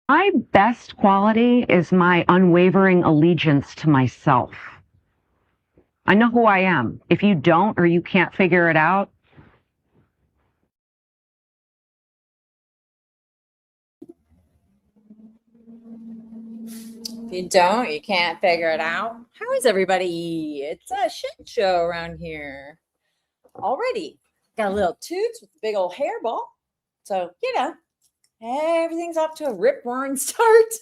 My best quality is my unwavering allegiance to myself. I know who I am. If you don't or you can't figure it out, if you don't, you can't figure it out. How is everybody? It's a shit show around here already. Got a little toots with a big old hairball. So, everything's off to a rip-roaring start.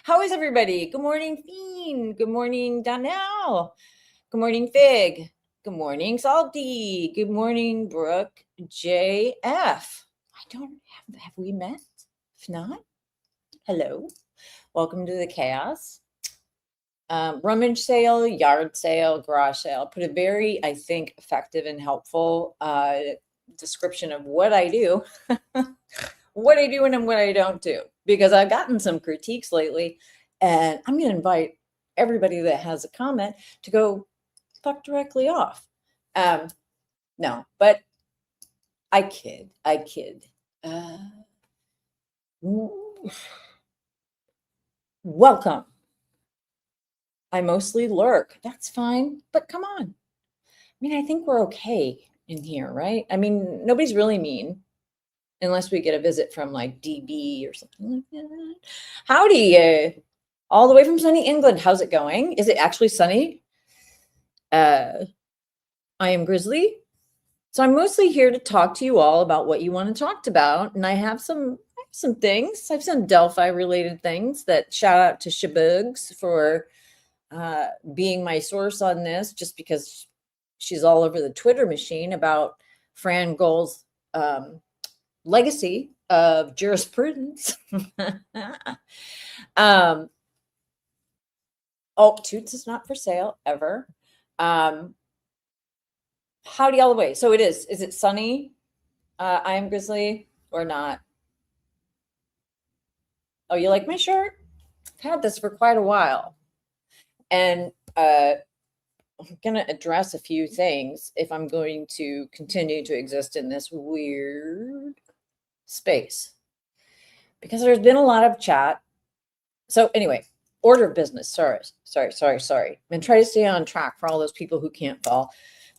How is everybody? Good morning, Fiend. Good morning, Donnell. Good morning, Fig. Good morning, Salty. Good morning, Brooke. JF. I don't have we met? If not, hello. Welcome to the chaos. Rummage sale, yard sale, garage sale. Put a very, I think, effective and helpful description of what I do, what I do and what I don't do, because I've gotten some critiques lately, and I'm going to invite everybody that has a comment to go fuck directly off. No, but I kid. Welcome. I mostly lurk. That's fine, but come on. I mean, I think we're okay in here, right? I mean, nobody's really mean unless we get a visit from like DB or something like that. Howdy, all the way from sunny England. How's it going? Is it actually sunny? I am Grizzly. So I'm mostly here to talk to you all about what you want to talk about. And I have some things. I have some Delphi related things that shout out to Shabugs for being my source on this, just because she's all over the Twitter machine about Fran Gull's legacy of jurisprudence. Toots is not for sale ever. Howdy all the way. So it is. Is it sunny? I am Grizzly or not? Oh, you like my shirt? I've had this for quite a while. And I'm going to address a few things if I'm going to continue to exist in this weird space, because there's been a lot of chat. So anyway, order of business. Sorry. And try to stay on track for all those people who can't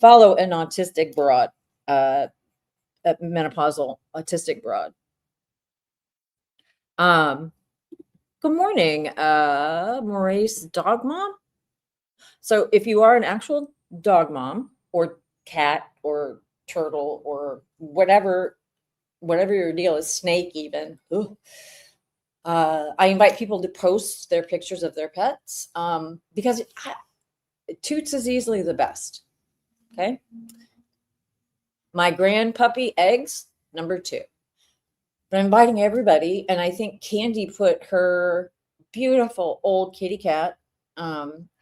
follow an autistic broad, a menopausal autistic broad. Good morning, Maurice Dog Mom. So if you are an actual dog mom or cat or turtle or whatever your deal is, snake even, I invite people to post their pictures of their pets, because Toots is easily the best. Okay. My grand puppy eggs, number 2. But I'm inviting everybody, and I think Candy put her beautiful old kitty cat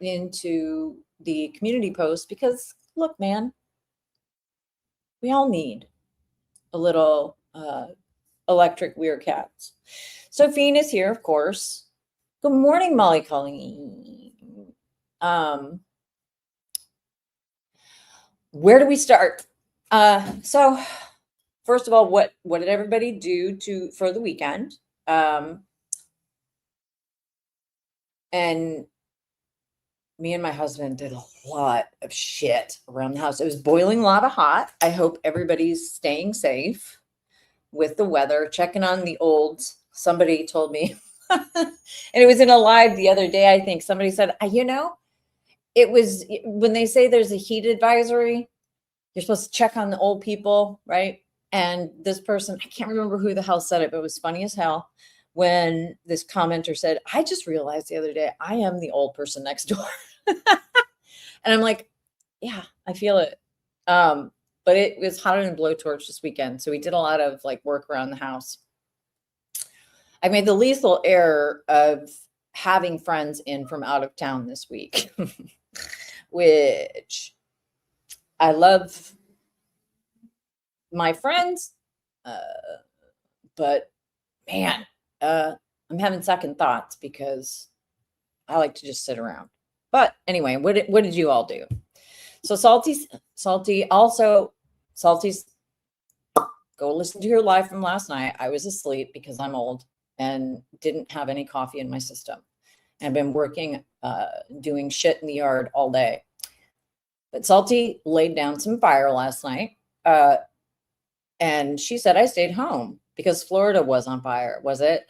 into the community post, because look, man, we all need a little electric weird cats. So Fiend is here, of course. Good morning, Molly Colleen. Where do we start? So first of all, what did everybody do for the weekend? And me and my husband did a lot of shit around the house. It was boiling lava hot. I hope everybody's staying safe with the weather, checking on the olds. Somebody told me, and it was in a live the other day, I think somebody said, it was when they say there's a heat advisory, you're supposed to check on the old people, right? And this person, I can't remember who the hell said it, but it was funny as hell when this commenter said, I just realized the other day, I am the old person next door. And I'm like, yeah, I feel it. But it was hotter than blowtorch this weekend. So we did a lot of like work around the house. I made the lethal error of having friends in from out of town this week, which I love my friends. But man, I'm having second thoughts because I like to just sit around. But anyway, what did you all do? So Salty's go listen to your live from last night. I was asleep because I'm old and didn't have any coffee in my system. And I've been working, doing shit in the yard all day. But Salty laid down some fire last night. And she said, I stayed home because Florida was on fire. Was it?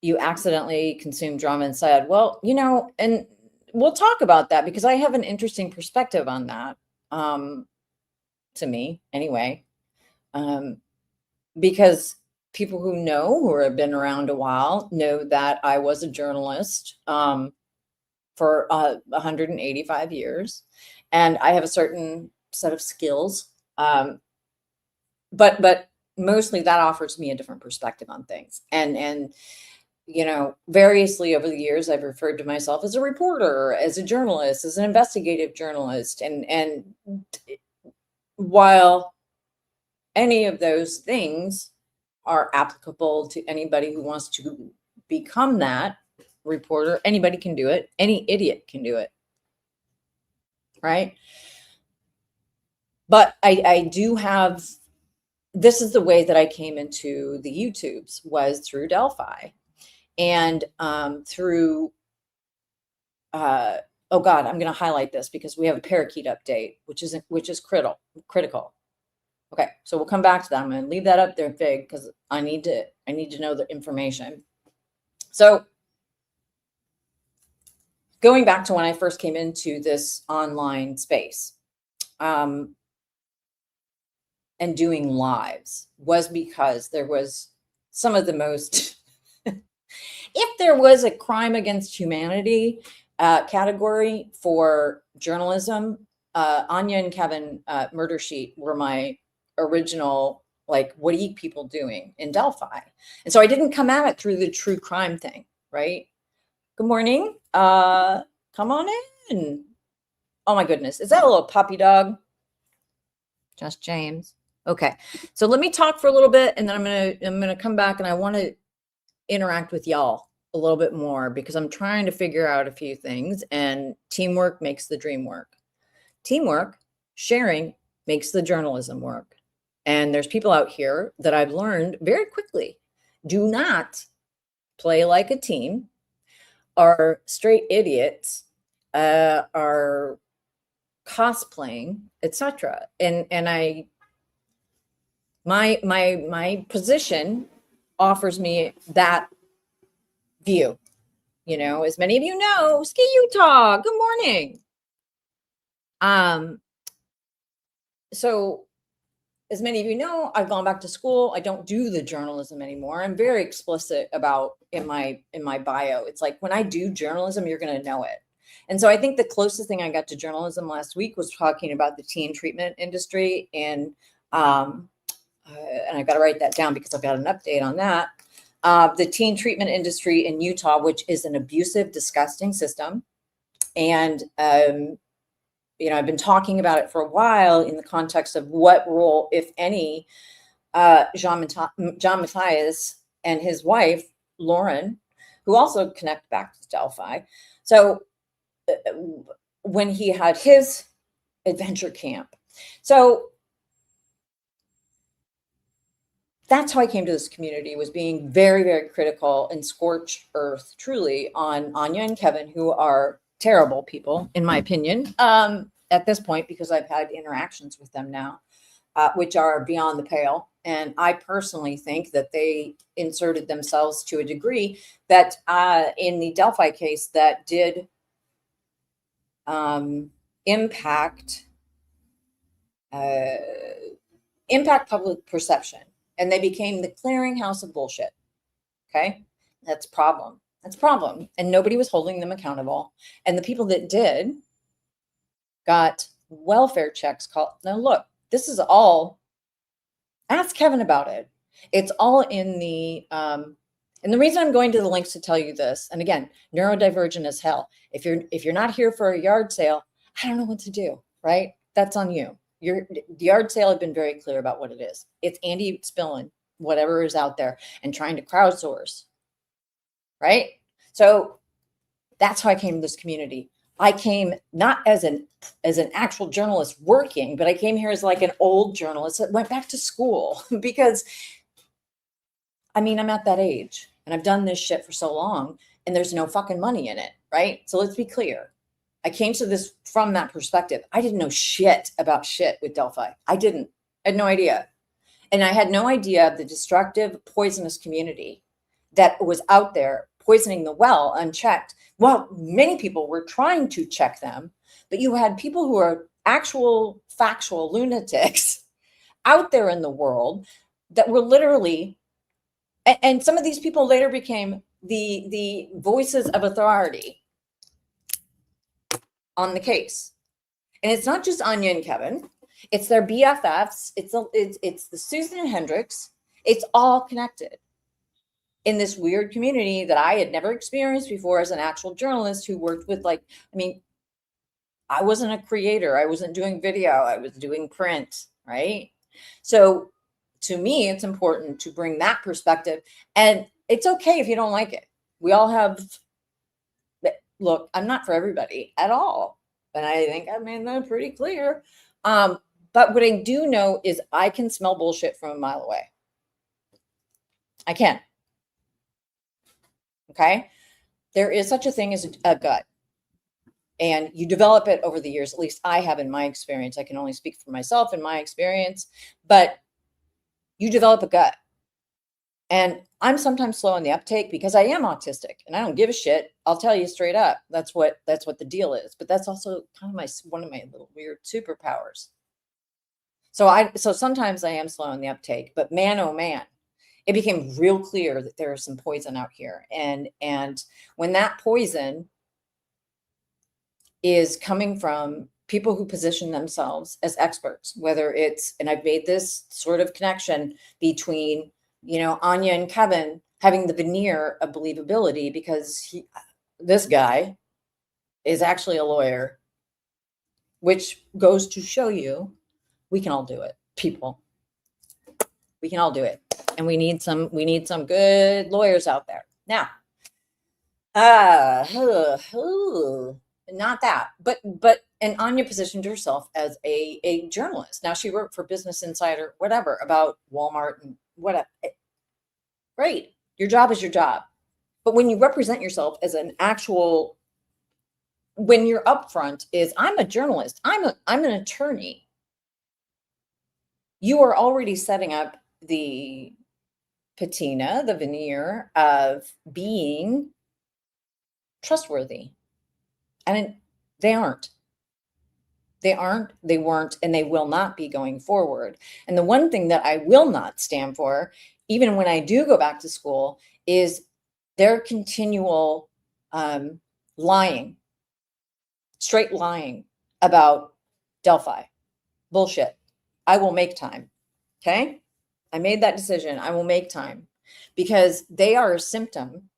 You accidentally consumed drama and said, well, you know, and we'll talk about that because I have an interesting perspective on that. To me anyway, because people who know, who have been around a while, know that I was a journalist for 185 years, and I have a certain set of skills, but mostly that offers me a different perspective on things. And you know, variously over the years, I've referred to myself as a reporter, as a journalist, as an investigative journalist, and while any of those things are applicable to anybody who wants to become that reporter, anybody can do it. Any idiot can do it. Right? But I do have, this is the way that I came into the YouTubes, was through Delphi and through, oh God, I'm going to highlight this because we have a parakeet update, which is critical. Okay, so we'll come back to that. I'm going to leave that up there big because I need to know the information. So going back to when I first came into this online space, and doing lives, was because there was some of the most, if there was a crime against humanity category for journalism, Anya and Kevin Murder Sheet were my original, like, what are you people doing in Delphi? And so I didn't come at it through the true crime thing, right? Good morning. Come on in. Oh my goodness. Is that a little puppy dog? Just James. Okay. So let me talk for a little bit and then I'm gonna come back, and I want to interact with y'all a little bit more because I'm trying to figure out a few things, and teamwork makes the dream work. Teamwork, sharing makes the journalism work. And there's people out here that I've learned very quickly do not play like a team, are straight idiots, are cosplaying, etc. And my position offers me that view. You know, as many of you know, Ski Utah, good morning. So as many of you know, I've gone back to school. I don't do the journalism anymore. I'm very explicit about in my bio. It's like, when I do journalism, you're going to know it. And so I think the closest thing I got to journalism last week was talking about the teen treatment industry. And I got to write that down because I've got an update on that. The teen treatment industry in Utah, which is an abusive, disgusting system. And, you know, I've been talking about it for a while in the context of what role, if any, John Matthias and his wife, Lauren, who also connect back to Delphi. So when he had his adventure camp. So that's how I came to this community, was being very, very critical and scorched earth, truly, on Anya and Kevin, who are terrible people, in my opinion, at this point, because I've had interactions with them now, which are beyond the pale. And I personally think that they inserted themselves to a degree that in the Delphi case that did impact public perception. And they became the clearinghouse of bullshit. Okay, that's a problem. That's a problem. And nobody was holding them accountable. And the people that did got welfare checks called. Now, look, this is all, ask Kevin about it. It's all in the, and the reason I'm going to the links to tell you this, and again, neurodivergent as hell. If you're not here for a yard sale, I don't know what to do, right? That's on you. The yard sale, I've been very clear about what it is. It's Andy spilling whatever is out there and trying to crowdsource, right? So that's how I came to this community. I came not as an actual journalist working, but I came here as like an old journalist that went back to school because I mean, I'm at that age and I've done this shit for so long and there's no fucking money in it, right? So let's be clear. I came to this from that perspective. I didn't know shit about shit with Delphi. I didn't. I had no idea. And I had no idea of the destructive, poisonous community that was out there poisoning the well unchecked. Well, many people were trying to check them, but you had people who are actual factual lunatics out there in the world that were literally, and some of these people later became the voices of authority on the case. And it's not just Anya and Kevin. It's their BFFs. It's the Susan and Hendricks. It's all connected in this weird community that I had never experienced before as an actual journalist who worked with, like, I mean, I wasn't a creator. I wasn't doing video. I was doing print, right? So to me, it's important to bring that perspective. And it's okay if you don't like it. We all have, look, I'm not for everybody at all. And I think I made that pretty clear. But what I do know is I can smell bullshit from a mile away. I can. Okay. There is such a thing as a gut. And you develop it over the years. At least I have in my experience. I can only speak for myself in my experience. But you develop a gut. And I'm sometimes slow on the uptake because I am autistic and I don't give a shit. I'll tell you straight up. That's what the deal is. But that's also kind of one of my little weird superpowers. So sometimes I am slow on the uptake, but man, oh man, it became real clear that there is some poison out here. And when that poison is coming from people who position themselves as experts, whether it's, and I've made this sort of connection between, you know, Anya and Kevin having the veneer of believability because this guy is actually a lawyer, which goes to show you we can all do it, people. We can all do it. And we need some good lawyers out there. Now, not that, but and Anya positioned herself as a journalist. Now she wrote for Business Insider, whatever, about Walmart and whatever. Great. Your job is your job. But when you represent yourself as an actual, when you're upfront is I'm a journalist, I'm an attorney. You are already setting up the patina, the veneer of being trustworthy. And they aren't. They aren't, they weren't, and they will not be going forward. And the one thing that I will not stand for, even when I do go back to school, is their continual lying, straight lying about Delphi. Bullshit. I will make time. Okay? I made that decision. I will make time because they are a symptom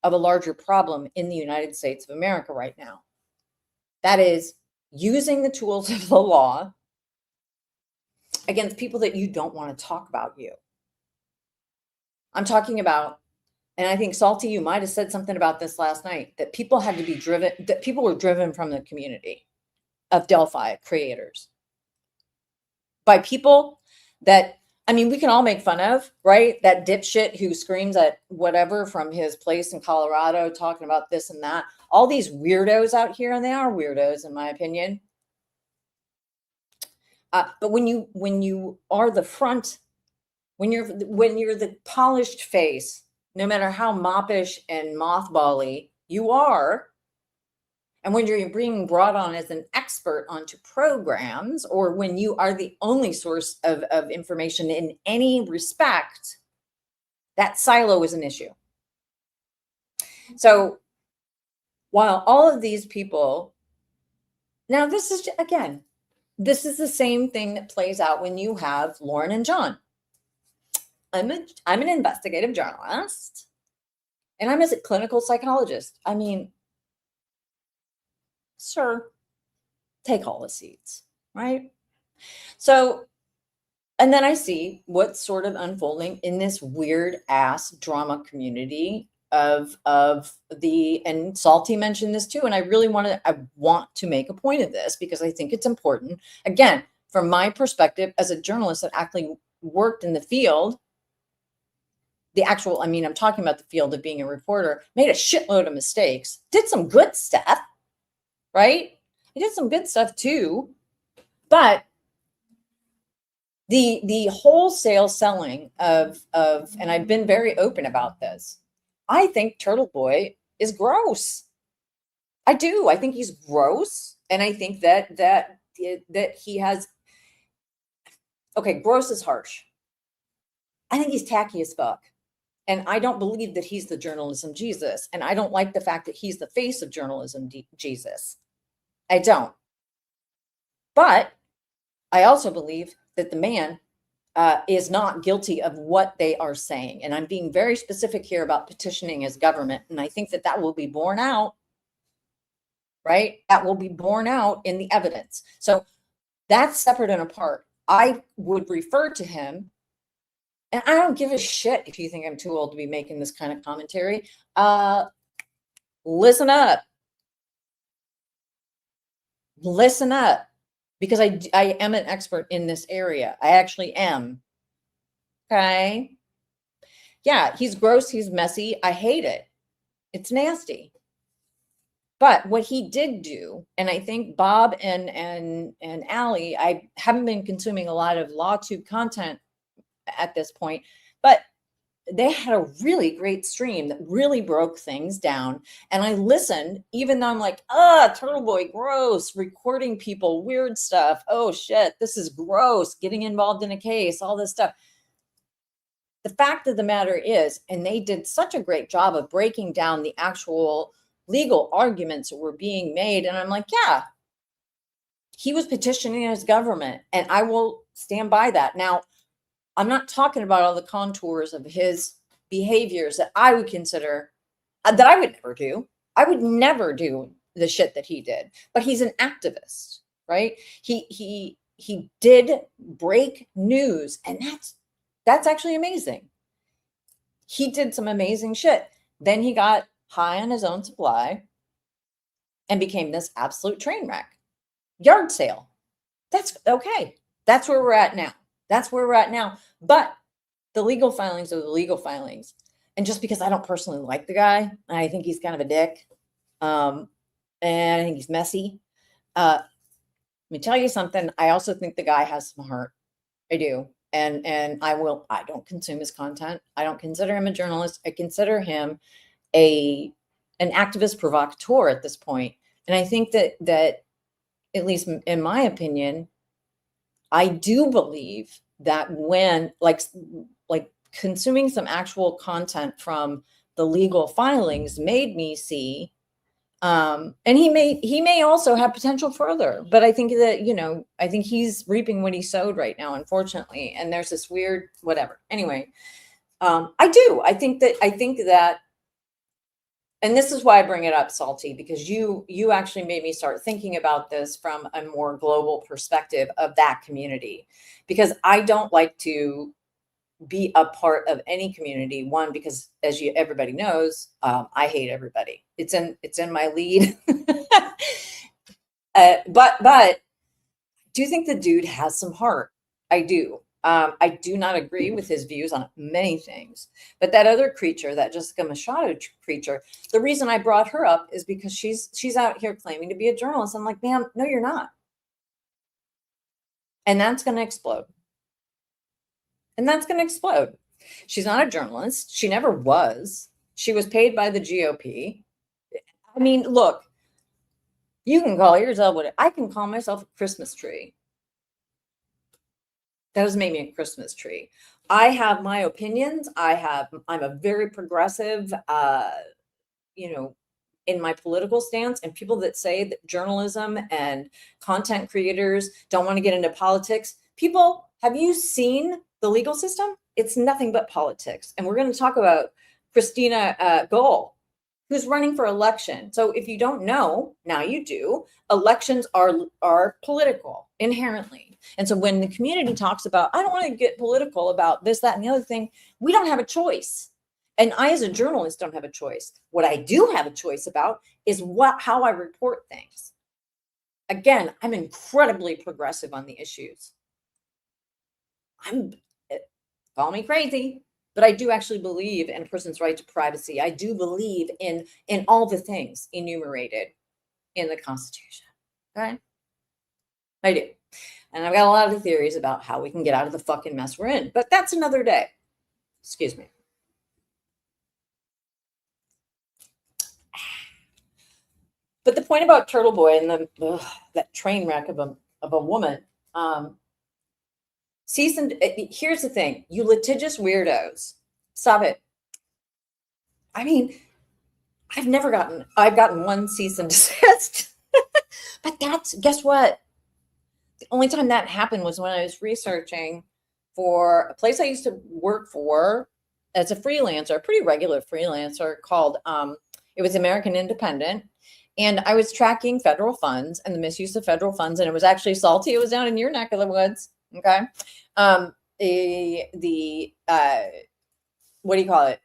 of a larger problem in the United States of America right now. That is using the tools of the law against people that you don't want to talk about you. I'm talking about, and I think Salty, you might have said something about this last night, that people had to be driven, that people were driven from the community of Delphi creators by people that, I mean, we can all make fun of, right? That dipshit who screams at whatever from his place in Colorado talking about this and that. All these weirdos out here, and they are weirdos in my opinion. But when you are the front, when you're the polished face, no matter how moppish and mothbally you are, and when you're being brought on as an expert onto programs, or when you are the only source of information in any respect, that silo is an issue. So while all of these people, now this is, again, this is the same thing that plays out when you have Lauren and John. I'm an investigative journalist, and I'm a clinical psychologist. I mean, sir, take all the seats, right? So, and then I see what's sort of unfolding in this weird ass drama community the, and Salty mentioned this too, and I want to make a point of this because I think it's important. Again, from my perspective as a journalist that actually worked in the field, I'm talking about the field of being a reporter, made a shitload of mistakes, did some good stuff, right? I did some good stuff too, but the wholesale selling of, and I've been very open about this, I think Turtle Boy is gross. I do. I think he's gross. And I think that he has, okay, gross is harsh. I think he's tacky as fuck. And I don't believe that he's the journalism Jesus. And I don't like the fact that he's the face of journalism Jesus. I don't. But I also believe that the man is not guilty of what they are saying. And I'm being very specific here about petitioning his government. And I think that will be borne out, right? That will be borne out in the evidence. So that's separate and apart. I would refer to him, and I don't give a shit if you think I'm too old to be making this kind of commentary. Listen up. Listen up. Because I am an expert in this area. I actually am. Okay. Yeah, he's gross. He's messy. I hate it. It's nasty. But what he did do, and I think Bob and Allie, I haven't been consuming a lot of LawTube content at this point, but they had a really great stream that really broke things down. And I listened, even though I'm like, Turtle Boy, gross, recording people, weird stuff. Oh shit, this is gross, getting involved in a case, all this stuff. The fact of the matter is, and they did such a great job of breaking down the actual legal arguments that were being made. And I'm like, yeah, he was petitioning his government, and I will stand by that. Now, I'm not talking about all the contours of his behaviors that I would consider, that I would never do. I would never do the shit that he did, but he's an activist, right? He did break news, and that's actually amazing. He did some amazing shit. Then he got high on his own supply and became this absolute train wreck. Yard sale. That's okay. That's where we're at now. That's where we're at now. But the legal filings are the legal filings. And just because I don't personally like the guy, I think he's kind of a dick. And I think he's messy. Let me tell you something. I also think the guy has some heart. I do. And I don't consume his content. I don't consider him a journalist. I consider him an activist provocateur at this point. And I think that at least in my opinion, I do believe that when like consuming some actual content from the legal filings made me see, and he may also have potential further, but I think that, I think he's reaping what he sowed right now, unfortunately. And there's this weird, whatever. Anyway, I think that, and this is why I bring it up, Salty, because you actually made me start thinking about this from a more global perspective of that community, because I don't like to be a part of any community. One, because as everybody knows, I hate everybody. It's in my lead. But do you think the dude has some heart? I do. I do not agree with his views on many things, but that other creature, that Jessica Machado creature, the reason I brought her up is because she's out here claiming to be a journalist. I'm like, ma'am, no, you're not. And that's going to explode. She's not a journalist. She never was. She was paid by the GOP. I mean, look, you can call yourself what I can call myself a Christmas tree. That doesn't make me a Christmas tree. I have my opinions. I'm a very progressive, in my political stance, and people that say that journalism and content creators don't want to get into politics. People, have you seen the legal system? It's nothing but politics. And we're going to talk about Christina Gull, who's running for election. So if you don't know, now you do, elections are political inherently. And so when the community talks about, I don't want to get political about this, that, and the other thing, we don't have a choice. And I, as a journalist, don't have a choice. What I do have a choice about is how I report things. Again, I'm incredibly progressive on the issues. Call me crazy, but I do actually believe in a person's right to privacy. I do believe in all the things enumerated in the Constitution. Okay? I do. And I've got a lot of theories about how we can get out of the fucking mess we're in, but that's another day. Excuse me. But the point about Turtle Boy and that train wreck of a woman, here's the thing, you litigious weirdos, stop it. I mean, I've gotten one cease and desist, but guess what? The only time that happened was when I was researching for a place I used to work for as a freelancer, a pretty regular freelancer called, it was American Independent. And I was tracking federal funds and the misuse of federal funds. And it was actually Salty. It was down in your neck of the woods. Okay. What do you call it?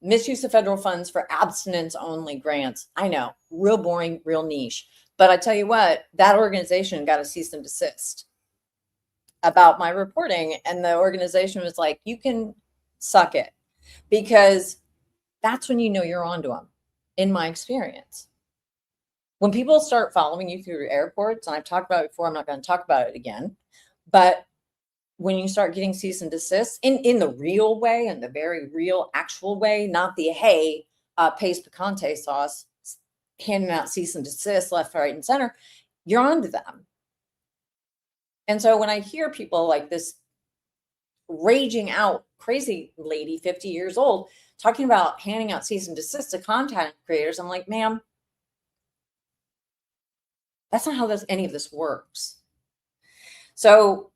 Misuse of federal funds for abstinence only grants. I know, real boring, real niche. But I tell you what, that organization got a cease and desist about my reporting. And the organization was like, you can suck it, because that's when you know you're onto them, in my experience. When people start following you through airports, and I've talked about it before, I'm not going to talk about it again, but when you start getting cease and desist in the real way, in the very real, actual way, not the, hey, paste picante sauce, handing out cease and desist left, right, and center, you're onto them. And so when I hear people like this raging out crazy lady, 50 years old, talking about handing out cease and desist to content creators, I'm like, ma'am, that's not how any of this works. So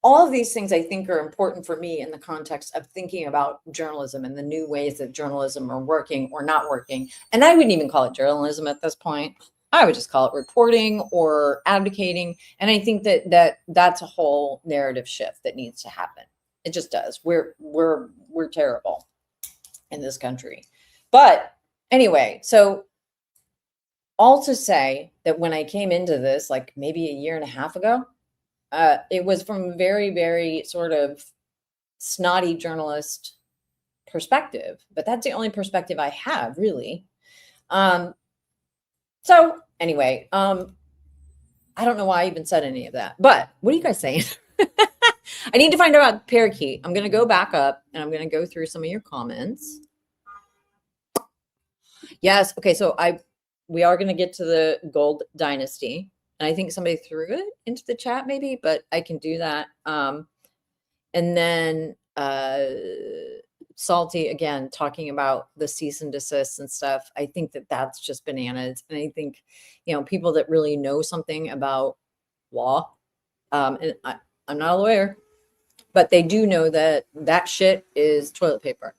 all of these things I think are important for me in the context of thinking about journalism and the new ways that journalism are working or not working. And I wouldn't even call it journalism at this point. I would just call it reporting or advocating. And I think that's a whole narrative shift that needs to happen. It just does. We're terrible in this country. But anyway, so all to say that when I came into this, like maybe a year and a half ago, it was from a very, very sort of snotty journalist perspective, but that's the only perspective I have, really. So anyway, I don't know why I even said any of that, but what are you guys saying? I need to find out about parakeet. I'm going to go back up and I'm going to go through some of your comments. Yes. Okay. So we are going to get to the Gold Dynasty. And I think somebody threw it into the chat maybe, but I can do that. And then Salty, again, talking about the cease and desist and stuff. I think that's just bananas. And I think, people that really know something about law, and I'm not a lawyer, but they do know that shit is toilet paper.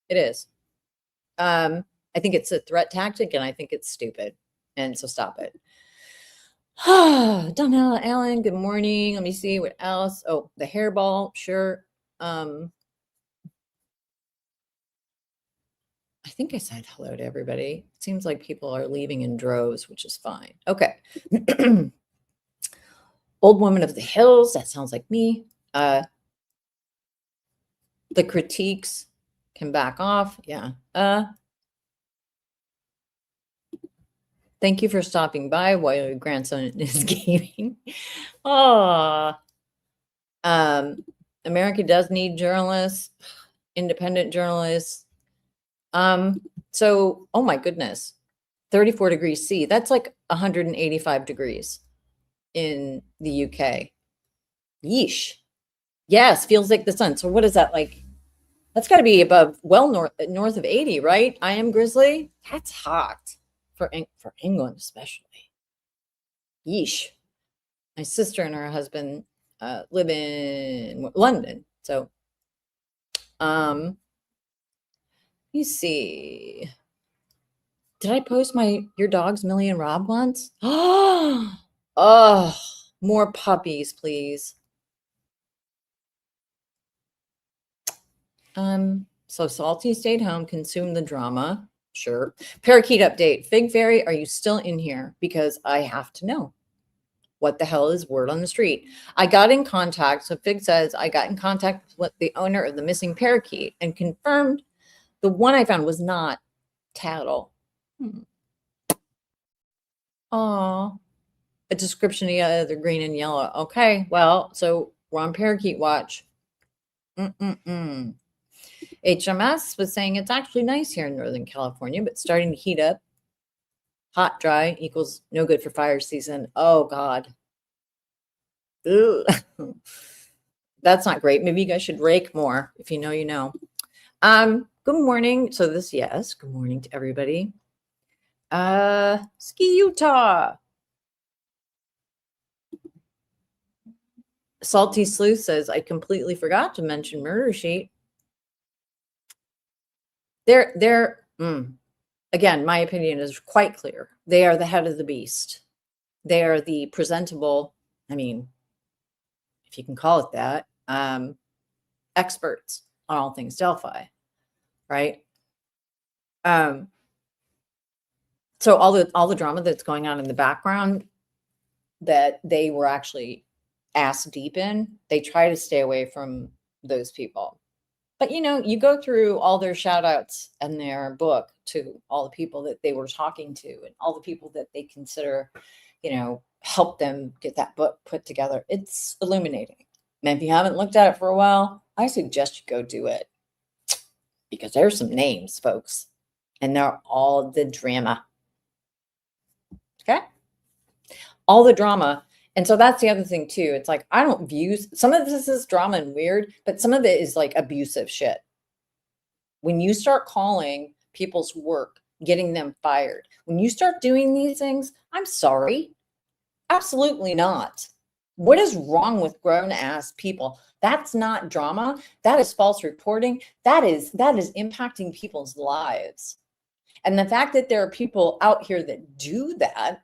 It is. I think it's a threat tactic, and I think it's stupid. And so stop it. Donnell Allen, good morning. Let me see what else. Oh, the hairball, sure. I think I said hello to everybody. It seems like people are leaving in droves, which is fine. Okay. Old Woman of the Hills, that sounds like me. The critiques can back off. Yeah. Thank you for stopping by while your grandson is gaming. Oh, America does need journalists, independent journalists. So, oh my goodness, 34 degrees C. That's like 185 degrees in the UK. Yeesh. Yes, feels like the sun. So what is that like? That's got to be above, well, north of 80, right? I am Grizzly. That's hot. For England, especially. Yeesh. My sister and her husband live in London. So, you see. Did I post your dog's Millie and Rob once? Oh, more puppies, please. So Salty stayed home, consumed the drama. Sure. Parakeet update. Fig Fairy, are you still in here? Because I have to know. What the hell is word on the street? I got in contact. So Fig says, I got in contact with the owner of the missing parakeet and confirmed the one I found was not Tattle. Aw. A description of the other green and yellow. Okay, well, so we're on parakeet watch. HMS was saying it's actually nice here in Northern California, but starting to heat up. Hot, dry equals no good for fire season. Oh, God. Ugh. That's not great. Maybe you guys should rake more. If you know, you know. Good morning. So this, yes, good morning to everybody. Ski Utah. Salty Sleuth says, I completely forgot to mention Murder Sheet. Again, my opinion is quite clear. They are the head of the beast. They are the presentable, I mean, if you can call it that, experts on all things Delphi, right? So all the drama that's going on in the background that they were actually ass deep in, they try to stay away from those people. But, you know, you go through all their shout outs and their book to all the people that they were talking to and all the people that they consider, you know, help them get that book put together. It's illuminating. And if you haven't looked at it for a while, I suggest you go do it because there's some names, folks, and they're all the drama. Okay. All the drama. And so that's the other thing too. It's like, I don't view, some of this is drama and weird, but some of it is like abusive shit. When you start calling people's work, getting them fired, when you start doing these things, I'm sorry. Absolutely not. What is wrong with grown ass people? That's not drama. That is false reporting. That is impacting people's lives. And the fact that there are people out here that do that,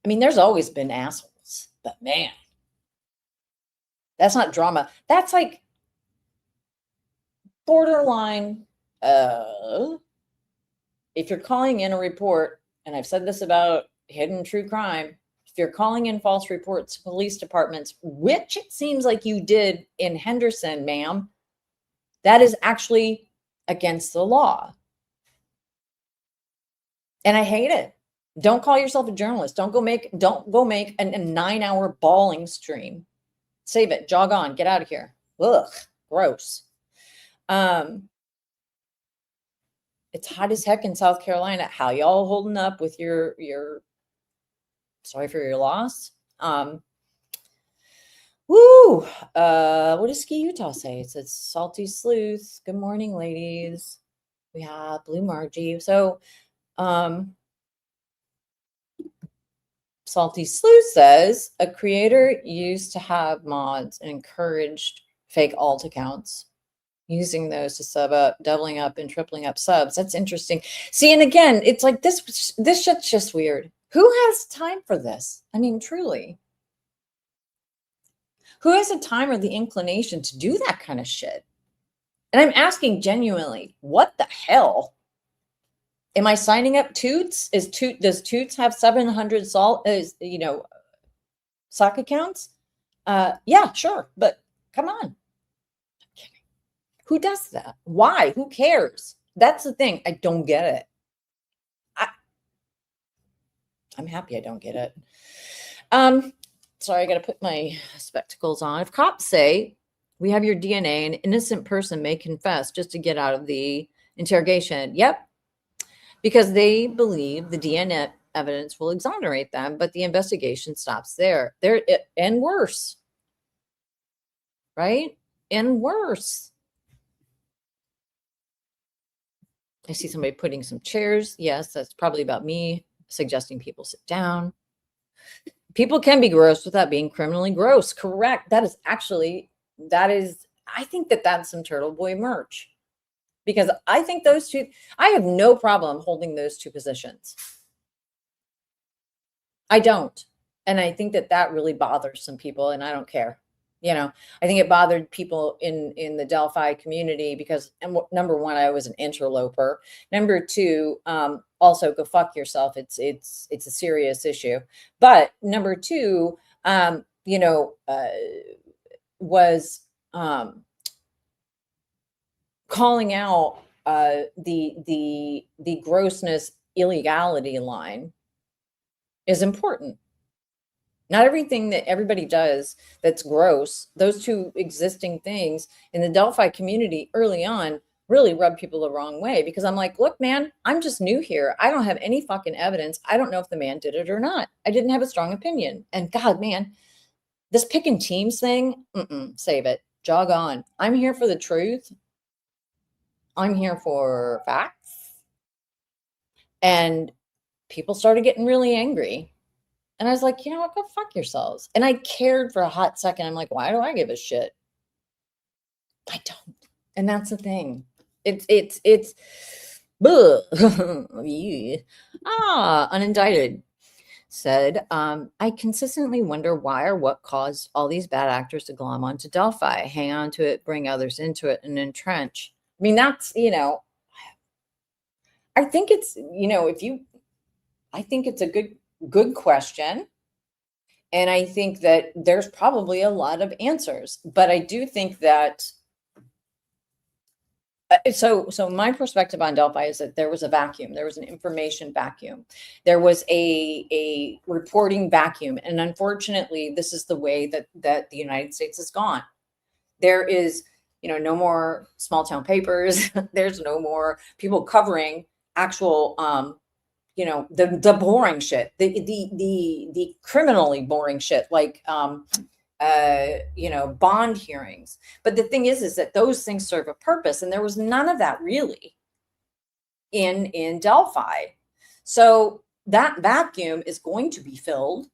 I mean, there's always been assholes, but man, that's not drama. That's like borderline. If you're calling in a report, and I've said this about hidden true crime, if you're calling in false reports to police departments, which it seems like you did in Henderson, ma'am, that is actually against the law. And I hate it. Don't call yourself a journalist. Don't go make a 9-hour bawling stream. Save it. Jog on. Get out of here. Ugh, gross. It's hot as heck in South Carolina. How y'all holding up with your sorry for your loss? What does Ski Utah say? It says Salty Sleuth. Good morning, ladies. We have Blue Margie. So Salty Sleuth says a creator used to have mods and encouraged fake alt accounts, using those to sub up, doubling up and tripling up subs. That's interesting. See, and again, it's like this shit's just weird. Who has time for this? I mean, truly. Who has the time or the inclination to do that kind of shit? And I'm asking genuinely, what the hell? Am I signing up Toots? Does Toots have 700 sock accounts? Yeah, sure. But come on. Who does that? Why? Who cares? That's the thing. I don't get it. I'm happy I don't get it. Sorry, I got to put my spectacles on. If cops say we have your DNA, an innocent person may confess just to get out of the interrogation. Yep. Because they believe the DNA evidence will exonerate them, but the investigation stops there. And worse. Right? And worse. I see somebody putting some chairs. Yes, that's probably about me suggesting people sit down. People can be gross without being criminally gross. Correct. I think that's some Turtle Boy merch. Because I think those two, I have no problem holding those two positions. I don't. And I think that really bothers some people, and I don't care. You know, I think it bothered people in the Delphi community because, and number one, I was an interloper. Number two, also go fuck yourself. It's a serious issue. But number two, you know, was calling out the grossness illegality line is important. Not everything that everybody does that's gross, those two existing things in the Delphi community early on really rub people the wrong way, because I'm like, look, man, I'm just new here. I don't have any fucking evidence. I don't know if the man did it or not. I didn't have a strong opinion. And God, man, this picking teams thing, save it. Jog on. I'm here for the truth. I'm here for facts. And people started getting really angry. And I was like, you know what, go fuck yourselves. And I cared for a hot second. I'm like, why do I give a shit? I don't. And that's the thing. It's unindicted said, I consistently wonder why or what caused all these bad actors to glom onto Delphi, hang on to it, bring others into it, and entrench. I mean, that's, you know, I think it's, you know, I think it's a good question. And I think that there's probably a lot of answers, but I do think that, so my perspective on Delphi is that there was a vacuum. There was an information vacuum. There was a reporting vacuum. And unfortunately, this is the way that the United States has gone. There is, you know, no more small town papers. There's no more people covering actual, you know, the boring shit, the criminally boring shit, like, you know, bond hearings. But the thing is that those things serve a purpose, and there was none of that really in Delphi. So that vacuum is going to be filled.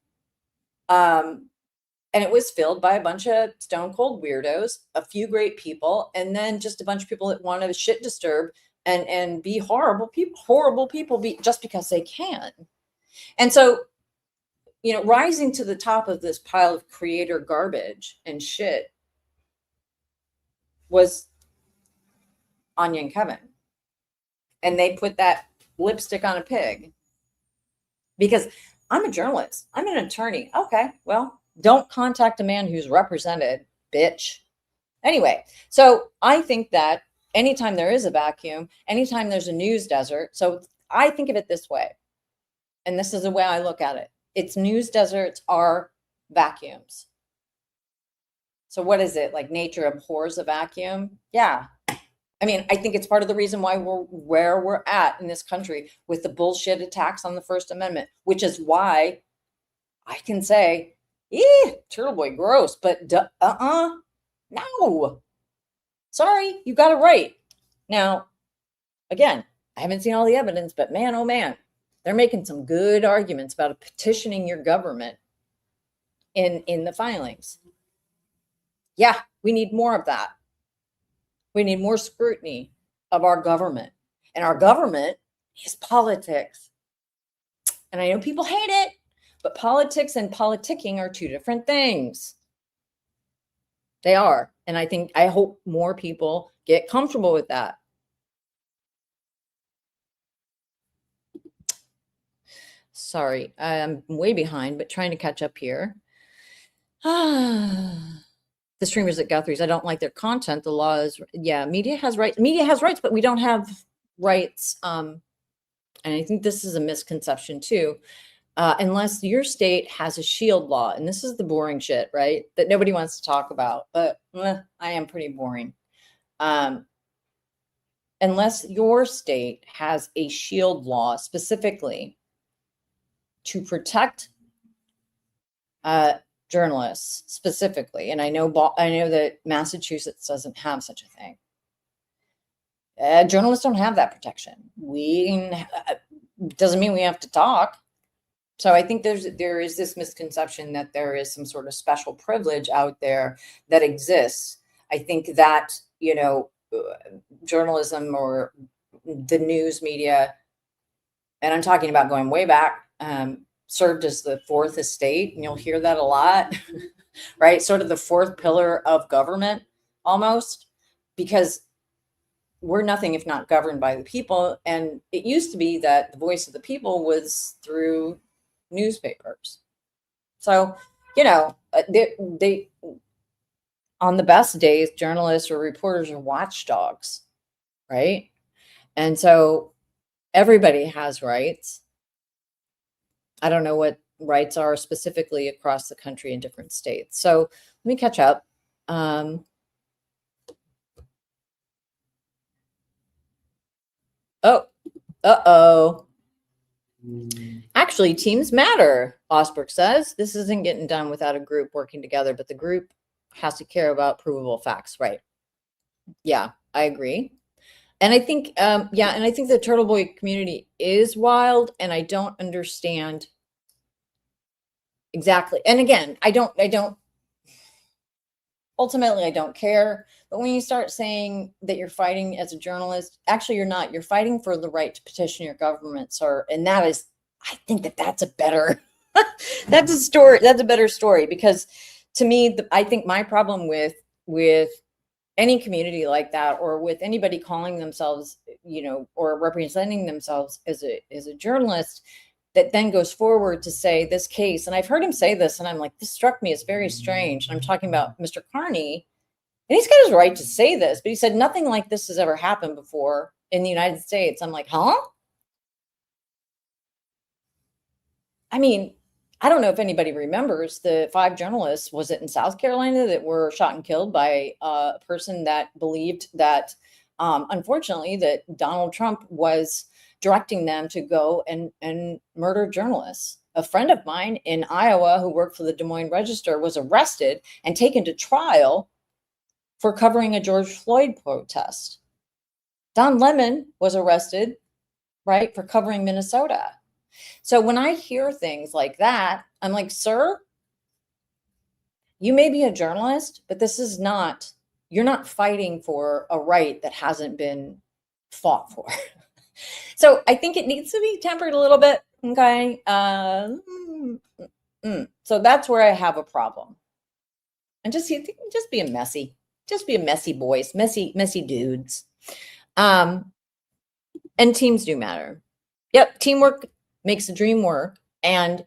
And it was filled by a bunch of stone cold weirdos, a few great people, and then just a bunch of people that want to shit disturb and be horrible people just because they can. And so, you know, rising to the top of this pile of creator garbage and shit was Anya and Kevin. And they put that lipstick on a pig. Because I'm a journalist. I'm an attorney. Okay, well, don't contact a man who's represented, bitch. Anyway, so I think that anytime there is a vacuum, anytime there's a news desert, so I think of it this way, and this is the way I look at it. It's news deserts are vacuums. So what is it? Like nature abhors a vacuum? Yeah. I mean, I think it's part of the reason why we're where we're at in this country with the bullshit attacks on the First Amendment, which is why I can say, Turtle Boy, gross, but no. Sorry, you got it right. Now, again, I haven't seen all the evidence, but man, oh man, they're making some good arguments about petitioning your government in the filings. Yeah, we need more of that. We need more scrutiny of our government. And our government is politics. And I know people hate it, but politics and politicking are two different things. They are. And I hope more people get comfortable with that. Sorry, I'm way behind, but trying to catch up here. The streamers at Guthrie's, I don't like their content. The law is, yeah, media has rights. Media has rights, but we don't have rights. And I think this is a misconception too. Unless your state has a shield law, and this is the boring shit, right? That nobody wants to talk about, but I am pretty boring. Unless your state has a shield law specifically to protect journalists specifically, and I know that Massachusetts doesn't have such a thing. Journalists don't have that protection. Doesn't mean we have to talk. So I think there is this misconception that there is some sort of special privilege out there that exists. I think that, you know, journalism or the news media, and I'm talking about going way back, served as the fourth estate, and you'll hear that a lot. right? Sort of the fourth pillar of government almost, because we're nothing if not governed by the people. And it used to be that the voice of the people was through newspapers. So, they on the best days, journalists or reporters are watchdogs, right? And so everybody has rights. I don't know what rights are specifically across the country in different states. So let me catch up. Uh-oh. Actually, teams matter, Osberg says. This isn't getting done without a group working together, but the group has to care about provable facts, right? Yeah, I agree. And I think, and I think the Turtle Boy community is wild, and I don't understand exactly. And again, ultimately, I don't care. But when you start saying that you're fighting as a journalist, actually, you're not. You're fighting for the right to petition your government, sir. And that is, I think that's a better, that's a story. That's a better story, because to me, I think my problem with any community like that, or with anybody calling themselves, or representing themselves as a journalist, that then goes forward to say this case. And I've heard him say this, and I'm like, this struck me as very strange. And I'm talking about Mr. Carney, and he's got his right to say this, but he said nothing like this has ever happened before in the United States. I'm like, huh? I mean, I don't know if anybody remembers the 5 journalists, was it in South Carolina, that were shot and killed by a person that believed that, unfortunately, that Donald Trump was directing them to go and murder journalists. A friend of mine in Iowa who worked for the Des Moines Register was arrested and taken to trial for covering a George Floyd protest. Don Lemon was arrested, right, for covering Minnesota. So when I hear things like that, I'm like, sir, you may be a journalist, but this is not, you're not fighting for a right that hasn't been fought for. So I think it needs to be tempered a little bit. Okay. So that's where I have a problem. And just be a messy boys, messy dudes. And teams do matter. Yep. Teamwork makes the dream work. And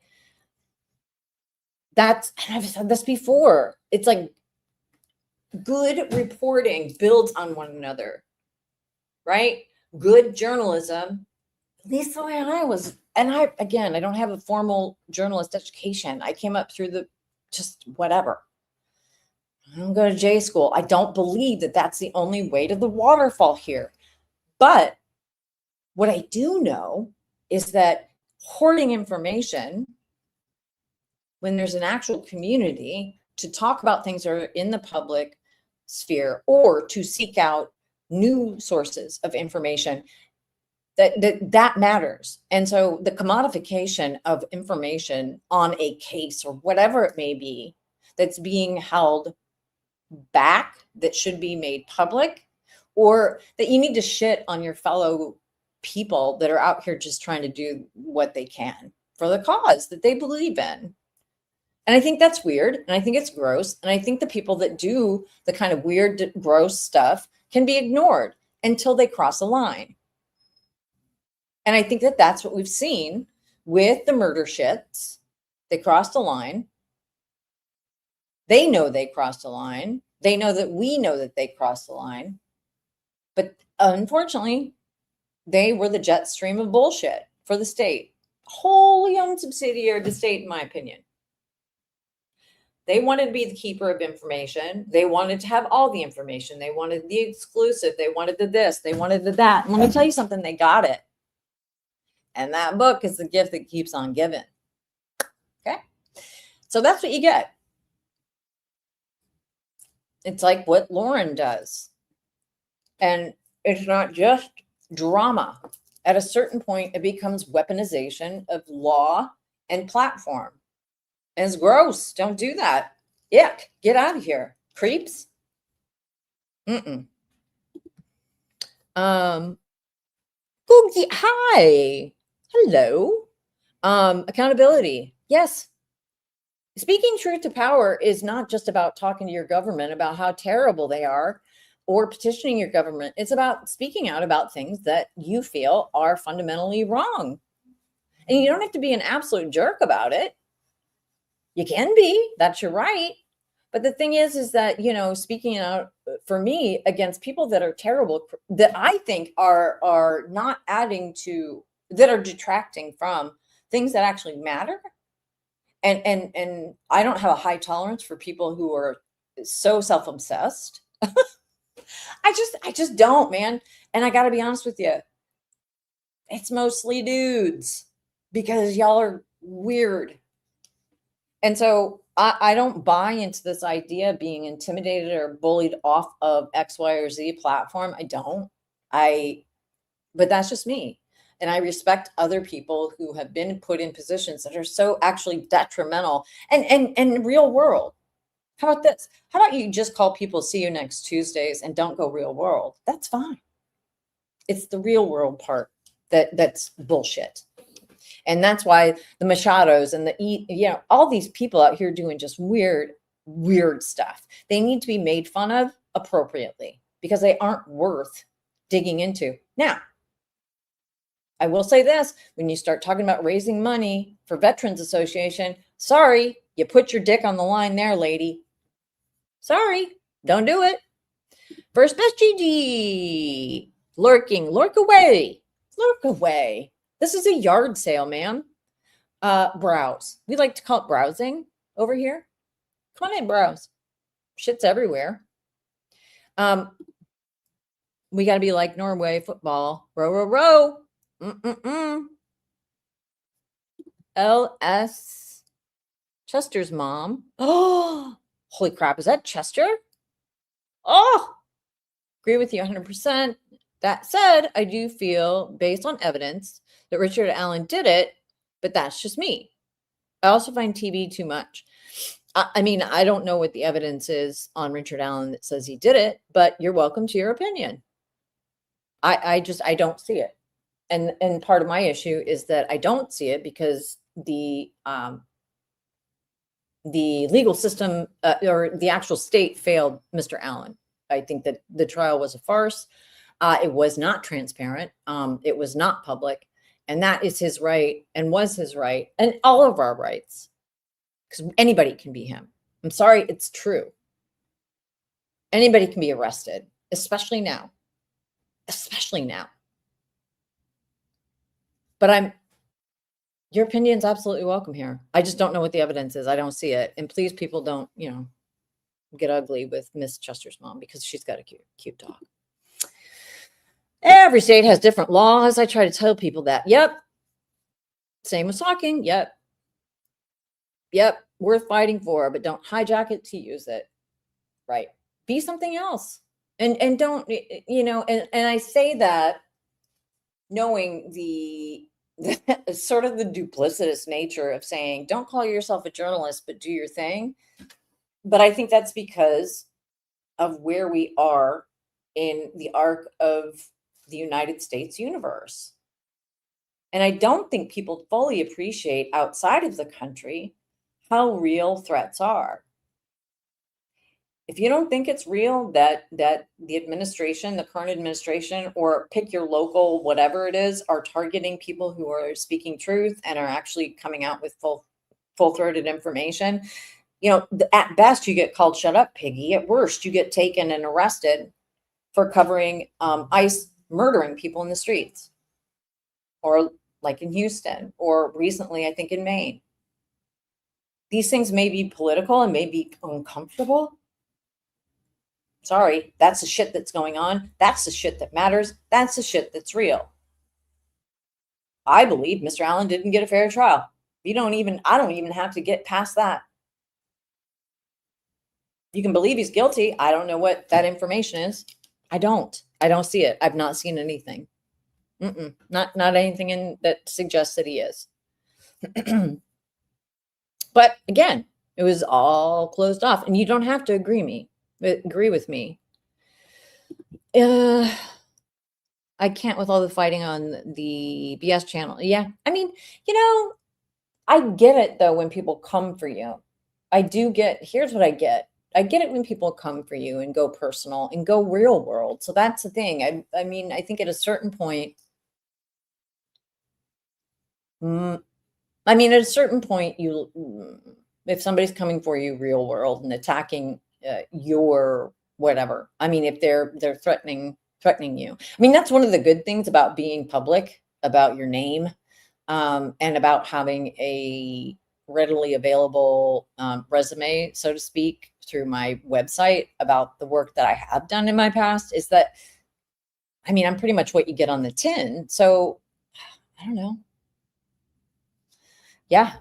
I've said this before, it's like good reporting builds on one another, right? Good journalism, at least the way I was. And I don't have a formal journalist education. I came up through just whatever. I don't go to J school. I don't believe that that's the only way to the waterfall here. But what I do know is that hoarding information when there's an actual community to talk about things that are in the public sphere, or to seek out new sources of information, that matters. And so the commodification of information on a case or whatever it may be that's being held back, that should be made public, or that you need to shit on your fellow people that are out here just trying to do what they can for the cause that they believe in. And I think that's weird, and I think it's gross, and I think the people that do the kind of weird, gross stuff can be ignored until they cross a line. And I think that that's what we've seen with the murder shits. They crossed a line. They know they crossed a line. They know that we know that they crossed the line. But unfortunately, they were the jet stream of bullshit for the state. Wholly owned subsidiary of the state, in my opinion. They wanted to be the keeper of information. They wanted to have all the information. They wanted the exclusive. They wanted the this. They wanted the that. And let me tell you something, they got it. And that book is the gift that keeps on giving. Okay? So that's what you get. It's like what Lauren does. And it's not just drama. At a certain point, it becomes weaponization of law and platform. And it's gross. Don't do that. Ick. Get out of here. Creeps. Googie, hi. Hello. Accountability. Yes. Speaking truth to power is not just about talking to your government about how terrible they are or petitioning your government. It's about speaking out about things that you feel are fundamentally wrong. And you don't have to be an absolute jerk about it. You can be, that's your right. But the thing is that, you know, speaking out for me against people that are terrible, that I think are not adding to, that are detracting from things that actually matter. And I don't have a high tolerance for people who are so self-obsessed. I just don't, man. And I got to be honest with you. It's mostly dudes because y'all are weird. And so I don't buy into this idea of being intimidated or bullied off of X, Y, or Z platform. I don't. But that's just me. And I respect other people who have been put in positions that are so actually detrimental and real world. How about this? How about you just call people, see you next Tuesdays, and don't go real world? That's fine. It's the real world part that's bullshit. And that's why the Machados and all these people out here doing just weird stuff. They need to be made fun of appropriately because they aren't worth digging into. Now, I will say this, when you start talking about raising money for Veterans Association, sorry, you put your dick on the line there, lady. Sorry, don't do it. First best GG. Lurk away. This is a yard sale, man. Browse. We like to call it browsing over here. Come on in, browse. Shit's everywhere. We got to be like Norway football. Row. LS. Chester's mom. Oh, holy crap. Is that Chester? Oh, agree with you 100%. That said, I do feel, based on evidence, that Richard Allen did it, but that's just me. I also find TV too much. I mean, I don't know what the evidence is on Richard Allen that says he did it, but you're welcome to your opinion. I don't see it. And part of my issue is that I don't see it because the legal system or the actual state failed Mr. Allen. I think that the trial was a farce. It was not transparent. It was not public. And that is his right and was his right and all of our rights. Because anybody can be him. I'm sorry, it's true. Anybody can be arrested, especially now. But your opinion's absolutely welcome here. I just don't know what the evidence is. I don't see it. And please, people don't, get ugly with Miss Chester's mom because she's got a cute dog. Every state has different laws. I try to tell people that. Yep. Same with stalking. Yep. Worth fighting for, but don't hijack it to use it. Right. Be something else. And don't, and I say that knowing the sort of the duplicitous nature of saying, don't call yourself a journalist, but do your thing. But I think that's because of where we are in the arc of the United States universe. And I don't think people fully appreciate outside of the country how real threats are. If you don't think it's real that the administration, the current administration, or pick your local, whatever it is, are targeting people who are speaking truth and are actually coming out with full-throated information, at best you get called shut up, piggy. At worst, you get taken and arrested for covering ICE murdering people in the streets, or like in Houston, or recently, I think in Maine. These things may be political and may be uncomfortable. Sorry, that's the shit that's going on. That's the shit that matters. That's the shit that's real. I believe Mr. Allen didn't get a fair trial. I don't even have to get past that. You can believe he's guilty. I don't know what that information is. I don't see it. I've not seen anything. Not anything that suggests that he is. But again, it was all closed off, and you don't have to agree with me. I can't with all the fighting on the BS channel. Yeah, I mean, I get it though when people come for you. I do get, here's what I get. I get it when people come for you and go personal and go real world. So that's the thing. I mean, I think at a certain point, at a certain point, if somebody's coming for you real world and attacking your whatever, I mean, if they're threatening you, I mean, that's one of the good things about being public, about your name, and about having a readily available resume, so to speak, through my website about the work that I have done in my past, is that, I mean, I'm pretty much what you get on the tin. So I don't know. Yeah.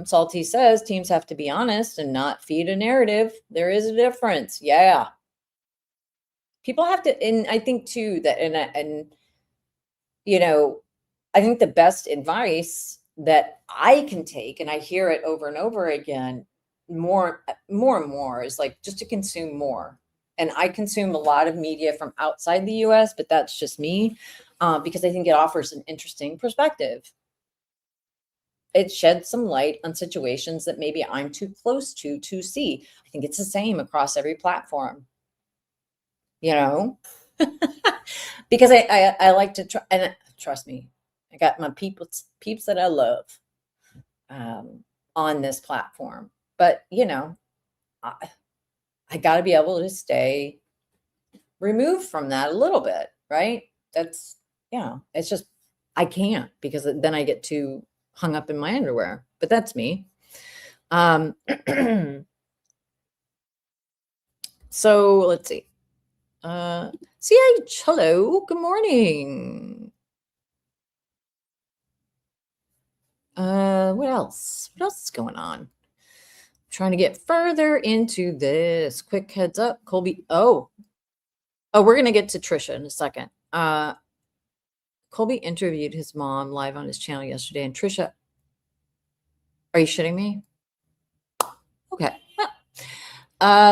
Salty says teams have to be honest and not feed a narrative. There is a difference. Yeah. People have to, and I think too that, and you know, I think the best advice that I can take, and I hear it over and over again, more and more, is like just to consume more. And I consume a lot of media from outside the US, but that's just me, because I think it offers an interesting perspective. It sheds some light on situations that maybe I'm too close to see. I think it's the same across every platform, you know, because I like to try, and trust me, I got my peeps that I love on this platform, but you know, I got to be able to stay removed from that a little bit, right? That's, you know, it's just, I can't, because then I get too hung up in my underwear, but that's me. So let's see. CH, hello, good morning. What else? What else is going on? I'm trying to get further into this. Quick heads up, Colby. Oh, we're going to get to Tricia in a second. Colby interviewed his mom live on his channel yesterday, and Tricia, are you shitting me? Okay.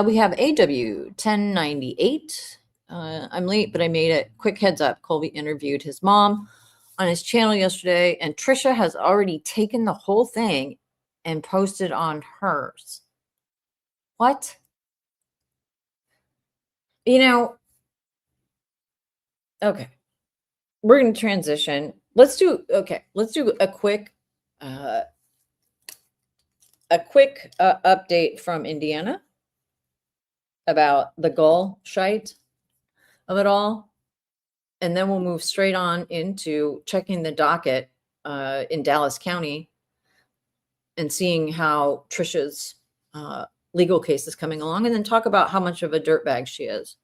We have AW 1098. I'm late, but I made it. Quick heads up. Colby interviewed his mom on his channel yesterday, and Tricia has already taken the whole thing and posted on hers. What? You know, okay. We're going to transition. Let's do a quick update from Indiana about the GULLSHITE of it all. And then we'll move straight on into checking the docket in Dallas County and seeing how Tricia's legal case is coming along, and then talk about how much of a dirtbag she is.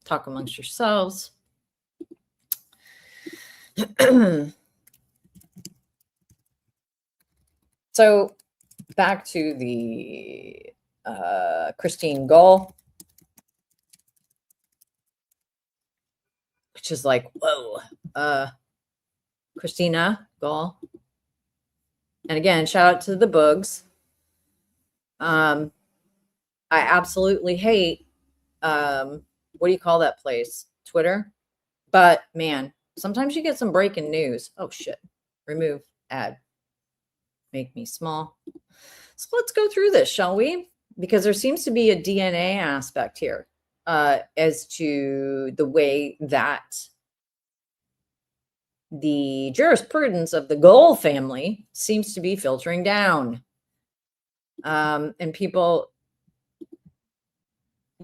Talk amongst yourselves. So back to the Christine Gull, which is like, whoa, Christina Gull. And again, shout out to the Boogs. I absolutely hate, what do you call that place? Twitter. But man, sometimes you get some breaking news. Oh shit. Remove ad. Make me small. So let's go through this, shall we? Because there seems to be a DNA aspect here as to the way that the jurisprudence of the Gull family seems to be filtering down. And people,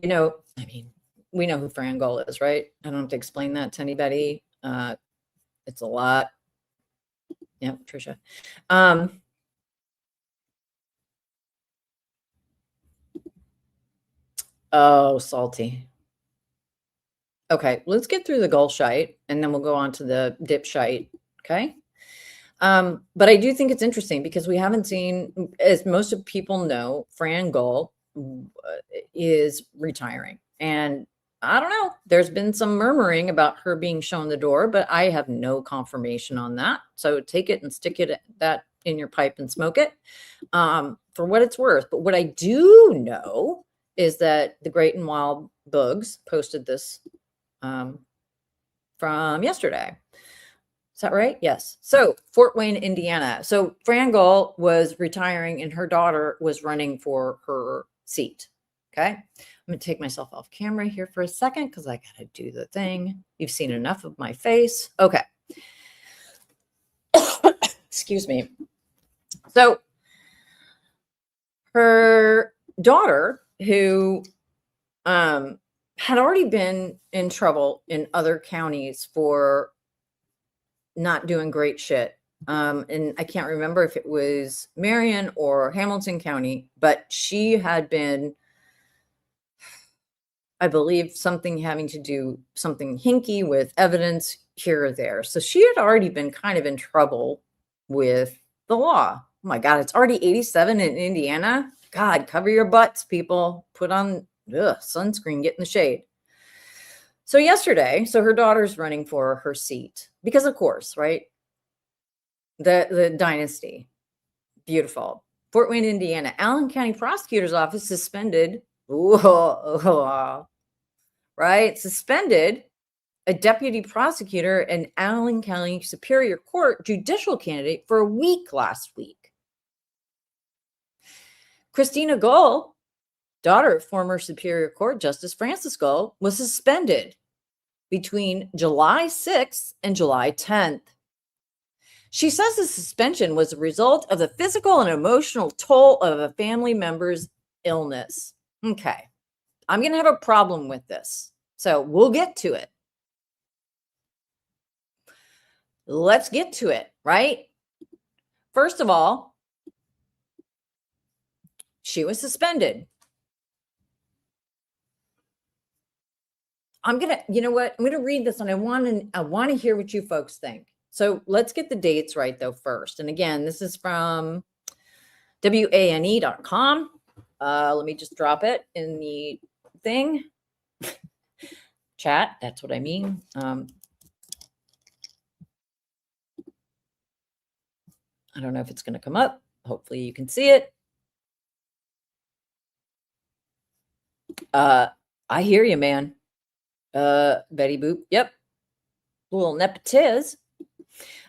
you know, I mean, we know who Fran Gull is, right? I don't have to explain that to anybody. It's a lot. Yeah, Tricia. Oh, salty. Okay, let's get through the GULLSHITE, and then we'll go on to the dipshite. Okay. But I do think it's interesting because we haven't seen, as most of people know, Fran Gull is retiring. And I don't know, there's been some murmuring about her being shown the door, but I have no confirmation on that. So take it and stick that in your pipe and smoke it for what it's worth. But what I do know is that the Great and Wild Boogs posted this from yesterday. Is that right? Yes. So Fort Wayne, Indiana. So Fran Gull was retiring and her daughter was running for her seat. Okay. I'm going to take myself off camera here for a second because I got to do the thing. You've seen enough of my face. Okay. Excuse me. So her daughter, who had already been in trouble in other counties for not doing great shit. And I can't remember if it was Marion or Hamilton County, but she had been, I believe, something having to do something hinky with evidence here or there. So she had already been kind of in trouble with the law. Oh my God, it's already 87 in Indiana. God, cover your butts, people. Put on sunscreen, get in the shade. So yesterday, so her daughter's running for her seat because, of course, right? The dynasty. Beautiful. Fort Wayne, Indiana. Allen County Prosecutor's Office suspended, right? Suspended a deputy prosecutor and Allen County Superior Court judicial candidate for a week last week. Christina Gull, daughter of former Superior Court Justice Francis Gull, was suspended between July 6th and July 10th. She says the suspension was a result of the physical and emotional toll of a family member's illness. Okay, I'm going to have a problem with this, so we'll get to it. Let's get to it, right? First of all, she was suspended. I'm going to, you know what? I'm going to read this and I want to hear what you folks think. So let's get the dates right though first. And again, this is from wane.com. Let me just drop it in the thing. Chat, that's what I mean. I don't know if it's going to come up. Hopefully you can see it. I hear you, man. Betty Boop. Yep. A little nepotiz.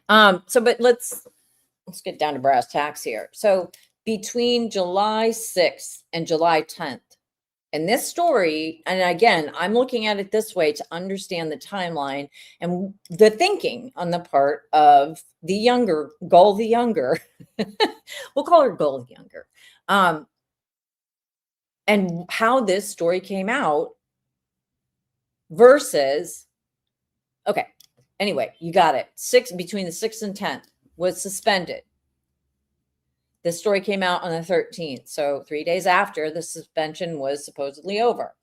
But let's get down to brass tacks here. So between July 6th and July 10th, and this story, and again, I'm looking at it this way to understand the timeline and the thinking on the part of the younger, Gull the Younger. We'll call her Gull the Younger. And how this story came out versus, okay, anyway, you got it. Between the 6th and 10th was suspended. This story came out on the 13th. So 3 days after the suspension was supposedly over.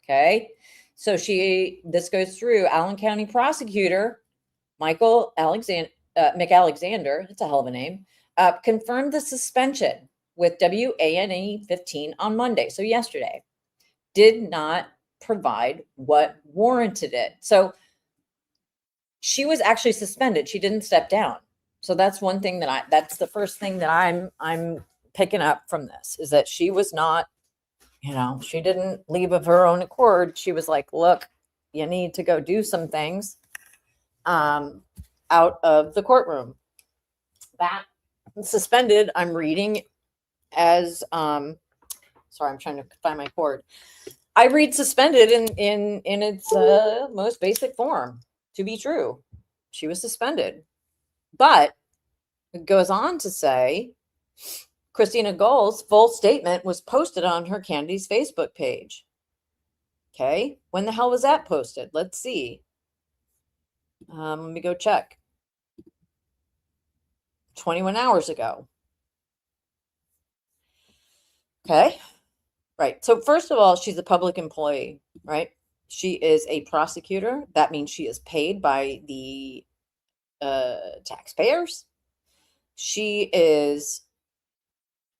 Okay. So this goes through Allen County prosecutor, Michael McAlexander, that's a hell of a name, confirmed the suspension with WANE 15 on Monday. So yesterday, did not provide what warranted it. So she was actually suspended. She didn't step down. So that's one thing that's the first thing that I'm picking up from this is that she was not, she didn't leave of her own accord. She was like, look, you need to go do some things out of the courtroom. That suspended, I'm reading as, sorry, I'm trying to find my cord. I read suspended in its most basic form to be true. She was suspended. But it goes on to say, Christina Gull's full statement was posted on her candidate's Facebook page. Okay. When the hell was that posted? Let's see. Let me go check. 21 hours ago. Okay. Right. So first of all, she's a public employee, right? She is a prosecutor. That means she is paid by the taxpayers. She is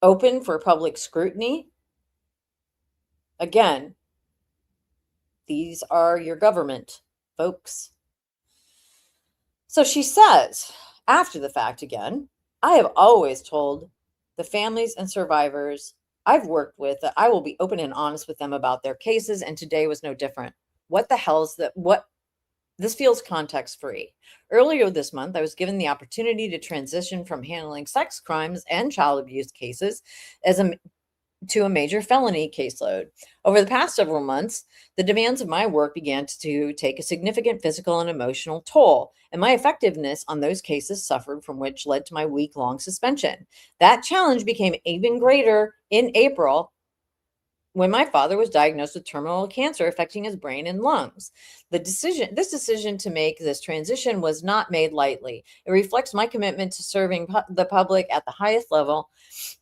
open for public scrutiny. Again, these are your government, folks. So she says, after the fact again, I have always told the families and survivors I've worked with that I will be open and honest with them about their cases, and today was no different. What the hell is that? What This feels context free. Earlier this month, I was given the opportunity to transition from handling sex crimes and child abuse cases to a major felony caseload. Over the past several months, the demands of my work began to take a significant physical and emotional toll, and my effectiveness on those cases suffered, from which led to my week-long suspension. That challenge became even greater in April when my father was diagnosed with terminal cancer affecting his brain and lungs. This decision to make this transition was not made lightly. It reflects my commitment to serving the public at the highest level,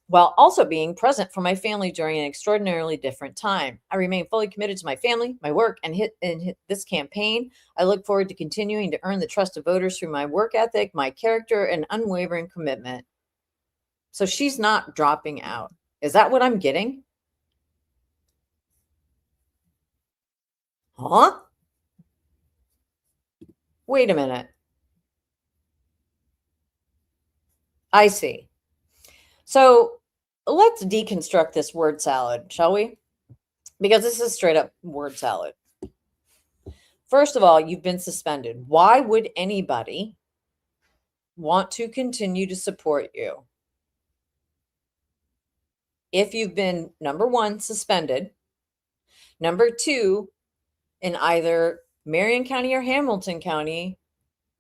while also being present for my family during an extraordinarily different time. I remain fully committed to my family, my work, and this campaign. I look forward to continuing to earn the trust of voters through my work ethic, my character, and unwavering commitment. So she's not dropping out. Is that what I'm getting? Huh? Wait a minute. I see. So let's deconstruct this word salad, shall we? Because this is straight up word salad. First of all, you've been suspended. Why would anybody want to continue to support you if you've been, number one, suspended, number two, in either Marion County or Hamilton County,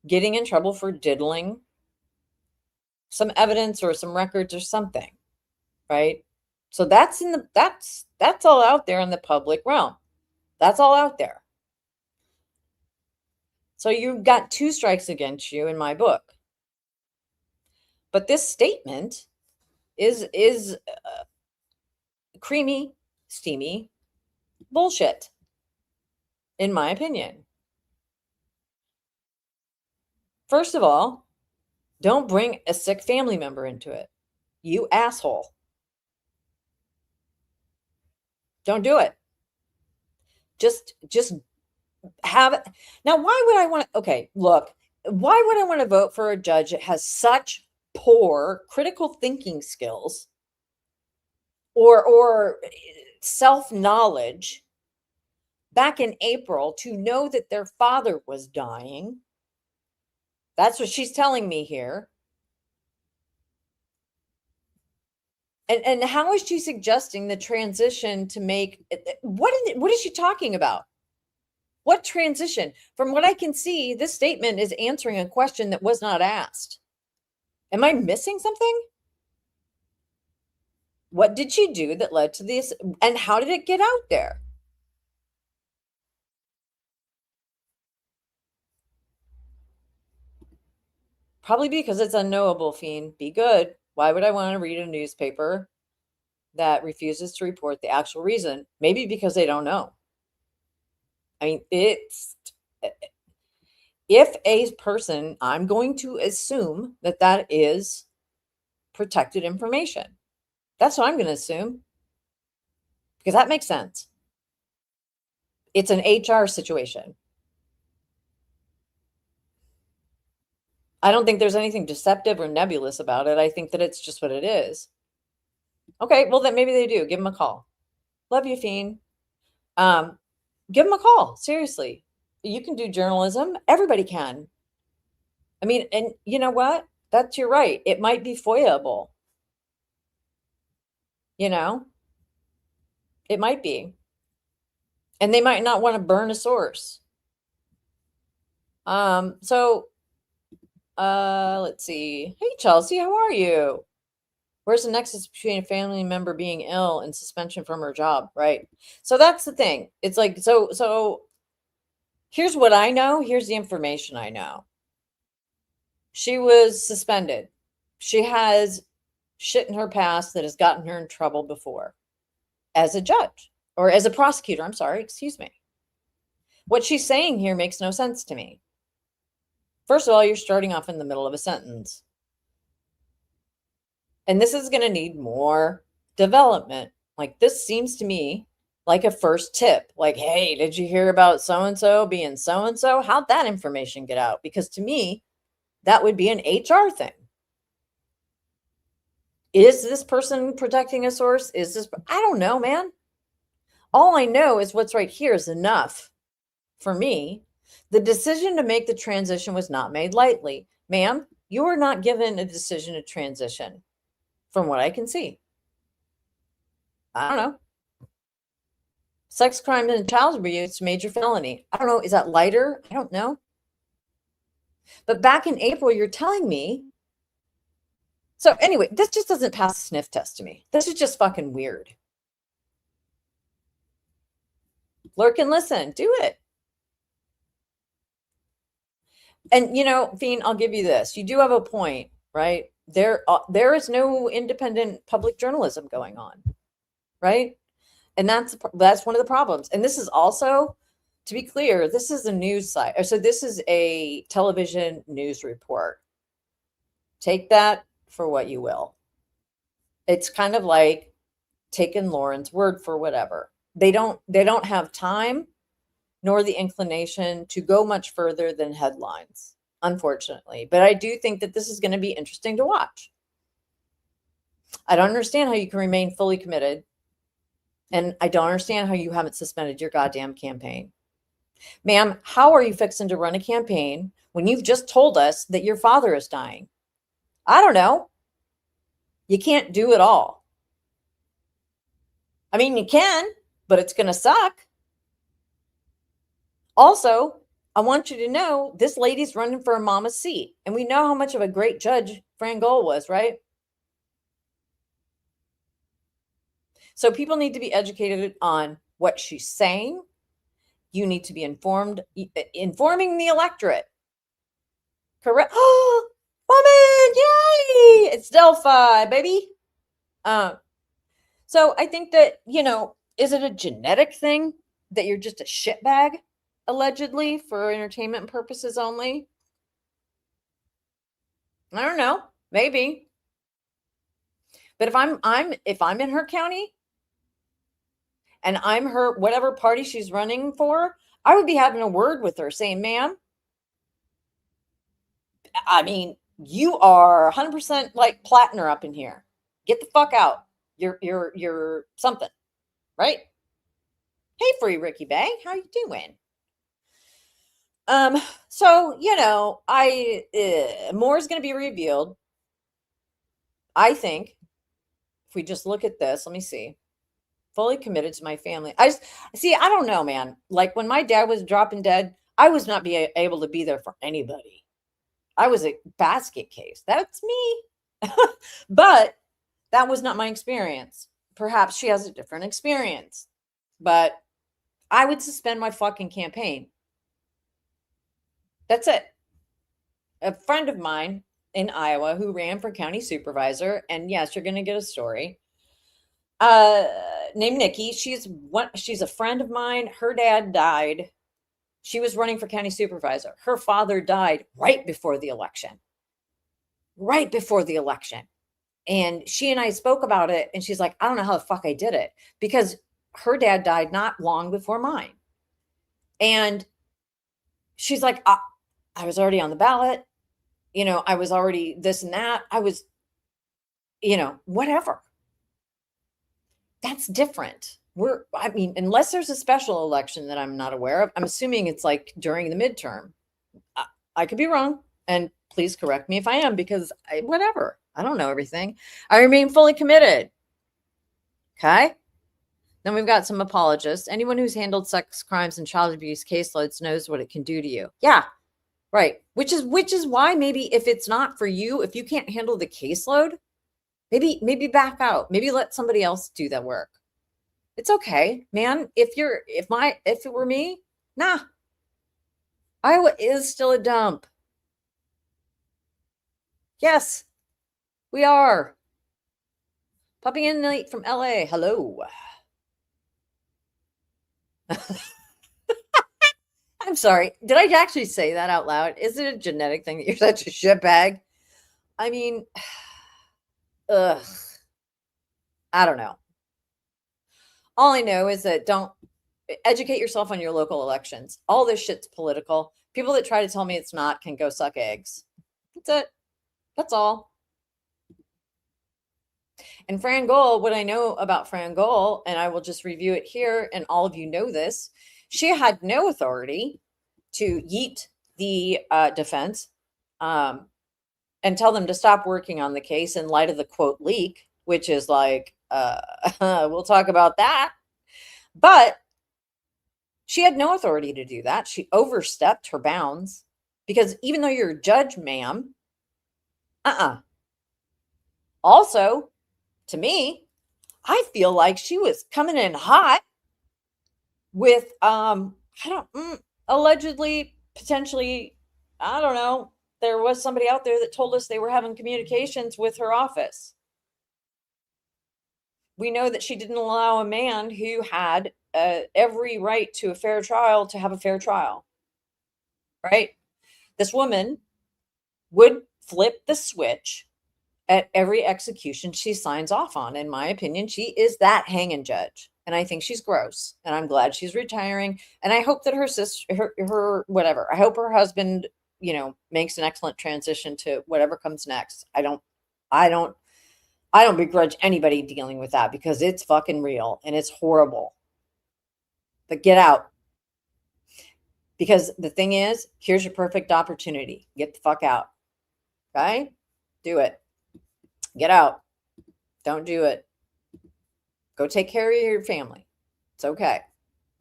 getting in trouble for diddling some evidence or some records or something, right? So that's all out there in the public realm. That's all out there. So you've got 2 strikes against you in my book. But this statement is creamy, steamy bullshit, in my opinion. First of all, don't bring a sick family member into it. You asshole. Don't do it. Just have it. Now, why would I want to? Okay, look, why would I want to vote for a judge that has such poor critical thinking skills or self-knowledge back in April to know that their father was dying? That's what she's telling me here. And how is she suggesting the transition to make what is she talking about? What transition? From what I can see, this statement is answering a question that was not asked. Am I missing something? What did she do that led to this? And how did it get out there? Probably because it's unknowable, Fiend. Be good. Why would I want to read a newspaper that refuses to report the actual reason? Maybe because they don't know. I mean, if a person, I'm going to assume that is protected information. That's what I'm going to assume, because that makes sense. It's an HR situation. I don't think there's anything deceptive or nebulous about it. I think that it's just what it is. Okay, well, then maybe they do. Give them a call. Love you, Fiend. Give them a call. Seriously. You can do journalism. Everybody can. I mean, and you know what? You're right. It might be FOIA-able. You know? It might be. And they might not want to burn a source. Let's see. Hey, Chelsea, how are you? Where's the nexus between a family member being ill and suspension from her job? Right. So that's the thing. It's like, so here's what I know. Here's the information I know. She was suspended. She has shit in her past that has gotten her in trouble before as a judge or as a prosecutor. I'm sorry. Excuse me. What she's saying here makes no sense to me. First of all, you're starting off in the middle of a sentence. And this is going to need more development. Like, this seems to me like a first tip. Like, hey, did you hear about so-and-so being so-and-so? How'd that information get out? Because to me, that would be an HR thing. Is this person protecting a source? I don't know, man. All I know is what's right here is enough for me The decision to make the transition was not made lightly. Ma'am, you were not given a decision to transition, from what I can see. I don't know. Sex crime and child abuse, major felony. I don't know. Is that lighter? I don't know. But back in April, you're telling me. So anyway, this just doesn't pass the sniff test to me. This is just fucking weird. Lurk and listen. Do it. And, you know, Fiend, I'll give you this. You do have a point, right? There is no independent public journalism going on, right? And that's one of the problems. And this is also, to be clear, this is a news site. So this is a television news report. Take that for what you will. It's kind of like taking Lauren's word for whatever. They don't have time nor the inclination to go much further than headlines, unfortunately. But I do think that this is going to be interesting to watch. I don't understand how you can remain fully committed. And I don't understand how you haven't suspended your goddamn campaign. Ma'am, how are you fixing to run a campaign when you've just told us that your father is dying? I don't know. You can't do it all. I mean, you can, but it's going to suck. Also, I want you to know this lady's running for a mama's seat. And we know how much of a great judge Fran Gull was, right? So people need to be educated on what she's saying. You need to be informed, informing the electorate. Correct. Oh, woman, yay! It's Delphi, baby. So I think that, you know, is it a genetic thing that you're just a shitbag, allegedly, for entertainment purposes only? I don't know. Maybe. But if I'm in her county and I'm her, whatever party she's running for, I would be having a word with her saying, ma'am, I mean, you are 100% like Plattner up in here. Get the fuck out. You're something, right? Hey, Free Ricky Bay, how you doing? So, you know, more is going to be revealed. I think if we just look at this, let me see. Fully committed to my family. I don't know, man. Like when my dad was dropping dead, I was not able to be there for anybody. I was a basket case. That's me. But that was not my experience. Perhaps she has a different experience. But I would suspend my fucking campaign. That's it. A friend of mine in Iowa who ran for county supervisor, and yes, you're going to get a story, named Nikki. She's a friend of mine. Her dad died. She was running for county supervisor. Her father died right before the election. Right before the election. And she and I spoke about it, and she's like, I don't know how the fuck I did it, because her dad died not long before mine. And she's like, I was already on the ballot. You know, I was already this and that. I was, you know, whatever. That's different. I mean, unless there's a special election that I'm not aware of, I'm assuming it's like during the midterm. I could be wrong. And please correct me if I am, because whatever. I don't know everything. I remain fully committed. Okay. Then we've got some apologists. Anyone who's handled sex crimes and child abuse caseloads knows what it can do to you. Yeah. Right. Which is why maybe if it's not for you, if you can't handle the caseload, maybe back out. Maybe let somebody else do that work. It's okay, man. If it were me, nah. Iowa is still a dump. Yes, we are. Popping in late from LA. Hello. I'm sorry. Did I actually say that out loud? Is it a genetic thing that you're such a shitbag? I mean, ugh. I don't know. All I know is that don't educate yourself on your local elections. All this shit's political. People that try to tell me it's not can go suck eggs. That's it. That's all. And Fran Gull, what I know about Fran Gull, and I will just review it here, and all of you know this, she had no authority to yeet the defense and tell them to stop working on the case in light of the quote leak, which is like, we'll talk about that. But she had no authority to do that. She overstepped her bounds because even though you're a judge, ma'am, Also, to me, I feel like she was coming in hot with, allegedly, potentially, I don't know. There was somebody out there that told us they were having communications with her office. We know that she didn't allow a man who had every right to a fair trial to have a fair trial. Right? This woman would flip the switch at every execution she signs off on. In my opinion, she is that hanging judge. And I think she's gross. And I'm glad she's retiring. And I hope that her sister, her whatever, I hope her husband, makes an excellent transition to whatever comes next. I don't begrudge anybody dealing with that because it's fucking real and it's horrible. But get out. Because the thing is, here's your perfect opportunity. Get the fuck out. Okay? Do it. Get out. Don't do it. Go take care of your family. It's okay.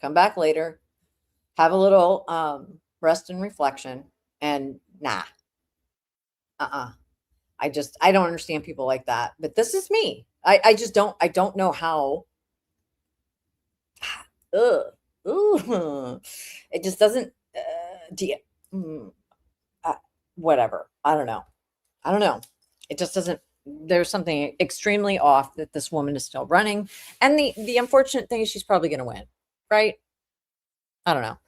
Come back later. Have a little rest and reflection. And nah. I don't understand people like that. But this is me. I don't know how. It just doesn't. Whatever. I don't know. It just doesn't. There's something extremely off that this woman is still running. And the unfortunate thing is she's probably going to win. Right? I don't know.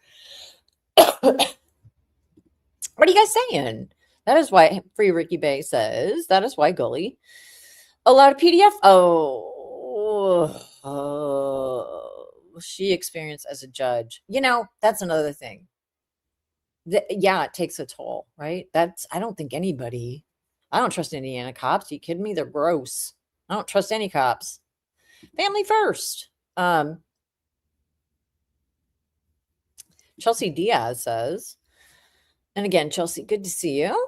What are you guys saying? That is why Free Ricky Bay says, that is why Gully allowed a PDF. She experienced as a judge. That's another thing. It takes a toll, right? I don't think anybody, I don't trust Indiana cops. Are you kidding me? They're gross. I don't trust any cops. Family first. Chelsea Diaz says, and again, Chelsea, good to see you.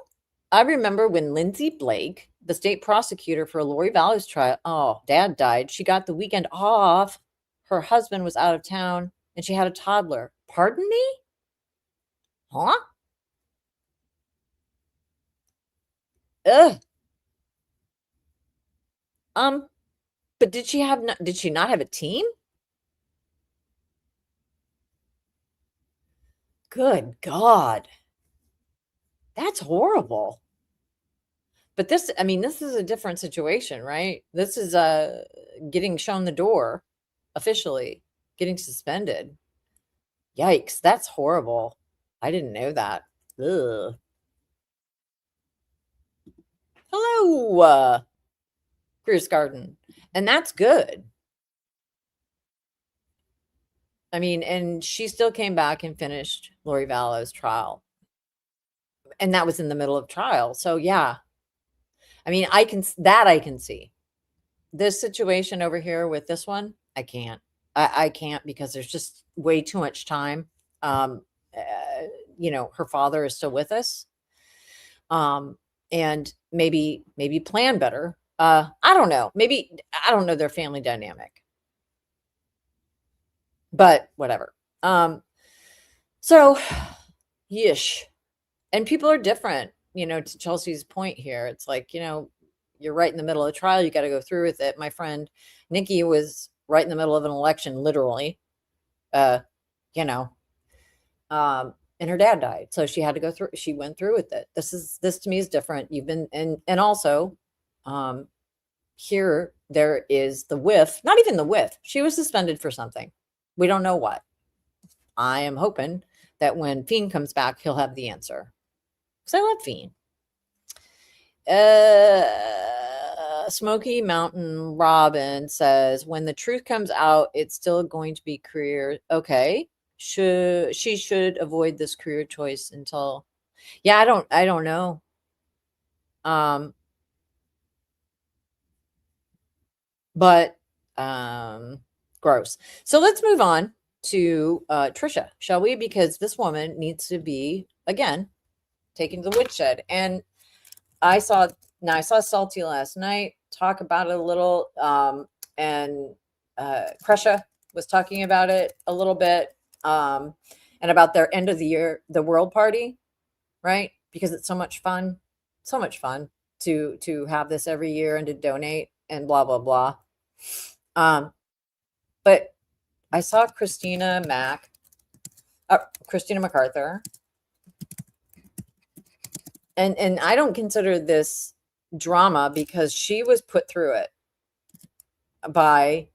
I remember when Lindsay Blake, the state prosecutor for Lori Valley's trial, dad died. She got the weekend off. Her husband was out of town and she had a toddler. Pardon me? Huh? Ugh. But did she not have a team? Good God. That's horrible. But this is a different situation, right? This is getting shown the door officially, getting suspended. Yikes, that's horrible. I didn't know that. Ugh. Hello, Chris Garden. And that's good. And she still came back and finished Lori Vallow's trial. And that was in the middle of trial. So yeah. I can see. This situation over here with this one, I can't. I can't because there's just way too much time. Her father is still with us. And maybe plan better. I don't know. Maybe I don't know their family dynamic. But whatever. So yish. And people are different, to Chelsea's point here. It's like, you're right in the middle of a trial. You got to go through with it. My friend Nikki was right in the middle of an election, literally, and her dad died. So she had to go through, she went through with it. This to me is different. You've been, and also, here there is the whiff, not even the whiff. She was suspended for something. We don't know what. I am hoping that when Fiend comes back, he'll have the answer. Because I love Fiend. Smoky Mountain Robin says, when the truth comes out, it's still going to be career. Okay. She should avoid this career choice until, I don't know. But gross. So let's move on. to Tricia, shall we? Because this woman needs to be, again, taken to the woodshed. And I saw Salty last night talk about it a little, and Krisha was talking about it a little bit, and about their end of the year, the world party, right? Because it's so much fun to have this every year and to donate and blah blah blah. But I saw Christina MacArthur, and I don't consider this drama because she was put through it by,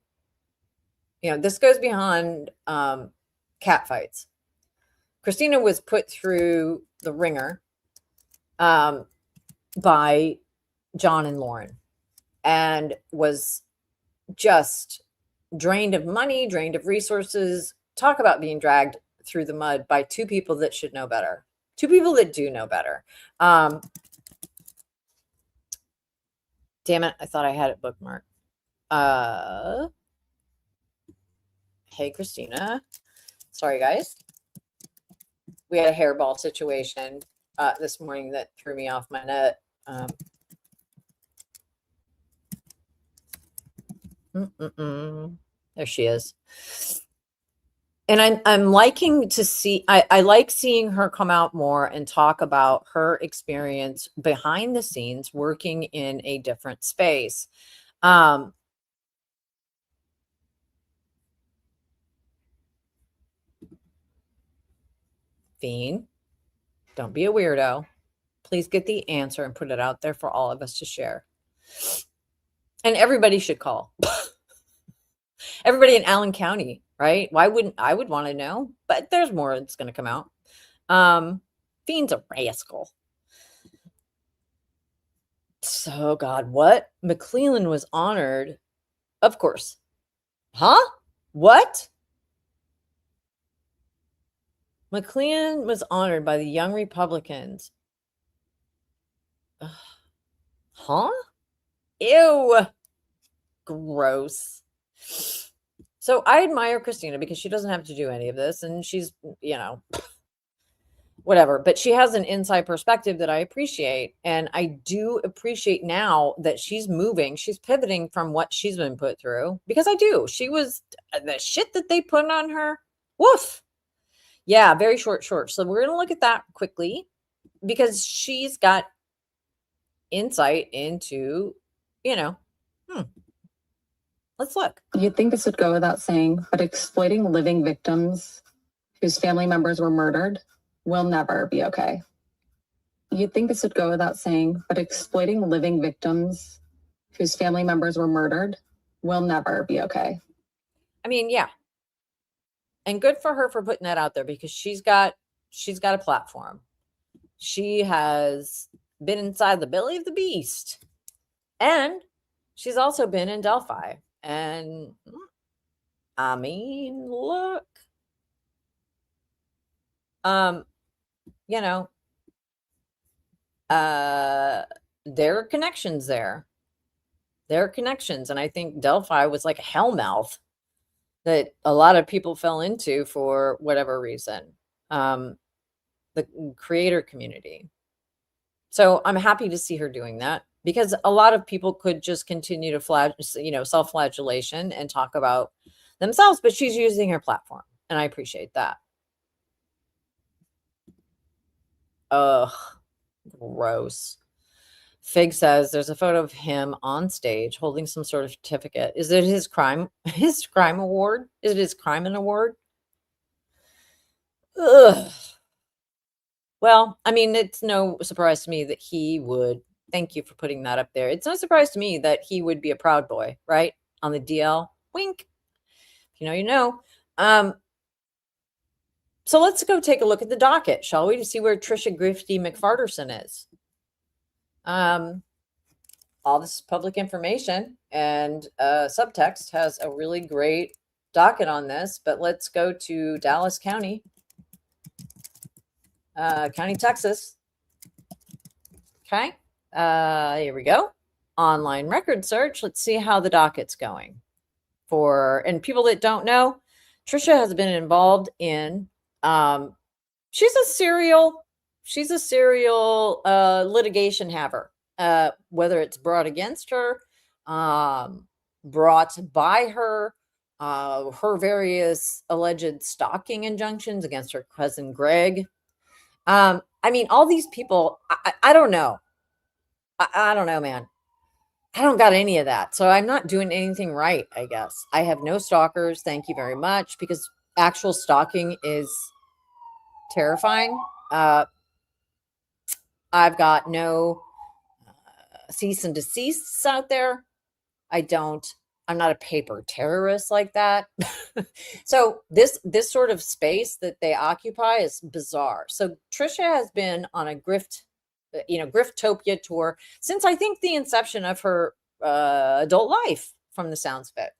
this goes beyond cat fights. Christina was put through the ringer by John and Lauren, and was just drained of money, drained of resources. Talk about being dragged through the mud by two people that should know better. Two people that do know better. Damn it, I thought I had it bookmarked. Hey, Christina. Sorry, guys. We had a hairball situation this morning that threw me off my nut. There she is. And I'm liking to see, I like seeing her come out more and talk about her experience behind the scenes working in a different space. Fiend, don't be a weirdo. Please get the answer and put it out there for all of us to share. And everybody should call. Everybody in Allen County, right? Why wouldn't I would want to know? But there's more that's going to come out. Fiend's a rascal. So, God, what? McClellan was honored. Of course. Huh? What? McClellan was honored by the Young Republicans. Huh? Ew. Gross. So I admire Christina because she doesn't have to do any of this, and she's, whatever, but she has an inside perspective that I appreciate. And I do appreciate now that she's moving, she's pivoting from what she's been put through, because I do. She was, the shit that they put on her. Woof. Yeah, very short. So we're going to look at that quickly because she's got insight into, Let's look. You'd think this would go without saying, but exploiting living victims whose family members were murdered will never be okay. You'd think this would go without saying, but exploiting living victims whose family members were murdered will never be okay. I mean, yeah. And good for her for putting that out there, because she's got a platform. She has been inside the belly of the beast. And she's also been in Delphi. And I mean, look, there are connections there. There are connections. And I think Delphi was like a hellmouth that a lot of people fell into for whatever reason. The creator community. So I'm happy to see her doing that, because a lot of people could just continue to self-flagellation and talk about themselves, but she's using her platform, and I appreciate that. Ugh, gross. Fig says there's a photo of him on stage holding some sort of certificate. Is it his crime award? Is it his crime and award? Ugh. Well, I mean, it's no surprise to me that he would. Thank you for putting that up there. It's no surprise to me that he would be a Proud Boy, right? On the DL. Wink. You know. So let's go take a look at the docket, shall we, to see where Tricia Griffith McFarterson is. All this is public information, and Subtext has a really great docket on this, but let's go to Dallas County, Texas. Okay. Here we go. Online record search. Let's see how the docket's going. And people that don't know, Tricia has been involved in, she's a serial litigation haver, whether it's brought against her, brought by her various alleged stalking injunctions against her cousin Greg. I mean, all these people, I don't know. I don't know, man. I don't got any of that. So I'm not doing anything right, I guess. I have no stalkers. Thank you very much. Because actual stalking is terrifying. I've got no cease and desists out there. I'm not a paper terrorist like that. So this sort of space that they occupy is bizarre. So Tricia has been on a Griftopia tour since I think the inception of her adult life, from the sounds of it.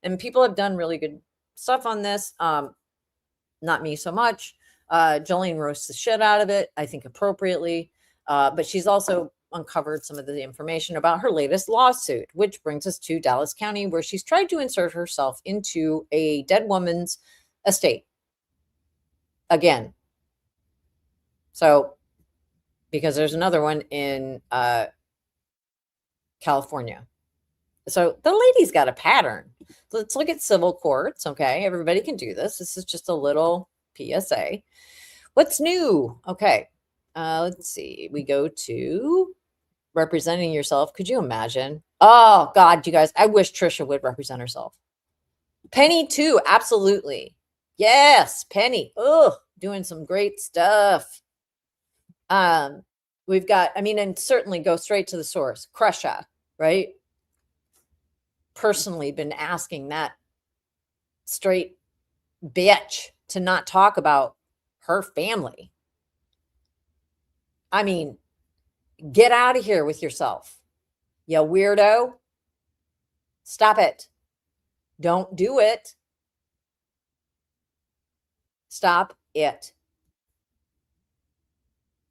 And people have done really good stuff on this. Not me so much. Jolene roasts the shit out of it, I think appropriately. But she's also uncovered some of the information about her latest lawsuit, which brings us to Dallas County, where she's tried to insert herself into a dead woman's estate again. So, because there's another one in California. So the lady's got a pattern. Let's look at civil courts. Okay, everybody can do this. This is just a little PSA. What's new? Okay, let's see. We go to representing yourself. Could you imagine? Oh God, you guys, I wish Tricia would represent herself. Penny too, absolutely. Yes, Penny. Oh, doing some great stuff. We've got, I mean, and certainly go straight to the source. Crusha, right? Personally been asking that straight bitch to not talk about her family. I mean, get out of here with yourself, you weirdo. Stop it. Don't do it. Stop it.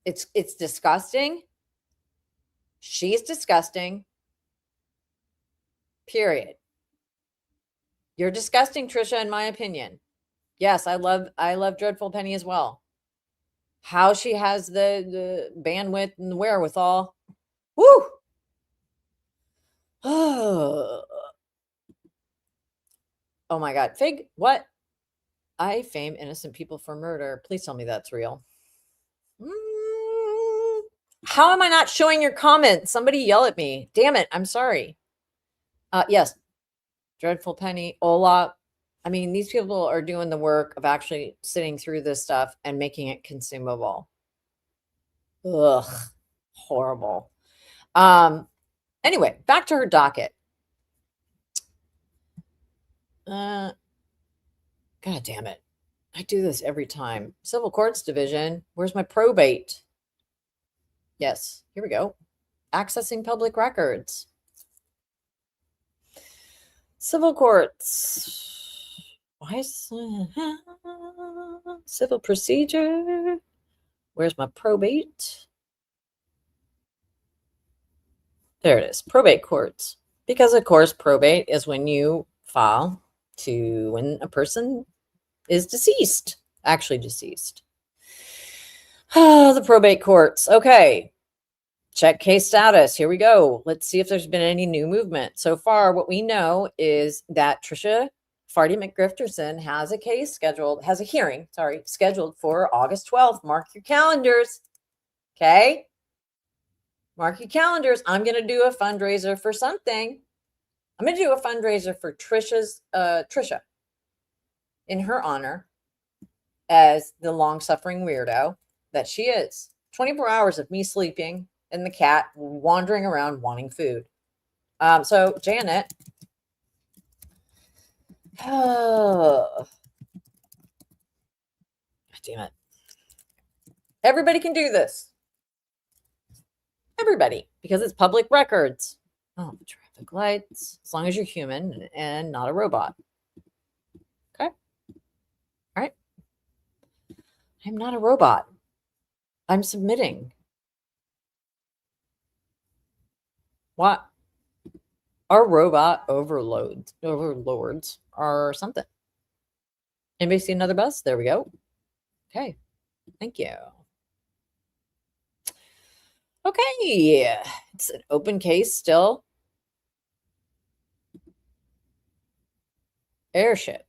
It's disgusting. She's disgusting. Period. You're disgusting, Tricia, in my opinion. Yes, I love Dreadful Penny as well. How she has the bandwidth and the wherewithal. Woo! Oh my God. Fig, what? I fame innocent people for murder. Please tell me that's real. How am I not showing your comments? Somebody yell at me. Damn it. I'm sorry. Yes. Dreadful Penny, Ola. I mean, these people are doing the work of actually sitting through this stuff and making it consumable. Ugh. Horrible. Anyway, back to her docket. God damn it. I do this every time. Civil Courts Division. Where's my probate? Yes, here we go. Accessing public records. Civil courts. Why is civil procedure? Where's my probate? There it is. Probate courts. Because of course, probate is when you file to when a person is deceased, actually deceased. The probate courts. Okay. Check case status. Here we go. Let's see if there's been any new movement. So far, what we know is that Tricia Farty McGrifterson has a case scheduled, has a hearing, scheduled for August 12th. Mark your calendars. Okay. Mark your calendars. I'm going to do a fundraiser for something. I'm going to do a fundraiser for Tricia in her honor as the long-suffering weirdo that she is. 24 hours of me sleeping and the cat wandering around wanting food. So Janet, God damn it. Everybody can do this. Everybody, because it's public records. Oh, traffic lights, as long as you're human and not a robot. Okay. All right. I'm not a robot. I'm submitting. What? Our robot overlords are something. Anybody see another bus? There we go. Okay. Thank you. Okay. It's an open case still. Airship.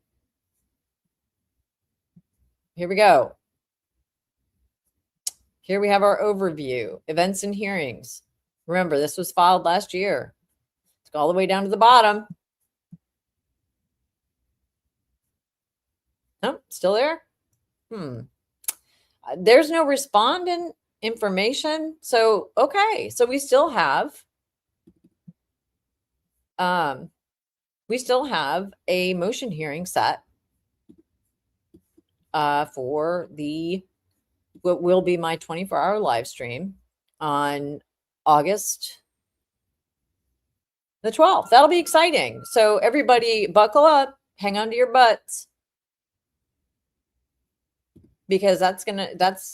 Here we go. Here we have our overview. Events and hearings. Remember, this was filed last year. Let's go all the way down to the bottom. Nope, still there? There's no respondent information. So, okay. So we still have a motion hearing set for what will be my 24-hour live stream on August the 12th. That'll be exciting. So everybody buckle up, hang on to your butts, because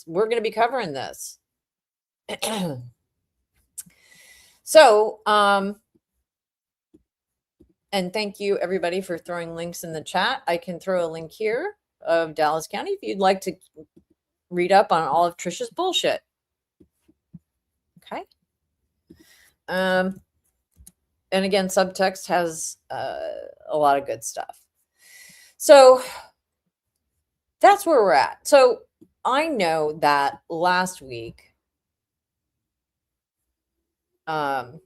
we're gonna be covering this. So, and thank you everybody for throwing links in the chat. I can throw a link here of Dallas County if you'd like to read up on all of Tricia's bullshit. Okay. And again, subtext has a lot of good stuff. So that's where we're at. So I know that last week, Hybrid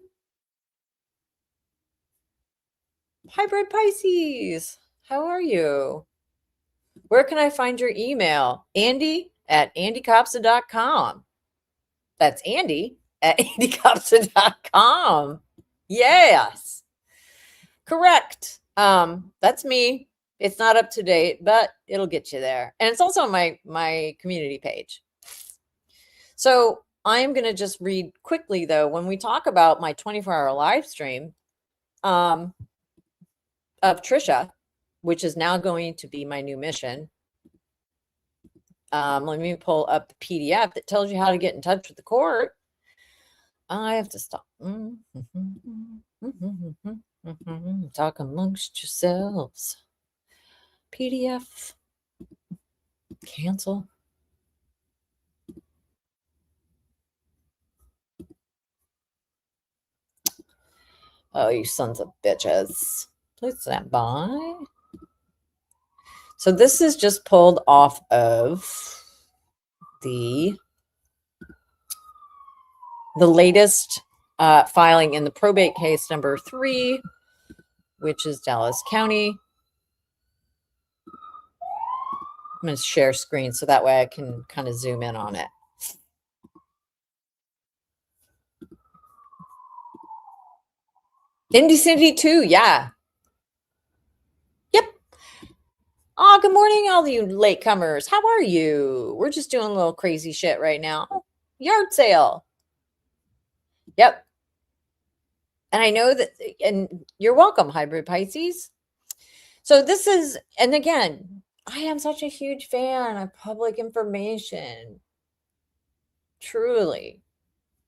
Pisces, how are you? Where can I find your email? Andy@andykopsa.com. That's Andy@andykopsa.com. Yes. Correct. That's me. It's not up to date, but it'll get you there. And it's also on my community page. So I am going to just read quickly, though, when we talk about my 24-hour live stream of Tricia, which is now going to be my new mission. Let me pull up the PDF that tells you how to get in touch with the court. I have to stop. Talk amongst yourselves. PDF. Cancel. Oh, you sons of bitches. Please stand by. So this is just pulled off of the latest filing in the probate case number 3, which is Dallas County. I'm going to share screen so that way I can kind of zoom in on it. Indy City 2, yeah. Yep. Oh, good morning, all you latecomers. How are you? We're just doing a little crazy shit right now. Yard sale. Yep. And I know that, and you're welcome, Hybrid Pisces. So this is, and again, I am such a huge fan of public information. Truly.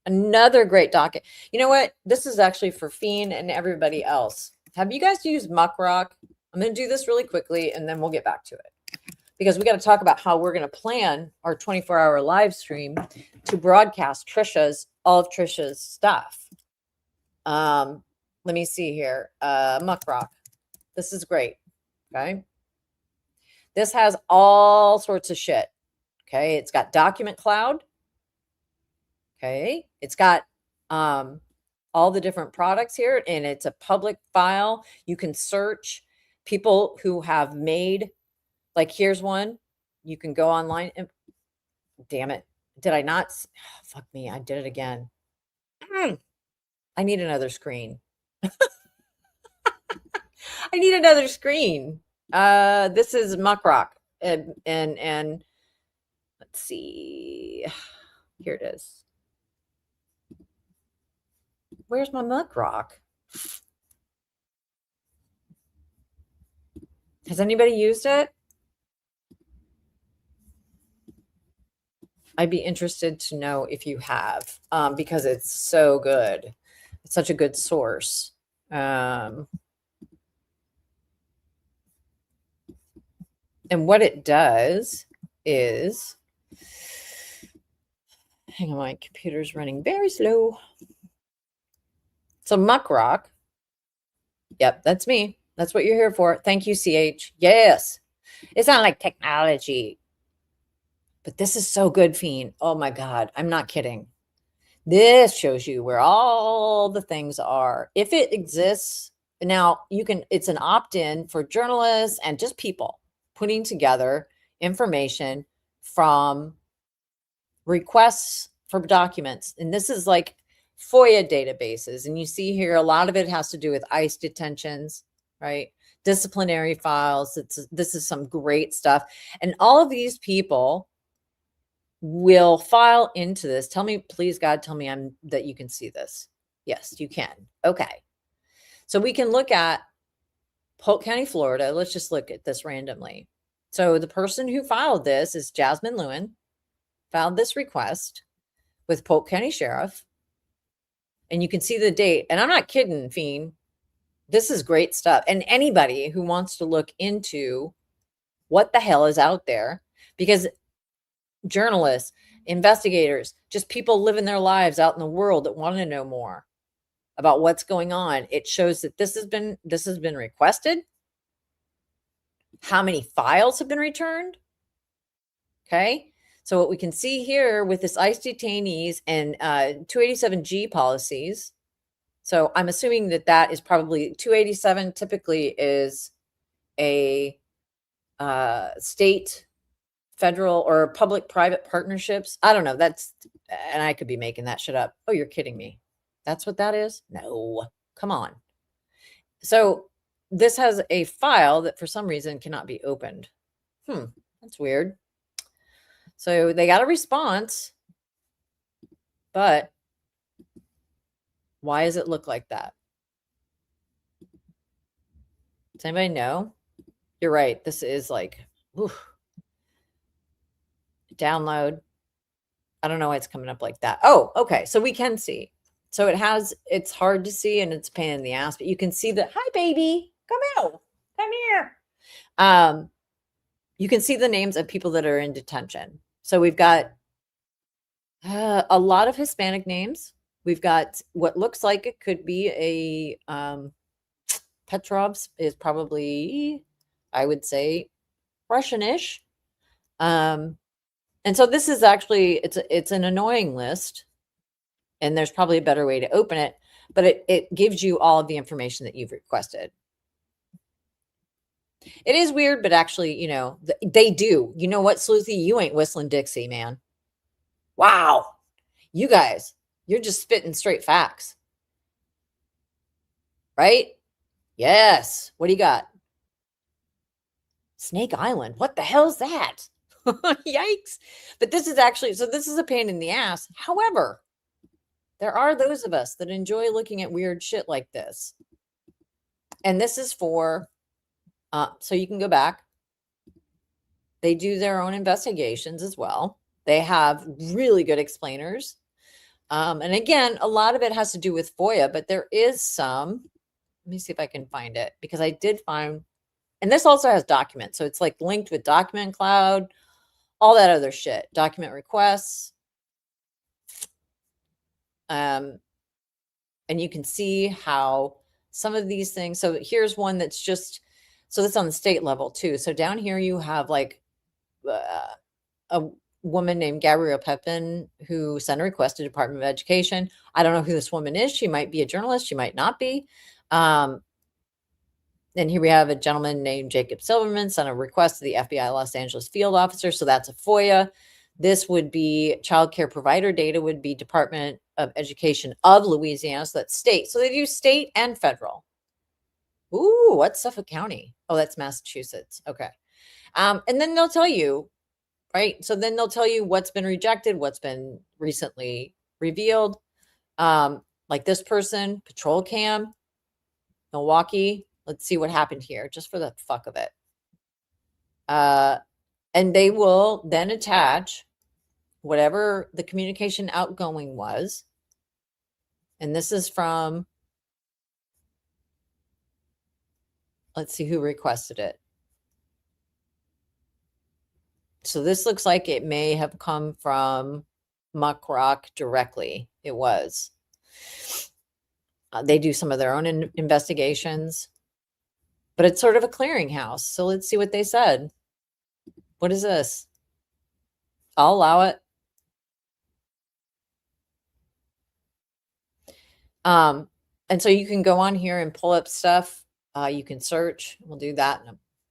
Another great docket. You know what? This is actually for Fiend and everybody else. Have you guys used Muckrock? I'm going to do this really quickly, and then we'll get back to it. Because we got to talk about how we're going to plan our 24-hour live stream to broadcast all of Tricia's stuff. Let me see here. Muckrock. This is great. Okay. This has all sorts of shit. Okay. It's got Document Cloud. Okay. It's got all the different products here, and it's a public file. You can search people who have made, like, here's one. You can go online and, damn it. Did I not? Oh, fuck me. I did it again. I need another screen. I need another screen. This is Muckrock. And let's see. Here it is. Where's my Muckrock? Has anybody used it? I'd be interested to know if you have, because it's so good. It's such a good source. And And what it does is, hang on, my computer's running very slow. So Muck Rock. Yep, that's me. That's what you're here for. Thank you, CH. Yes. It's not like technology. But this is so good, Fiend. Oh my God. I'm not kidding. This shows you where all the things are. If it exists, now you can, it's an opt-in for journalists and just people putting together information from requests for documents. And this is like FOIA databases. And you see here, a lot of it has to do with ICE detentions, right? Disciplinary files. This is some great stuff. And all of these people will file into this. Tell me, please, God, tell me that you can see this. Yes, you can. Okay. So we can look at Polk County, Florida. Let's just look at this randomly. So the person who filed this is Jasmine Lewin, filed this request with Polk County Sheriff. And you can see the date. And I'm not kidding, Fiend. This is great stuff. And anybody who wants to look into what the hell is out there, because journalists, investigators, just people living their lives out in the world that want to know more about what's going on. It shows that this has been requested. How many files have been returned? Okay. So what we can see here with this ICE detainees and 287G policies. So I'm assuming that is probably 287 typically is a state, federal, or public-private partnerships. I don't know. And I could be making that shit up. Oh, you're kidding me. That's what that is? No, come on. So this has a file that for some reason cannot be opened. That's weird. So they got a response, but why does it look like that? Does anybody know? You're right. This is like, oof. Download. I don't know why it's coming up like that. Oh, okay. So we can see. So it's hard to see and it's a pain in the ass, but you can see hi, baby. Come out. Come here. You can see the names of people that are in detention. So we've got a lot of Hispanic names. We've got what looks like it could be a Petrov's is probably, I would say, Russianish. And so this is actually, it's an annoying list, and there's probably a better way to open it, but it gives you all of the information that you've requested. It is weird, but actually, they do. You know what, Sleuthy? You ain't whistling Dixie, man. Wow. You guys, you're just spitting straight facts. Right? Yes. What do you got? Snake Island. What the hell is that? Yikes. But this is actually, so this is a pain in the ass. However, there are those of us that enjoy looking at weird shit like this. And this is for, so you can go back. They do their own investigations as well. They have really good explainers. And again, a lot of it has to do with FOIA, but there is some, let me see if I can find it, because I did find, and this also has documents. So it's like linked with Document Cloud, all that other shit, document requests. And you can see how some of these things, so here's one that's just, so that's on the state level too. So down here you have like a woman named Gabrielle Pepin who sent a request to Department of Education. I don't know who this woman is. She might be a journalist. She might not be. And here we have a gentleman named Jacob Silverman sent a request to the FBI Los Angeles field officer. So that's a FOIA. This would be child care provider data would be Department of Education of Louisiana. So that's state. So they do state and federal. Ooh, what's Suffolk County? Oh, that's Massachusetts. Okay. And then they'll tell you, right? So then they'll tell you what's been rejected, what's been recently revealed. Like this person, Patrol Cam, Milwaukee. Let's see what happened here, just for the fuck of it. And they will then attach whatever the communication outgoing was. And this is from, let's see who requested it. So this looks like it may have come from Muckrock directly. It was. They do some of their own investigations, but it's sort of a clearinghouse. So let's see what they said. What is this? I'll allow it. And so you can go on here and pull up stuff. You can search. We'll do that.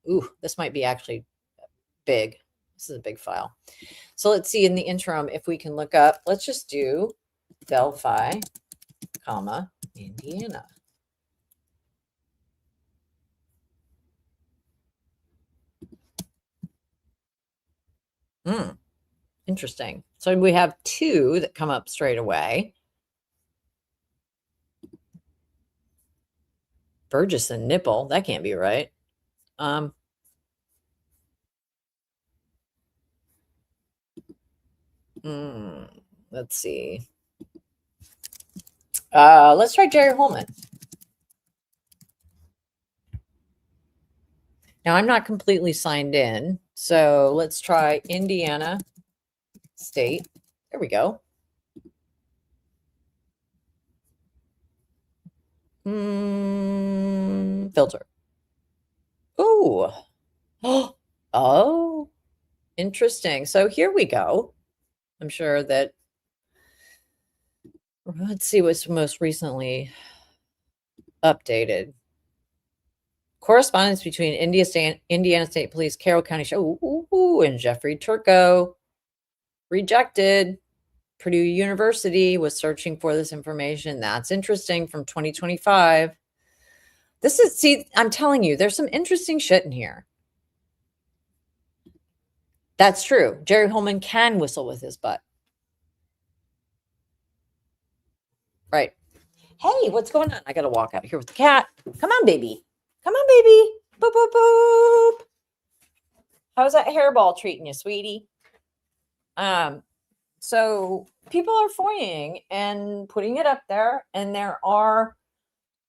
Ooh, this might be actually big. This is a big file. So let's see in the interim if we can look up. Let's just do Delphi, comma, Indiana. Interesting. So we have two that come up straight away. Burgess and nipple. That can't be right. Let's see. Let's try Jerry Holman. Now I'm not completely signed in, so let's try Indiana State. There we go. Filter. Ooh. Oh, interesting. So here we go. I'm sure that, let's see what's most recently updated. Correspondence between Indiana State Police, Carroll County and Jeffrey Turco. Rejected. Purdue University was searching for this information. That's interesting, from 2025. This is, see, I'm telling you, there's some interesting shit in here. That's true. Jerry Holman can whistle with his butt. Right. Hey, what's going on? I got to walk out here with the cat. Come on, baby. Come on, baby. Boop, boop, boop. How's that hairball treating you, sweetie? So people are FOIAing and putting it up there, and there are,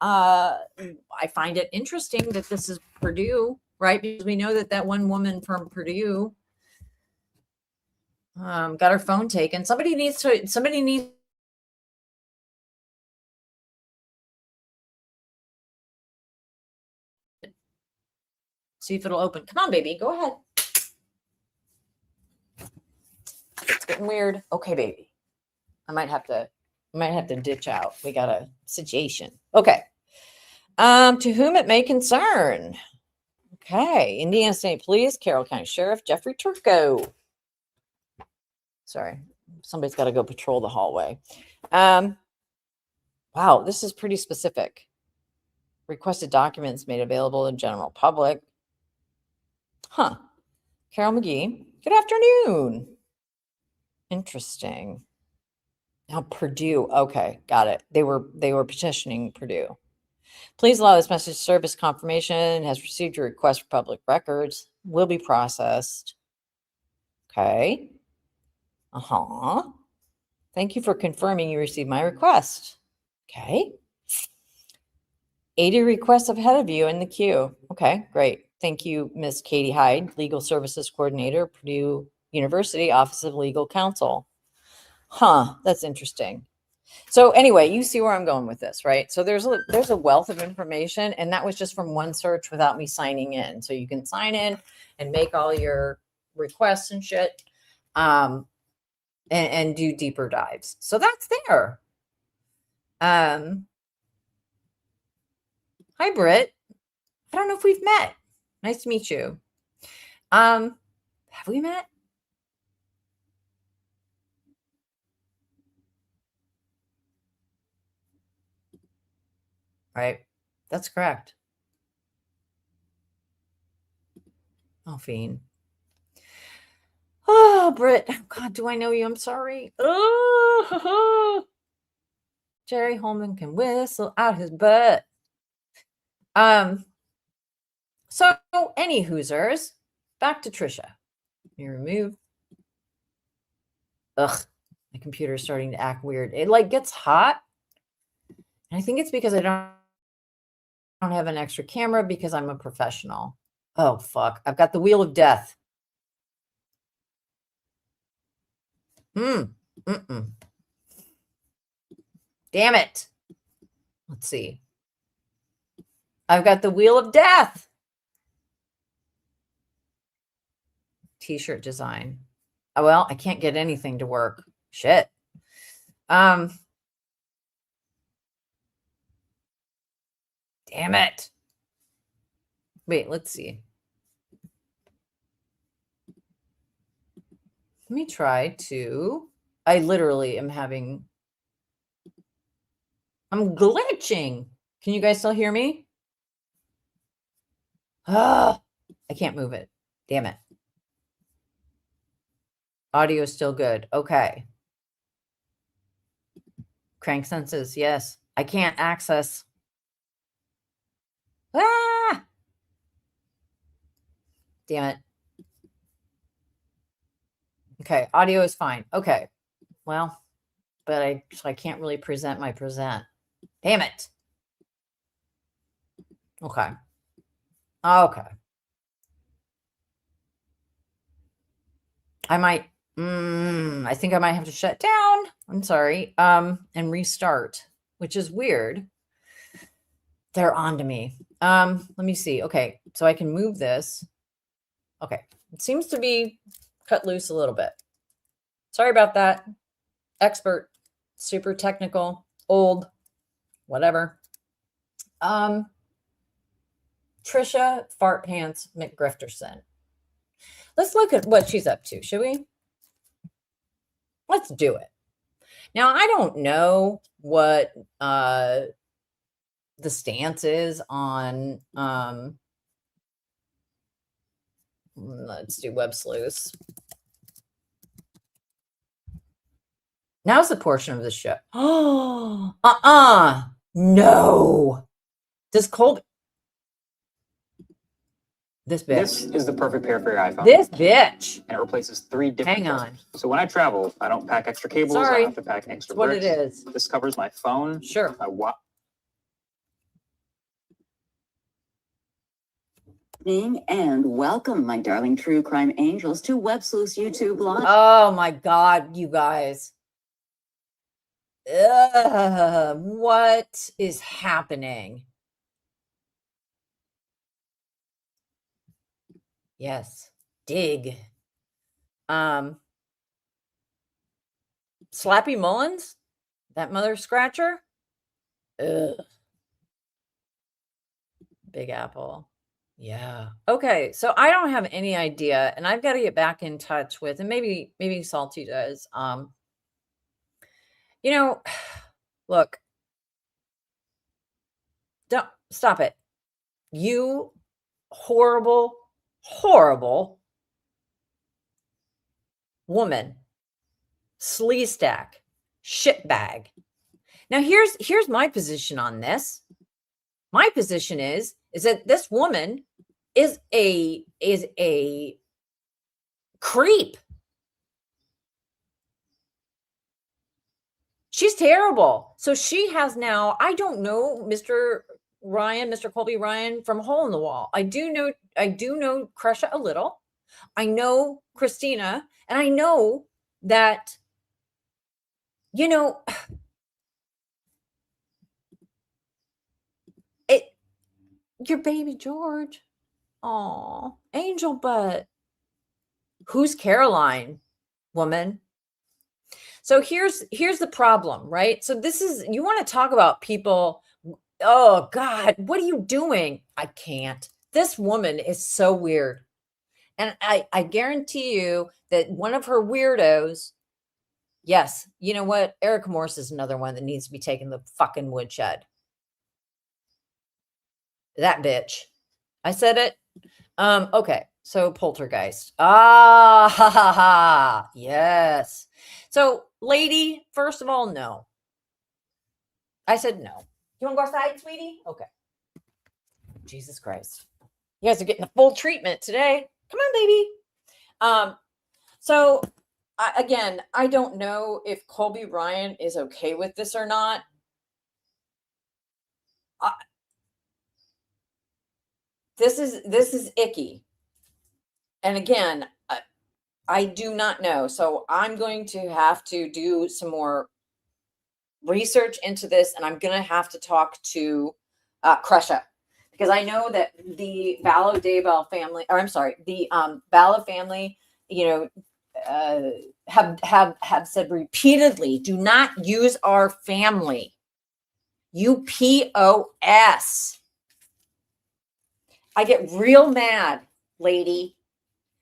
I find it interesting that this is Purdue, right? Because we know that that one woman from Purdue got her phone taken. Somebody needs see if it'll open. Come on, baby, go ahead. It's getting weird. Okay, baby. I might have to ditch out. We got a situation. Okay. To whom it may concern. Okay. Indiana State Police, Carroll County Sheriff, Jeffrey Turco. Sorry. Somebody's got to go patrol the hallway. Wow, this is pretty specific. Requested documents made available to general public. Huh. Carol McGee. Good afternoon. Interesting. Now Purdue. Okay, got it. They were petitioning Purdue. Please allow this message to serve as confirmation. Has received your request for public records. Will be processed. Okay. Thank you for confirming you received my request. Okay. 80 requests ahead of you in the queue. Okay, great. Thank you, Miss Katie Hyde, Legal Services Coordinator, Purdue University Office of Legal Counsel. That's interesting. So anyway, you see where I'm going with this, right? So there's a wealth of information, and that was just from one search without me signing in. So you can sign in and make all your requests and shit, and do deeper dives. So that's there. Hi, Britt. I don't know if we've met. Nice to meet you. Have we met? Right. That's correct. Oh, Fiend. Oh, Britt. God, do I know you? I'm sorry. Oh, Jerry Holman can whistle out his butt. So any Hoosers, back to Tricia. You remove. Ugh, my computer is starting to act weird. It like gets hot. And I think it's because I don't have an extra camera because I'm a professional. Oh, fuck. I've got the wheel of death. Mm-mm. Damn it. Let's see. I've got the Wheel of Death. T-shirt design. Oh, well, I can't get anything to work. Shit. Damn it. Wait, let's see. Let me try to. I literally am having. I'm glitching. Can you guys still hear me? Ah, I can't move it. Damn it. Audio is still good. Okay. Crank senses. Yes. I can't access. Ah! Damn it. Okay. Audio is fine. Okay. Well, but I can't really present my present. Damn it. Okay. Okay. I think I might have to shut down. I'm sorry. And restart, which is weird. They're on to me. Let me see. Okay. So I can move this. Okay. It seems to be cut loose a little bit. Sorry about that. Expert, super technical, old, whatever. Tricia Fart Pants McGrifterson. Let's look at what she's up to, should we? Let's do it. Now, I don't know what the stance is on let's do Websleuths. Now's the portion of the show. Oh, no. This Colby. This bitch. This is the perfect pair for your iPhone. This bitch. And it replaces 3 different Hang on. cables. So when I travel, I don't pack extra cables. Sorry. I don't have to pack extra That's what bricks. it is. This covers my phone. Sure. My watch. And welcome, my darling true crime angels, to Websleuths YouTube Live. Oh my God, you guys. What is happening? Yes. Dig. Slappy Mullins? That mother scratcher? Ugh. Big Apple. Yeah. Okay. So I don't have any idea, and I've got to get back in touch with, and maybe Salty does. Look, don't stop it. You horrible, horrible woman, slee stack, shitbag. Now here's my position on this. My position is that this woman is a creep. She's terrible. So she has now, I don't know Mr. Colby Ryan from Hole in the Wall. I do know Crusha a little. I know Christina, and I know that, your baby George. Aw, angel butt. Who's Caroline, woman? So here's the problem, right? So you want to talk about people. Oh God, what are you doing? I can't. This woman is so weird. And I guarantee you that one of her weirdos, yes, you know what? Erica Morse is another one that needs to be taken to the fucking woodshed. That bitch. I said it. Okay. So poltergeist. Ha ha ha. Yes. So lady, first of all, no. I said no. You want to go outside, sweetie? Okay. Jesus Christ. You guys are getting the full treatment today. Come on, baby. So again, I don't know if Colby Ryan is okay with this or not. This is icky. And again, I do not know. So I'm going to have to do some more research into this, and I'm going to have to talk to Crescia, because I know that the Ballo Daybell family, or I'm sorry, the Ballo family, you know, have said repeatedly, do not use our family. UPOS. I get real mad, lady,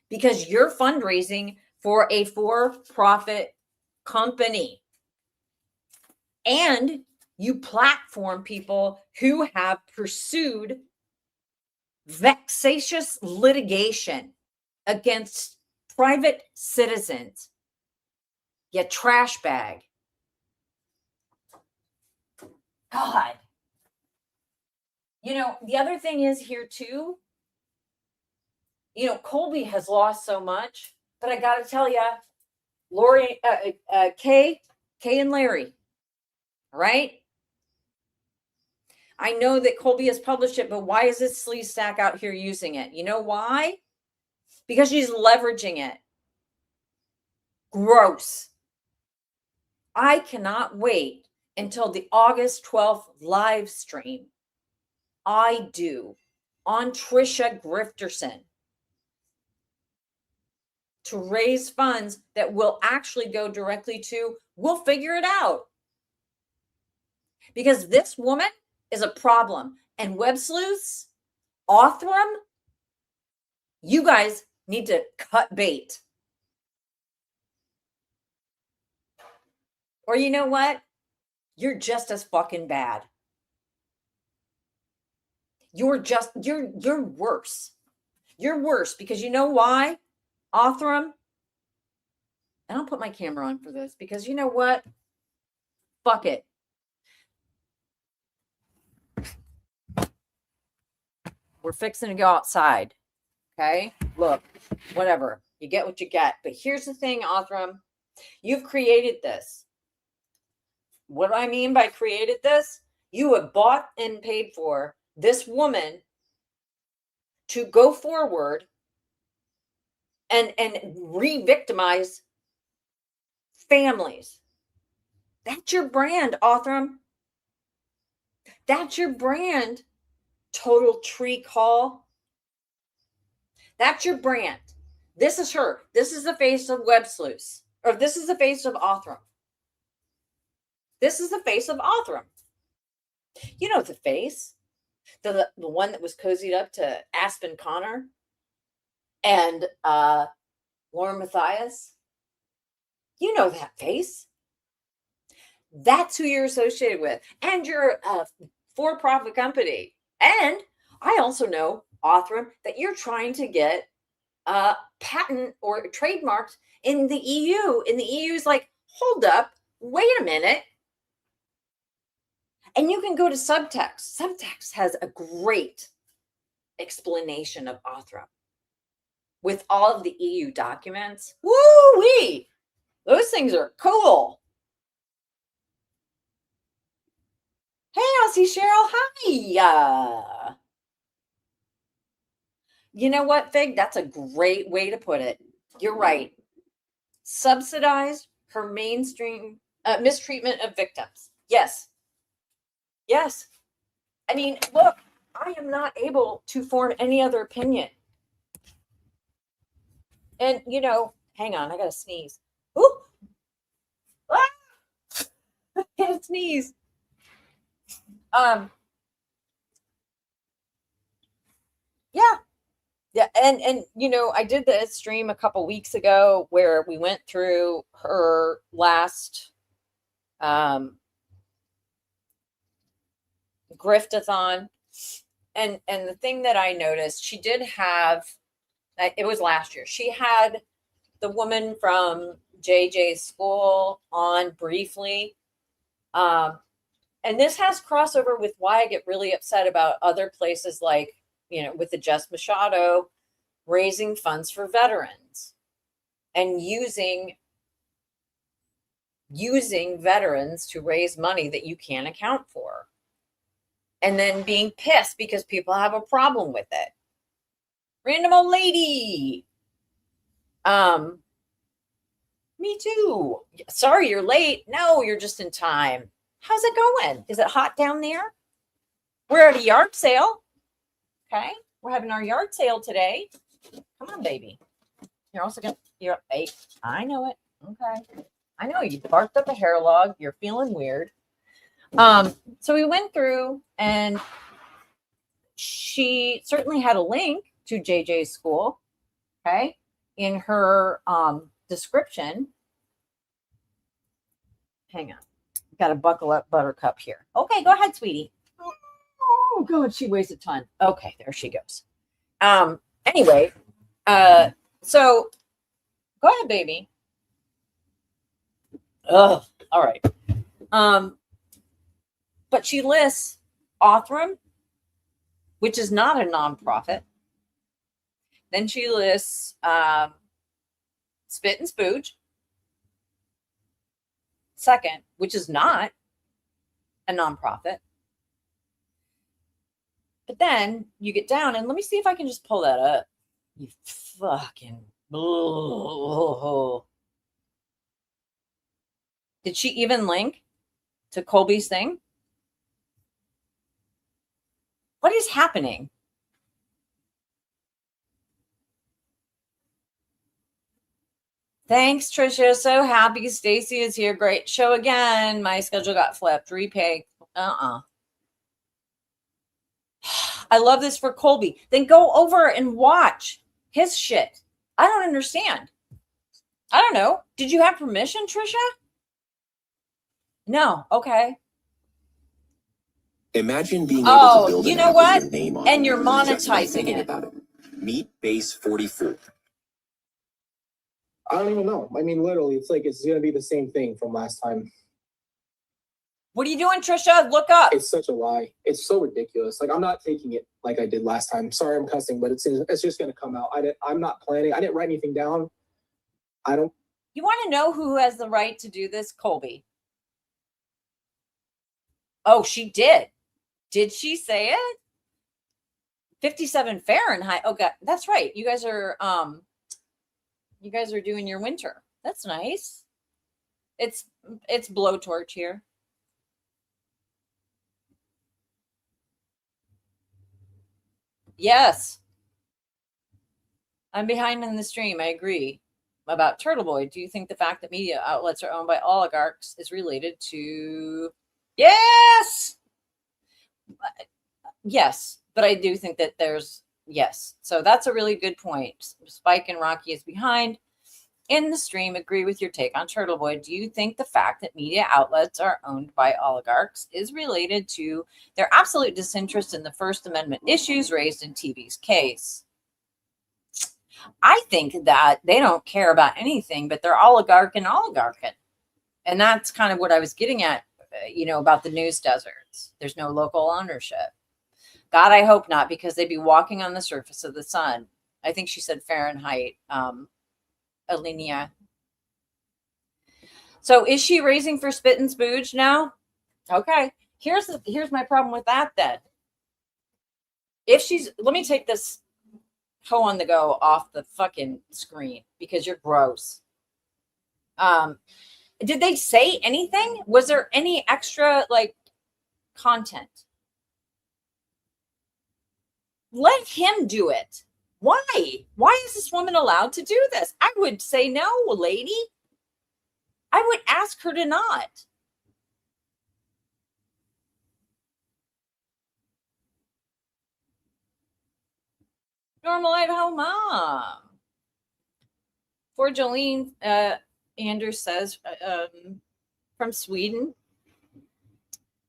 because you're fundraising for a for-profit company. And you platform people who have pursued vexatious litigation against private citizens. You trash bag. God. You know, the other thing is here too, you know, Colby has lost so much, but I got to tell you, Lori, Kay and Larry, all right? I know that Colby has published it, but why is this sleaze stack out here using it? You know why? Because she's leveraging it. Gross. I cannot wait until the August 12th live stream I do on Tricia Grifterson to raise funds that will actually go directly to, we'll figure it out. Because this woman is a problem. And Websleuths, Othram, you guys need to cut bait. Or you know what? You're just as fucking bad. You're worse. You're worse because you know why? Othram, and I'll put my camera on for this because you know what? Fuck it. We're fixing to go outside. Okay? Look, whatever. You get what you get. But here's the thing, Othram. You've created this. What do I mean by created this? You have bought and paid for this woman to go forward and re-victimize families. That's your brand, Othram. That's your brand, Total Tree Call. That's your brand. This is her. This is the face of Websleuths. Or this is the face of Othram. This is the face of Othram. You know the face. The one that was cozied up to Aspen Connor and Lauren Matthias. You know that face. That's who you're associated with. And you're a for-profit company. And I also know, Othram, that you're trying to get patent or trademarked in the EU. And the EU is like, hold up, wait a minute. And you can go to Subtext. Subtext has a great explanation of Othram with all of the EU documents. Woo-wee! Those things are cool. Hey, Aussie Cheryl. Hi. You know what, Fig? That's a great way to put it. You're right. Subsidized her mainstream mistreatment of victims. Yes. Yes. I mean, look, I am not able to form any other opinion. And, you know, hang on, I got to sneeze. Ooh. Ah! I can't sneeze. Yeah, and you know, I did the stream a couple weeks ago where we went through her last Griftathon, and the thing that I noticed, she did have, it was last year, she had the woman from JJ's school on briefly, and this has crossover with why I get really upset about other places like, you know, with the Just Machado raising funds for veterans and using veterans to raise money that you can't account for. And then being pissed because people have a problem with it. Random old lady. Me too. Sorry you're late. No, you're just in time. How's it going? Is it hot down there? We're at a yard sale. Okay. We're having our yard sale today. Come on, baby. You're also going to, you're 8. I know it. Okay. I know you barked up a hair log. You're feeling weird. So we went through and she certainly had a link to JJ's school. Okay. In her description. Hang on. Got to buckle up Buttercup here. Okay, go ahead, sweetie. Oh God, she weighs a ton. Okay, there she goes. Anyway, so go ahead, baby. Ugh, all right. But she lists Othram, which is not a nonprofit. Then she lists Spit and Spooge, second, which is not a nonprofit. But then you get down, and let me see if I can just pull that up. You fucking. Oh. Did she even link to Colby's thing? What is happening? Thanks, Tricia. So happy Stacy is here. Great show again. My schedule got flipped. Repay. I love this for Colby. Then go over and watch his shit. I don't understand. I don't know. Did you have permission, Tricia? No. Okay. Imagine being able to build you an know app what? with your name on And it you're just by monetizing thinking it. about it. Meet Base 44. I don't even know. I mean, literally, it's like it's gonna be the same thing from last time. What are you doing, Tricia? Look up. It's such a lie. It's so ridiculous. Like, I'm not taking it like I did last time. Sorry, I'm cussing, but it's just gonna come out. I'm not planning. I didn't write anything down. I don't. You want to know who has the right to do this? Colby. Oh, she did. Did she say it? 57 Fahrenheit. Oh God, that's right. You guys are doing your winter. That's nice. It's blowtorch here. Yes. I'm behind in the stream. I agree. About Turtle Boy, do you think the fact that media outlets are owned by oligarchs is related to... Yes! Yes, but I do think that there's... Yes. So that's a really good point. Spike and Rocky is behind. In the stream, agree with your take on Turtle Boy. Do you think the fact that media outlets are owned by oligarchs is related to their absolute disinterest in the First Amendment issues raised in TV's case? I think that they don't care about anything, but they're oligarching. And that's kind of what I was getting at, about the news deserts. There's no local ownership. God, I hope not, because they'd be walking on the surface of the sun. I think she said Fahrenheit. Alinea. So is she raising for Spit and Spooge now? Okay. Here's my problem with that then. Let me take this hoe on the go off the fucking screen because you're gross. Did they say anything? Was there any extra content? Let him do it. Why? Why is this woman allowed to do this? I would say no, lady. I would ask her to not. Normal at home mom. For Jolene, Anders says from Sweden.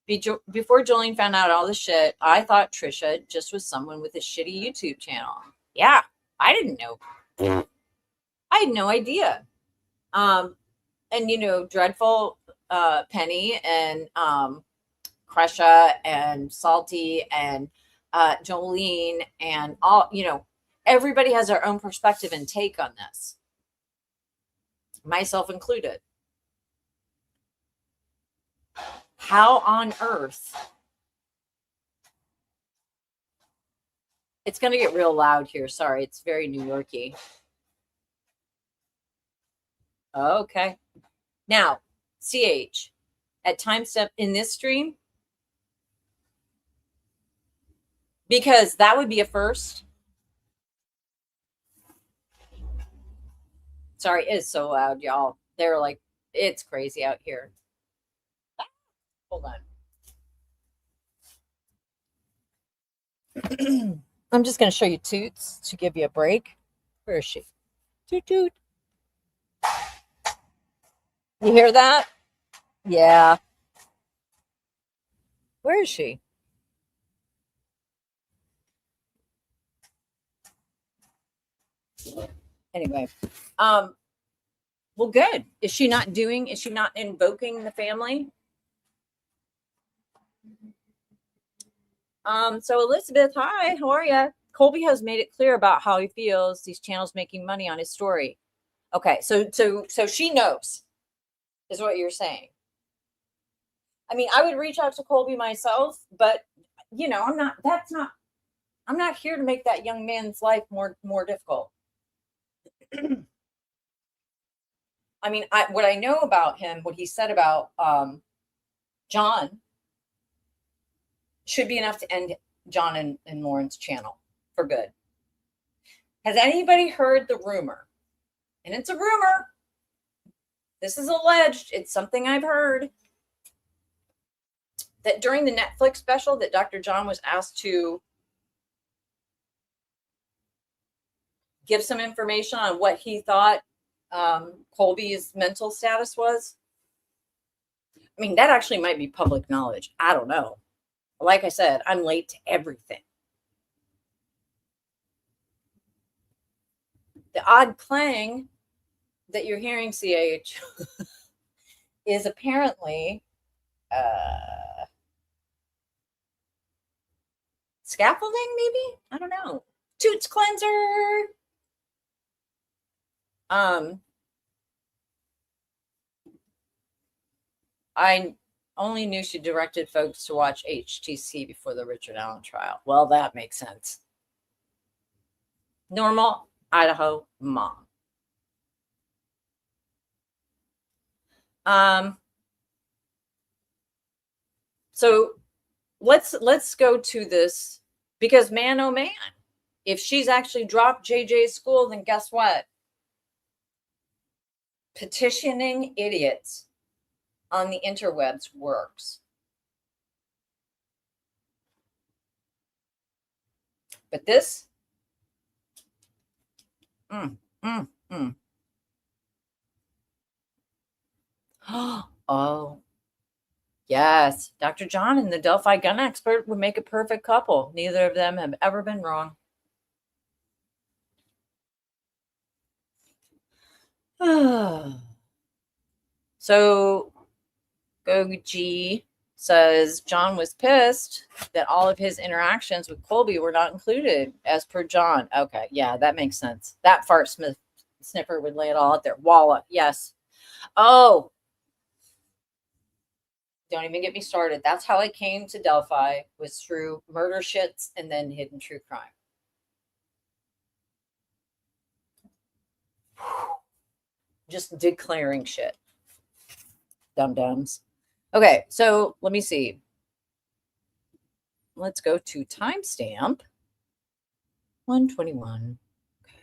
Before Jolene found out all the shit, I thought Tricia just was someone with a shitty YouTube channel. Yeah, I didn't know. I had no idea. And Dreadful Penny and Crusha and Salty and Jolene and all, everybody has their own perspective and take on this. Myself included. How on earth? It's going to get real loud here. Sorry, it's very New Yorky. Okay. Now, CH, at timestamp in this stream, because that would be a first. Sorry, it is so loud, y'all. They're like, it's crazy out here. Hold on. I'm just going to show you Toots to give you a break. Where is she? Toot toot. You hear that? Yeah. Where is she? Anyway, well, good. Is she not invoking the family? So Elizabeth, hi, how are you? Colby has made it clear about how he feels these channels making money on his story. Okay, so she knows, is what you're saying. I mean, I would reach out to Colby myself, but you know, I'm not here to make that young man's life more difficult. I mean, what I know about him, what he said about John, should be enough to end John and Lauren's channel for good. Has anybody heard the rumor? And it's a rumor. This is alleged. It's something I've heard. That during the Netflix special that Dr. John was asked to give some information on what he thought Colby's mental status was. I mean, that actually might be public knowledge. I don't know. Like I said, I'm late to everything. The odd clang that you're hearing, CH, is apparently scaffolding, maybe? I don't know. Toots cleanser. I only knew she directed folks to watch HTC before the Richard Allen trial. Well, that makes sense. Normal Idaho mom. So let's go to this, because man, oh man, if she's actually dropped JJ's school, then guess what? Petitioning idiots on the interwebs works. But this, oh, yes. Dr. John and the Delphi gun expert would make a perfect couple. Neither of them have ever been wrong. So Goji says John was pissed that all of his interactions with Colby were not included as per John. Okay, yeah, that makes sense. That fart sniffer would lay it all out there. Walla, yes. Oh, don't even get me started. That's how I came to Delphi, was through murder shits and then hidden true crime. Just declaring shit. Dum-dums. Okay, so let me see. Let's go to timestamp 121. Okay.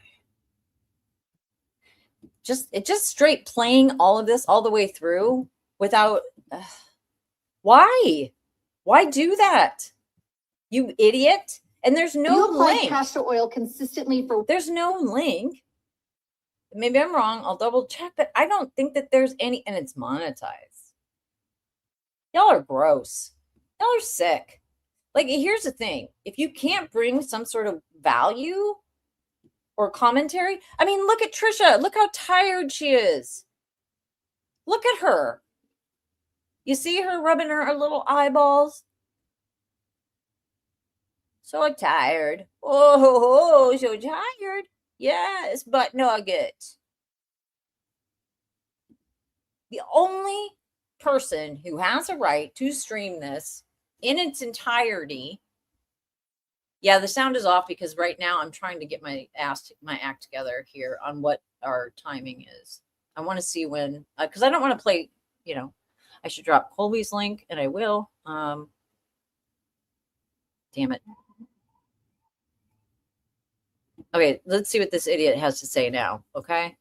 Just straight playing all of this all the way through without why do that, you idiot? And there's no link. Castor oil consistently for there's no link. Maybe I'm wrong. I'll double check, but I don't think that there's any, and it's monetized. Y'all are gross. Y'all are sick. Like, here's the thing. If you can't bring some sort of value or commentary, I mean, look at Tricia. Look how tired she is. Look at her. You see her rubbing her little eyeballs? So tired. Oh, so tired. Yes, but nugget. The only person who has a right to stream this in its entirety. Yeah, the sound is off because right now I'm trying to get my act together here on what our timing is. I want to see when, because I don't want to play, you know, I should drop Colby's link, and I will. Damn it. Okay, let's see what this idiot has to say now, okay?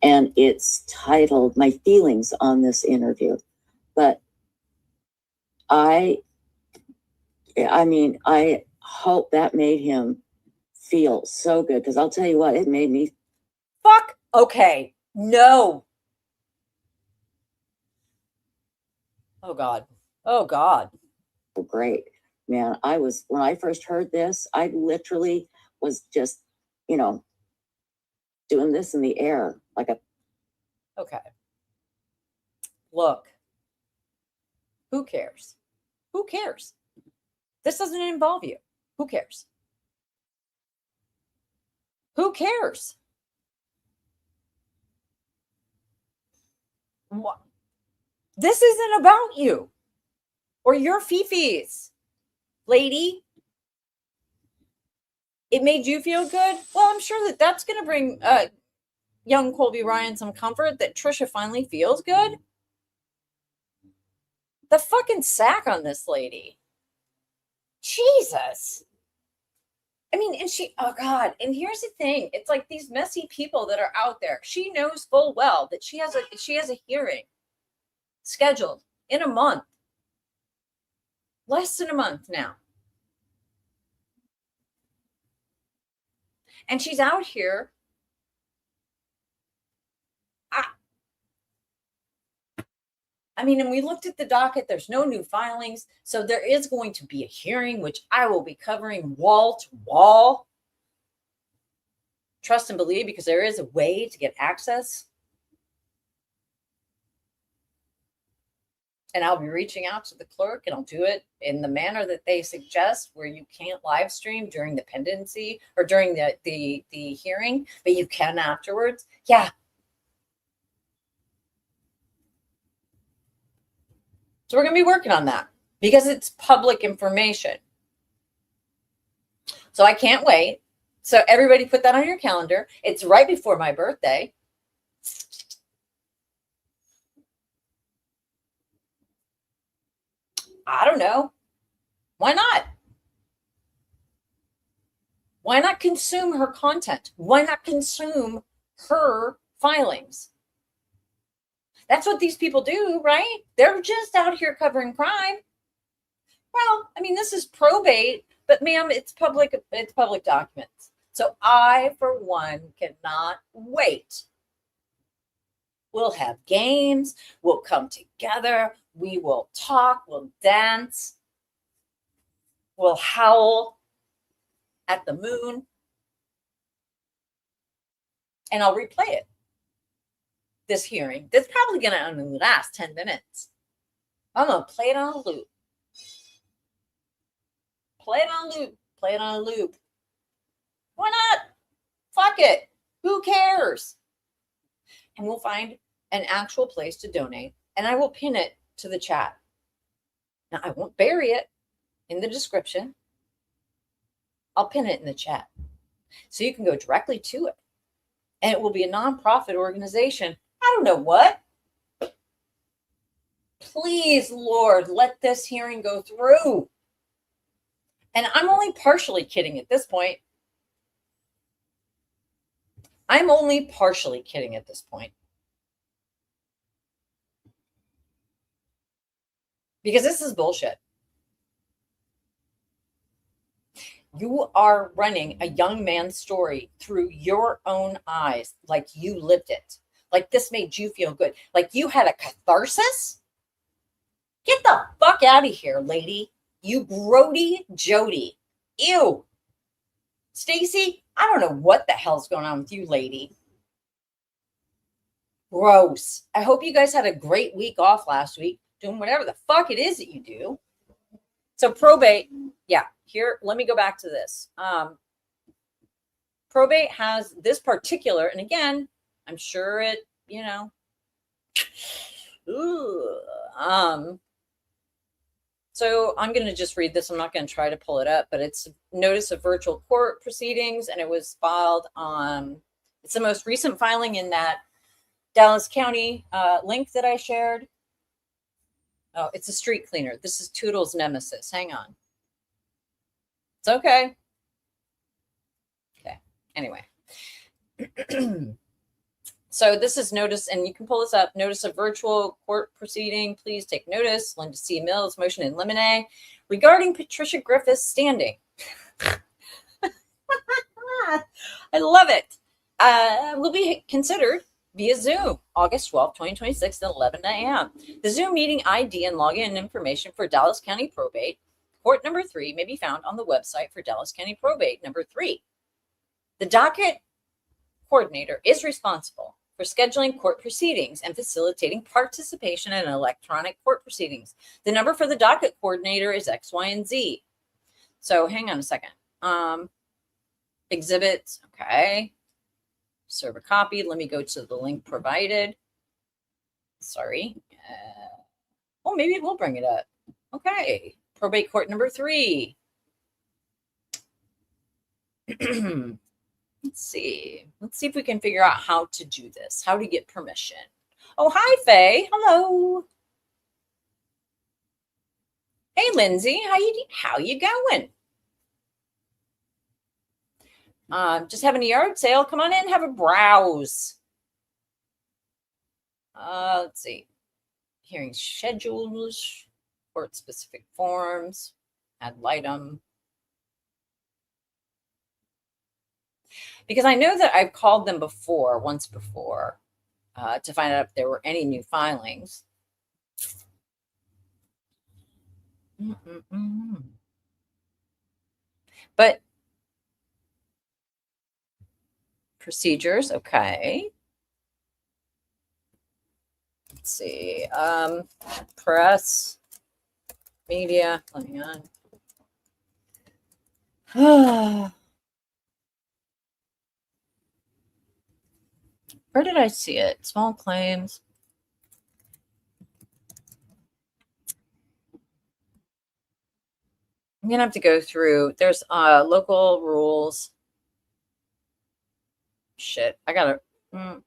And it's titled My Feelings on This Interview. But I hope that made him feel so good, because I'll tell you what, it made me. Fuck. Okay. No. Oh, God. Oh, God. Great. Man, when I first heard this, I literally was just, doing this in the air like a. Okay. Look. Who cares? Who cares? This doesn't involve you. Who cares? Who cares? What? This isn't about you or your fifis, lady. It made you feel good. Well, I'm sure that that's going to bring young Colby Ryan some comfort that Tricia finally feels good. The fucking sack on this lady. Jesus. I mean, and oh God. And here's the thing. It's like these messy people that are out there. She knows full well that she has a hearing scheduled in a month. Less than a month now. And she's out here. I mean, and we looked at the docket. There's no new filings. So there is going to be a hearing, which I will be covering wall to wall. Trust and believe, because there is a way to get access. And I'll be reaching out to the clerk, and I'll do it in the manner that they suggest, where you can't live stream during the pendency or during the hearing, but you can afterwards. Yeah. So we're going to be working on that because it's public information. So I can't wait. So everybody put that on your calendar. It's right before my birthday. I don't know. Why not? Why not consume her content? Why not consume her filings? That's what these people do, right? They're just out here covering crime. Well, I mean, this is probate, but ma'am, it's public documents. So I, for one, cannot wait. We'll have games. We'll come together. We will talk. We'll dance. We'll howl at the moon. And I'll replay it. This hearing. That's probably going to only last 10 minutes. I'm going to play it on a loop. Play it on a loop. Play it on a loop. Why not? Fuck it. Who cares? And we'll find an actual place to donate. And I will pin it to the chat. Now, I won't bury it in the description. I'll pin it in the chat. So you can go directly to it. And it will be a nonprofit organization. I don't know what. Please, Lord, let this hearing go through. And I'm only partially kidding at this point. I'm only partially kidding at this point. Because this is bullshit. You are running a young man's story through your own eyes, like you lived it. Like this made you feel good. Like you had a catharsis. Get the fuck out of here, lady. You grody Jody. Ew. Stacy, I don't know what the hell's going on with you, lady. Gross. I hope you guys had a great week off last week, doing whatever the fuck it is that you do. So probate, yeah, here, let me go back to this. Probate has this particular, and again, I'm sure it, So I'm going to just read this. I'm not going to try to pull it up, but it's notice of virtual court proceedings, and it was filed on, it's the most recent filing in that Dallas County link that I shared. Oh, it's a street cleaner. This is Toodle's nemesis. Hang on. It's okay. Okay. Anyway. So this is notice, and you can pull this up, notice of virtual court proceeding. Please take notice. Linda C. Mills, motion in limine regarding Tricia Griffith's standing. I love it. Will be considered via Zoom, August 12, 2026 at 11 a.m. The Zoom meeting ID and login information for Dallas County Probate Court number 3 may be found on the website for Dallas County Probate number 3. The docket coordinator is responsible for scheduling court proceedings and facilitating participation in electronic court proceedings. The number for the docket coordinator is X, Y, and Z. So hang on a second. Exhibits, okay. Serve a copy. Let me go to the link provided. Sorry. Oh, maybe it will bring it up. Okay. Probate court number 3. Let's see if we can figure out how to do this, how to get permission. Oh, hi, Faye. Hello. Hey, Lindsay. How you going? Just having a yard sale. Come on in, have a browse. Let's see. Hearing schedules, court-specific forms, ad litem. Because I know that I've called them before, once before, to find out if there were any new filings. But procedures, okay. Let's see. Press, media, hang on. Where did I see it? Small claims. I'm going to have to go through. There's local rules. Shit. I got to. I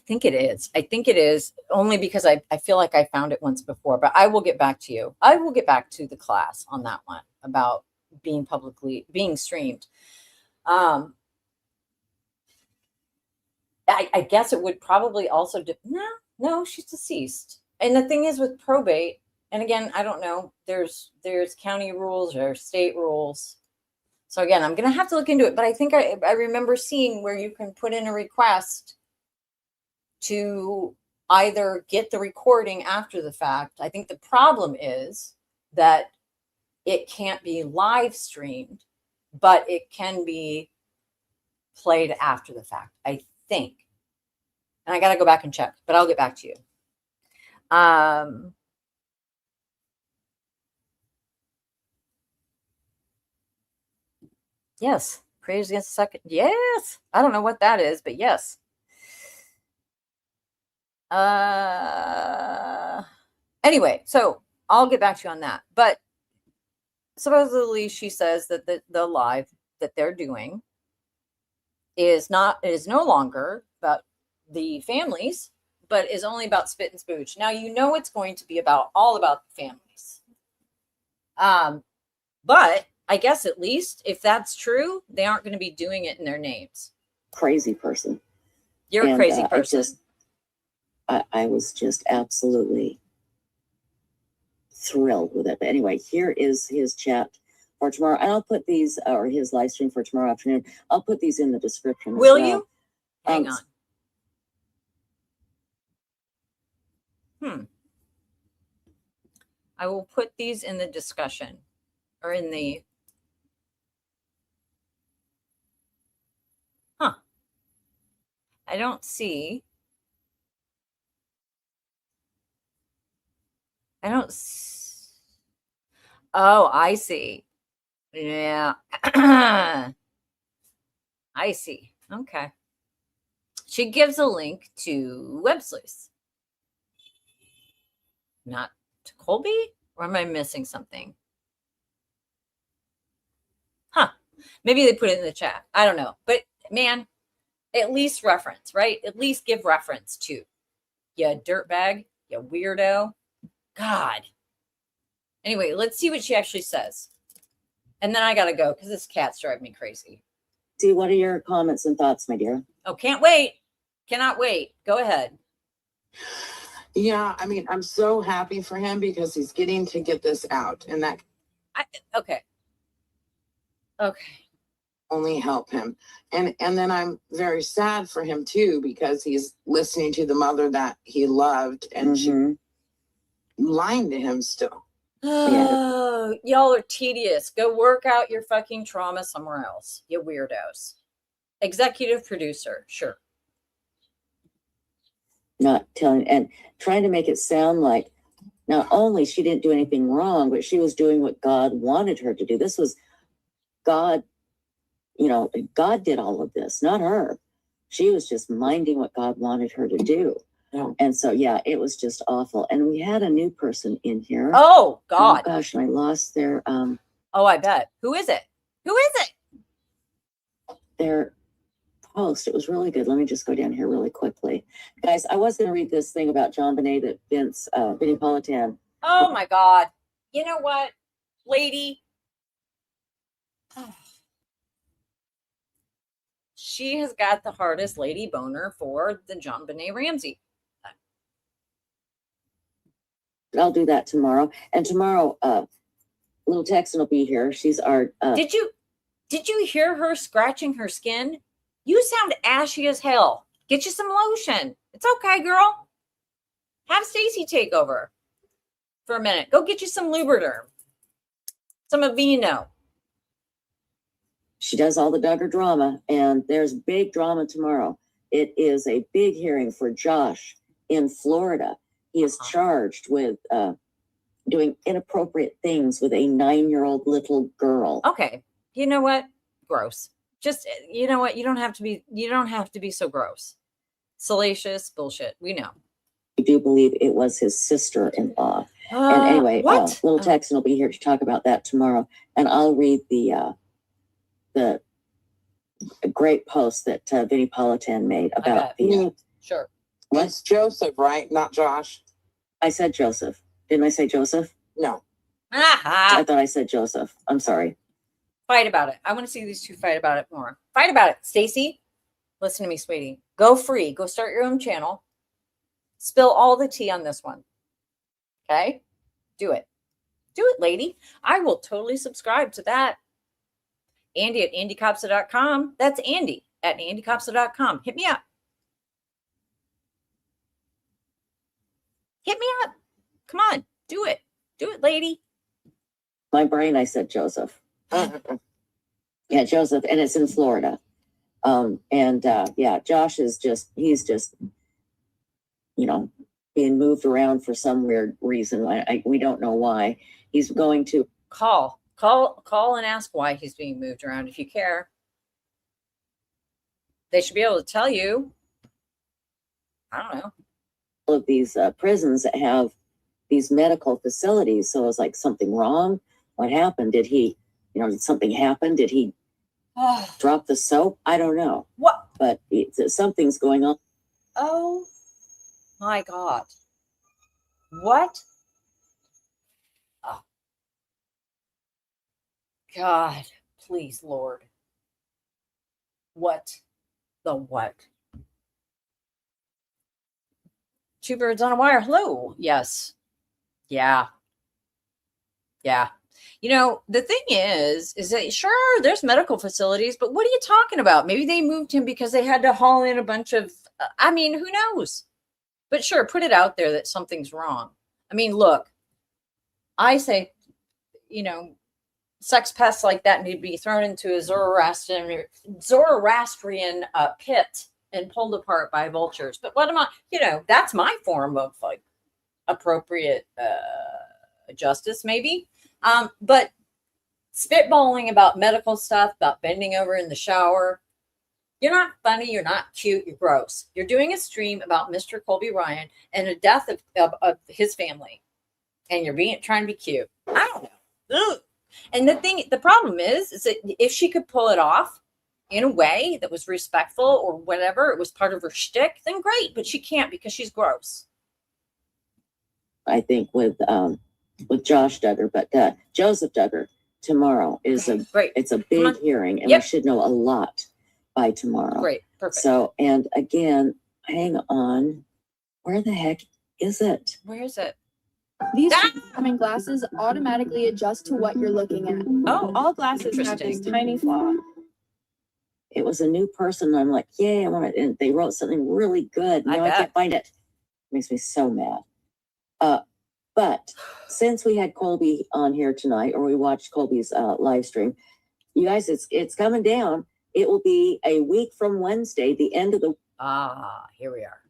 think it is. I think it is only because I feel like I found it once before, but I will get back to you. I will get back to the class on that one about being streamed. I guess it would probably also no, she's deceased. And the thing is with probate, and again, I don't know, there's county rules or state rules. So again, I'm gonna have to look into it, but I think I remember seeing where you can put in a request to either get the recording after the fact. I think the problem is that it can't be live streamed, but it can be played after the fact, I think. And I got to go back and check, but I'll get back to you. Yes. Praise against the second. Yes. I don't know what that is, but yes. Anyway, so I'll get back to you on that. But supposedly she says that the live that they're doing is no longer about the families, but is only about spit and spooch. Now, you know, it's going to be all about the families. But I guess at least if that's true, they aren't going to be doing it in their names. Crazy person. You're a crazy person. I was just absolutely thrilled with it. But anyway, here is his chat for tomorrow. And I'll put these, or his live stream for tomorrow afternoon. I'll put these in the description. Will you? Hang on. I will put these in the discussion or in the. I don't see. Oh, I see. Yeah. I see. Okay. She gives a link to Websleuths. Not to Colby? Or am I missing something? Huh. Maybe they put it in the chat. I don't know. But man, at least reference, right? At least give reference to. You dirtbag, you weirdo. God. Anyway, let's see what she actually says. And then I got to go because this cat's driving me crazy. See, what are your comments and thoughts, my dear? Oh, can't wait. Cannot wait. Go ahead. Yeah, I mean, I'm so happy for him because he's getting to get this out, and that Okay. only help him. And then I'm very sad for him too because he's listening to the mother that he loved, and she lying to him still. Oh, y'all are tedious. Go work out your fucking trauma somewhere else, you weirdos. Executive producer, sure. Not telling and trying to make it sound like not only she didn't do anything wrong, but she was doing what God wanted her to do. This was God, God did all of this, not her. She was just minding what God wanted her to do. Yeah. And so, yeah, it was just awful. And we had a new person in here. Oh, God. Oh, gosh, and I lost their Oh, I bet. Who is it? Who is it? their post. It was really good. Let me just go down here really quickly. Guys, I was going to read this thing about John Bonet that Vinnie Politan. Oh, my God. You know what, lady? She has got the hardest lady boner for the John Bonet Ramsey. I'll do that tomorrow. And tomorrow, little Texan will be here. She's our. Did you hear her scratching her skin? You sound ashy as hell. Get you some lotion. It's okay, girl. Have Stacy take over for a minute. Go get you some Lubriderm, some Aveeno. She does all the Duggar drama, and there's big drama tomorrow. It is a big hearing for Josh in Florida. He is charged with doing inappropriate things with a 9-year-old little girl. Okay. You know what? Gross. Just, you know what? You don't have to be so gross. Salacious bullshit. We know. I do believe it was his sister-in-law. And anyway, what? Little Texan will be here to talk about that tomorrow. And I'll read the great post that Vinnie Politan made about the. Sure. It's Joseph, right? Not Josh. I said Joseph. Didn't I say Joseph? No. I thought I said Joseph. I'm sorry. Fight about it. I want to see these two fight about it more. Fight about it. Stacy, listen to me, sweetie. Go free. Go start your own channel. Spill all the tea on this one. Okay? Do it. Do it, lady. I will totally subscribe to that. Andy at andycopsa.com. That's Andy at andycopsa.com. Hit me up. Hit me up. Come on. Do it. Do it, lady. My brain, I said Joseph. Yeah, Joseph, and it's in Florida. Josh is he's just, being moved around for some weird reason. We don't know why. He's going to Call and ask why he's being moved around if you care. They should be able to tell you. I don't know. all of these prisons that have these medical facilities. So it was like something wrong. What happened? Did he, did something happen? Did he drop the soap? I don't know. What? But something's going on. Oh my God. What? Oh. God, please, Lord. What? The what? Two birds on a wire. Hello. Yes. Yeah. Yeah. The thing is that sure, there's medical facilities, but what are you talking about? Maybe they moved him because they had to haul in a bunch of, who knows? But sure, put it out there that something's wrong. Look, I say, sex pests like that need to be thrown into a Zoroastrian pit and pulled apart by vultures. But what am I, that's my form of like appropriate justice, maybe. But spitballing about medical stuff, about bending over in the shower, You're not funny. You're not cute. You're gross. You're doing a stream about Mr. Colby Ryan and the death of his family. And you're trying to be cute. I don't know. Ugh. And the problem is that if she could pull it off in a way that was respectful or whatever, it was part of her shtick, then great. But she can't because she's gross. I think with Josh Duggar, but Joseph Duggar tomorrow is it's a big hearing, and we should know a lot by tomorrow. Great, perfect. So, and again, hang on, where the heck is it? Where is it? These coming glasses automatically adjust to what you're looking at. Oh, all glasses have this tiny flaw. It was a new person, and I'm like, yay, I want it. And they wrote something really good. Now I can't find it. Makes me so mad. But since we had Colby on here tonight, or we watched Colby's live stream, you guys, it's coming down. It will be a week from Wednesday, the end of the here we are.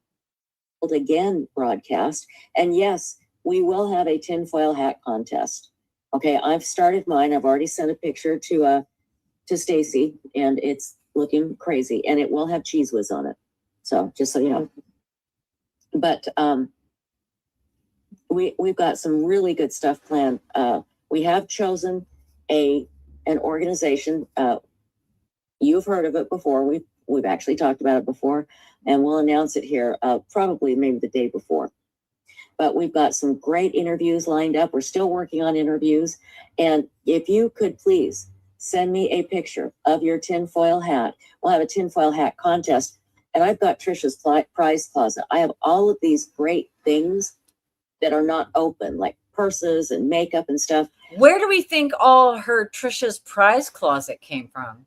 Again broadcast. And yes, we will have a tinfoil hat contest. Okay, I've started mine. I've already sent a picture to Stacy, and it's looking crazy. And it will have Cheese Whiz on it. So just so you know. But we've got some really good stuff planned. We have chosen an organization. You've heard of it before. We've actually talked about it before, and we'll announce it here probably maybe the day before. But we've got some great interviews lined up. We're still working on interviews. And if you could please send me a picture of your tinfoil hat. We'll have a tinfoil hat contest. And I've got Tricia's prize closet. I have all of these great things that are not open, like purses and makeup and stuff. Where do we think all her Tricia's prize closet came from?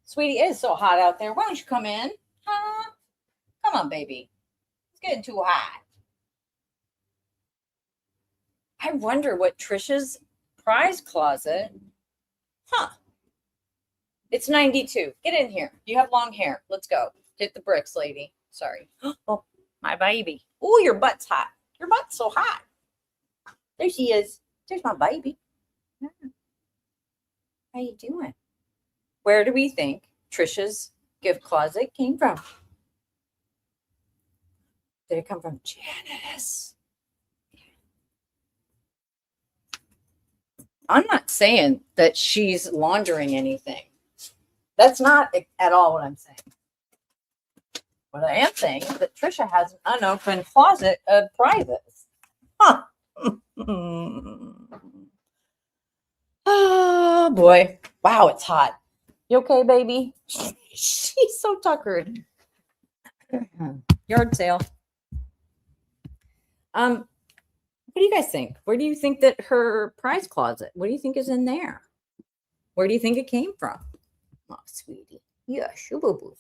Sweetie, it is so hot out there. Why don't you come in? Huh? Come on, baby. It's getting too hot. I wonder what Tricia's prize closet. Huh. It's 92. Get in here. You have long hair. Let's go. Hit the bricks, lady. Sorry. Oh, my baby. Oh, your butt's hot. Your butt's so hot. There she is. There's my baby. How you doing? Where do we think Tricia's gift closet came from? Did it come from Janice? I'm not saying that she's laundering anything. That's not at all what I'm saying. What I am saying is that Tricia has an unopened closet of prizes. Huh. Oh, boy. Wow, it's hot. You okay, baby? She's so tuckered. Yard sale. What do you guys think? Where do you think that her prize closet? What do you think is in there? Where do you think it came from? Oh, sweetie. Yeah, shoo-boo-boo.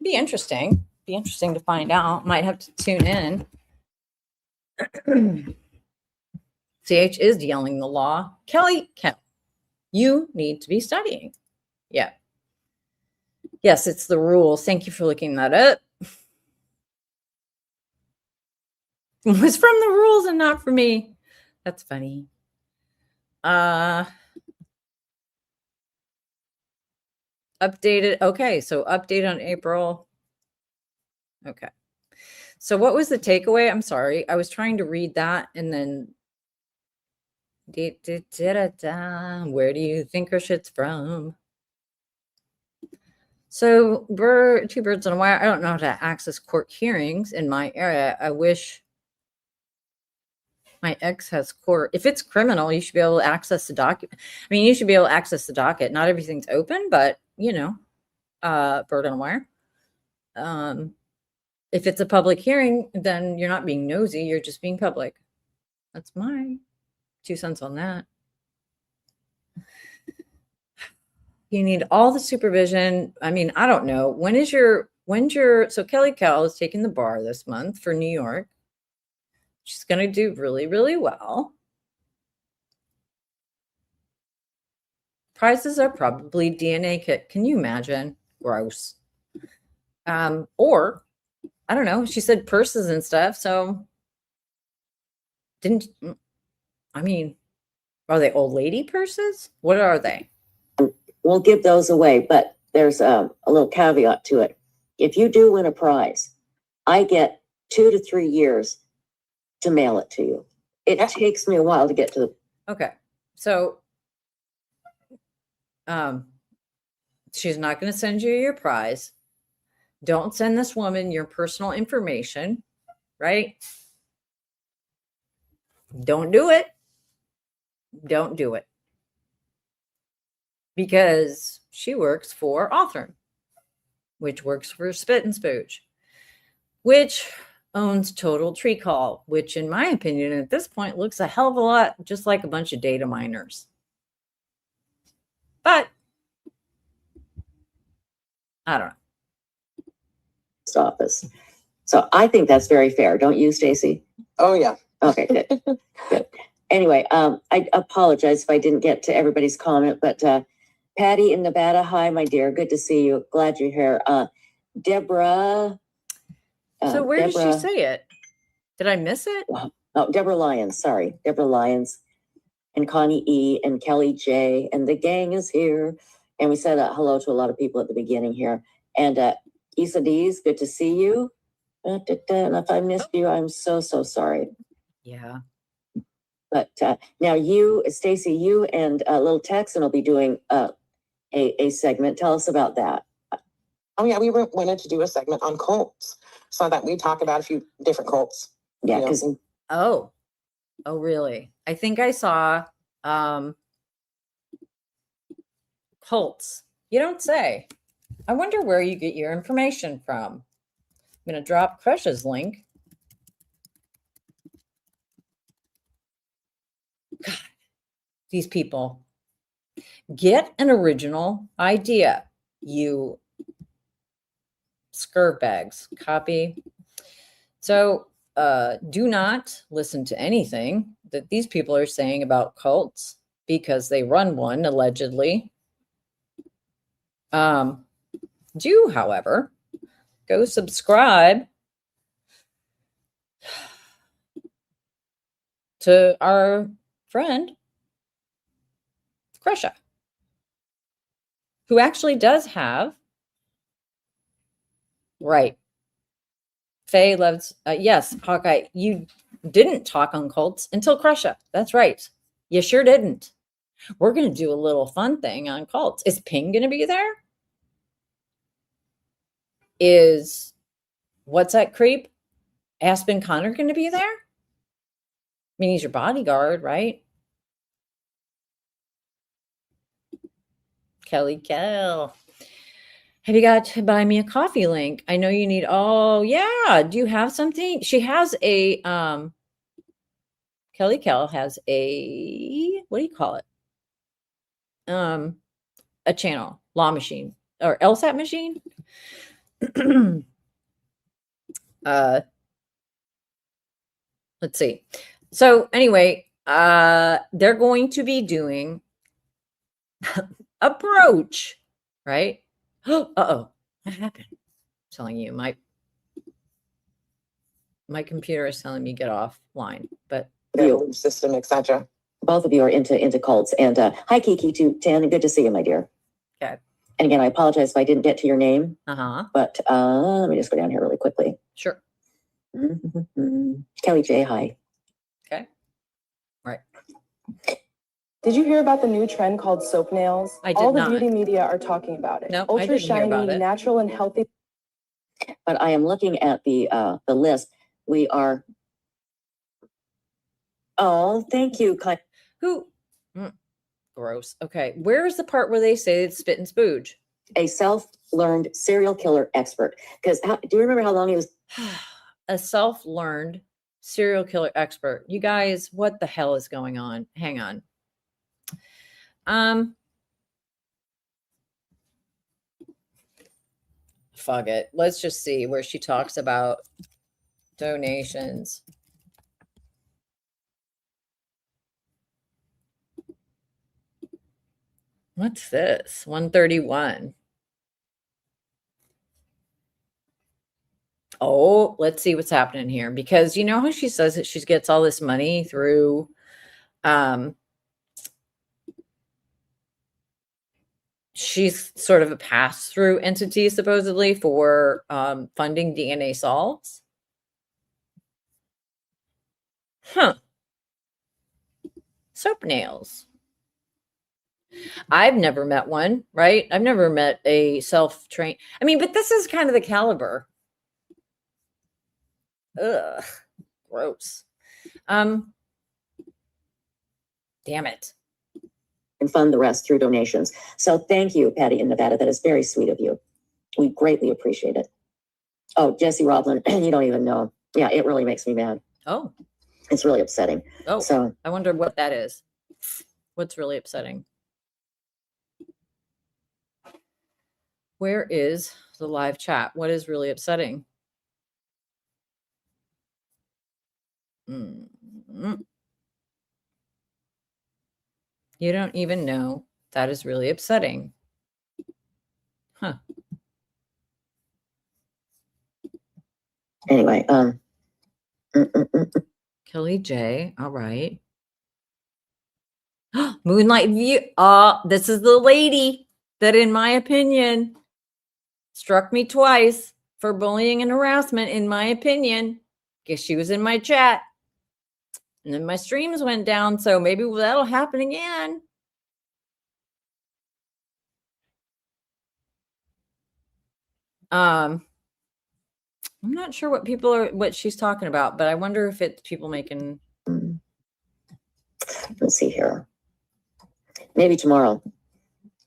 Be interesting. Be interesting to find out. Might have to tune in. CH is yelling the law. Kelly, you need to be studying. Yeah. Yes, it's the rules. Thank you for looking that up. It was from the rules and not for me. That's funny. Updated. Okay, so update on April. Okay. So what was the takeaway? I'm sorry. I was trying to read that and then where do you think her shit's from? So two birds on a wire. I don't know how to access court hearings in my area. I wish my ex has court. If it's criminal, you should be able to access the docket. I mean, you should be able to access the docket. Not everything's open, but you know, bird on a wire. If it's a public hearing, then you're not being nosy. You're just being public. That's my 2 cents on that. You need all the supervision. I mean, I don't know. When's your, so Kelly Cal is taking the bar this month for New York. She's going to do really, really well. Prizes are probably DNA kit. Can you imagine? Gross. Or, I don't know. She said purses and stuff. So, I mean, Are they old lady purses? What are they? We'll give those away, but there's a little caveat to it. If you do win a prize, I get 2 to 3 years to mail it to you. It takes me a while to get to the. Okay. So, she's not going to send you your prize. Don't send this woman your personal information, right? Don't do it. Don't do it. Because she works for Authoring, which works for Spit and Spooge, which owns Total Tree Call, which in my opinion at this point looks a hell of a lot just like a bunch of data miners. But I don't know. Office. So I think that's very fair. Don't you, Stacy? Oh yeah. Okay, good. Good. Anyway, I apologize if I didn't get to everybody's comment, but Patty in Nevada, hi, my dear. Good to see you. Glad you're here. Deborah. So where did she say it? Did I miss it? Oh, Deborah Lyons. Sorry. Deborah Lyons and Connie E and Kelly J and the gang is here. And we said hello to a lot of people at the beginning here. And Issa D's, good to see you. And if I missed you, I'm so sorry. Yeah. But now you, Stacy, you and Little Texan will be doing a segment. Tell us about that. Oh yeah, we wanted to do a segment on cults so that we talk about a few different cults. Yeah, because oh really? I think I saw cults. You don't say. I wonder where you get your information from. I'm going to drop Crush's link. God, these people. Get an original idea, you scurvbags. Copy. So do not listen to anything that these people are saying about cults because they run one, allegedly. Do, however, go subscribe to our friend, Tricia, who actually does have, right. Faye loves, yes, Hawkeye, you didn't talk on cults until Tricia. That's right. You sure didn't. We're going to do a little fun thing on cults. Is Ping going to be there? Is, what's that creep? Aspen Connor going to be there? I mean, he's your bodyguard, right? Kelly Kell. Have you got to buy me a coffee link? I know you need, oh yeah. Do you have something? She has a, Kelly Kell has a, what do you call it? A channel, Law Machine or LSAT Machine. Let's see. So anyway, they're going to be doing approach, right? Uh-oh, what happened? I'm telling you, my computer is telling me get offline, but Belief system, etc. Both of you are into cults. And hi, Kiki, to Tan. Good to see you, my dear. Okay. And again, I apologize if I didn't get to your name. But let me just go down here really quickly. Sure. Kelly J, hi. Okay. Right. Did you hear about the new trend called soap nails? I did All the not. beauty media are talking about it. No, I Ultra didn't hear about shiny, it. natural and healthy. But I am looking at the list. We are. Oh, thank you. Who? Gross. Okay. Where is the part where they say it's Spit and Spooge? A self-learned serial killer expert. Because do you remember how long he was? A self-learned serial killer expert. You guys, what the hell is going on? Hang on. Fuck it. Let's just see where she talks about donations. What's this? 131. Oh, let's see what's happening here. Because you know how she says that she gets all this money through she's sort of a pass-through entity, supposedly, for funding DNA solves. Huh. Soap nails. I've never met one, right? I've never met a self-trained. I mean, but this is kind of the caliber. Ugh, gross. Damn it. And fund the rest through donations. So thank you, Patty in Nevada. That is very sweet of you. We greatly appreciate it. Oh, Jesse Roblin, you don't even know. Yeah, it really makes me mad. Oh. It's really upsetting. Oh, so I wonder what that is. What's really upsetting? Where is the live chat? What is really upsetting? Mm-hmm. You don't even know that is really upsetting. Huh. Anyway, Kelly J. All right. Moonlight View. This is the lady that, in my opinion, struck me twice for bullying and harassment, in my opinion. Guess she was in my chat. And then my streams went down, so maybe that'll happen again. I'm not sure what she's talking about, but I wonder if it's people making. Let's see here. Maybe tomorrow.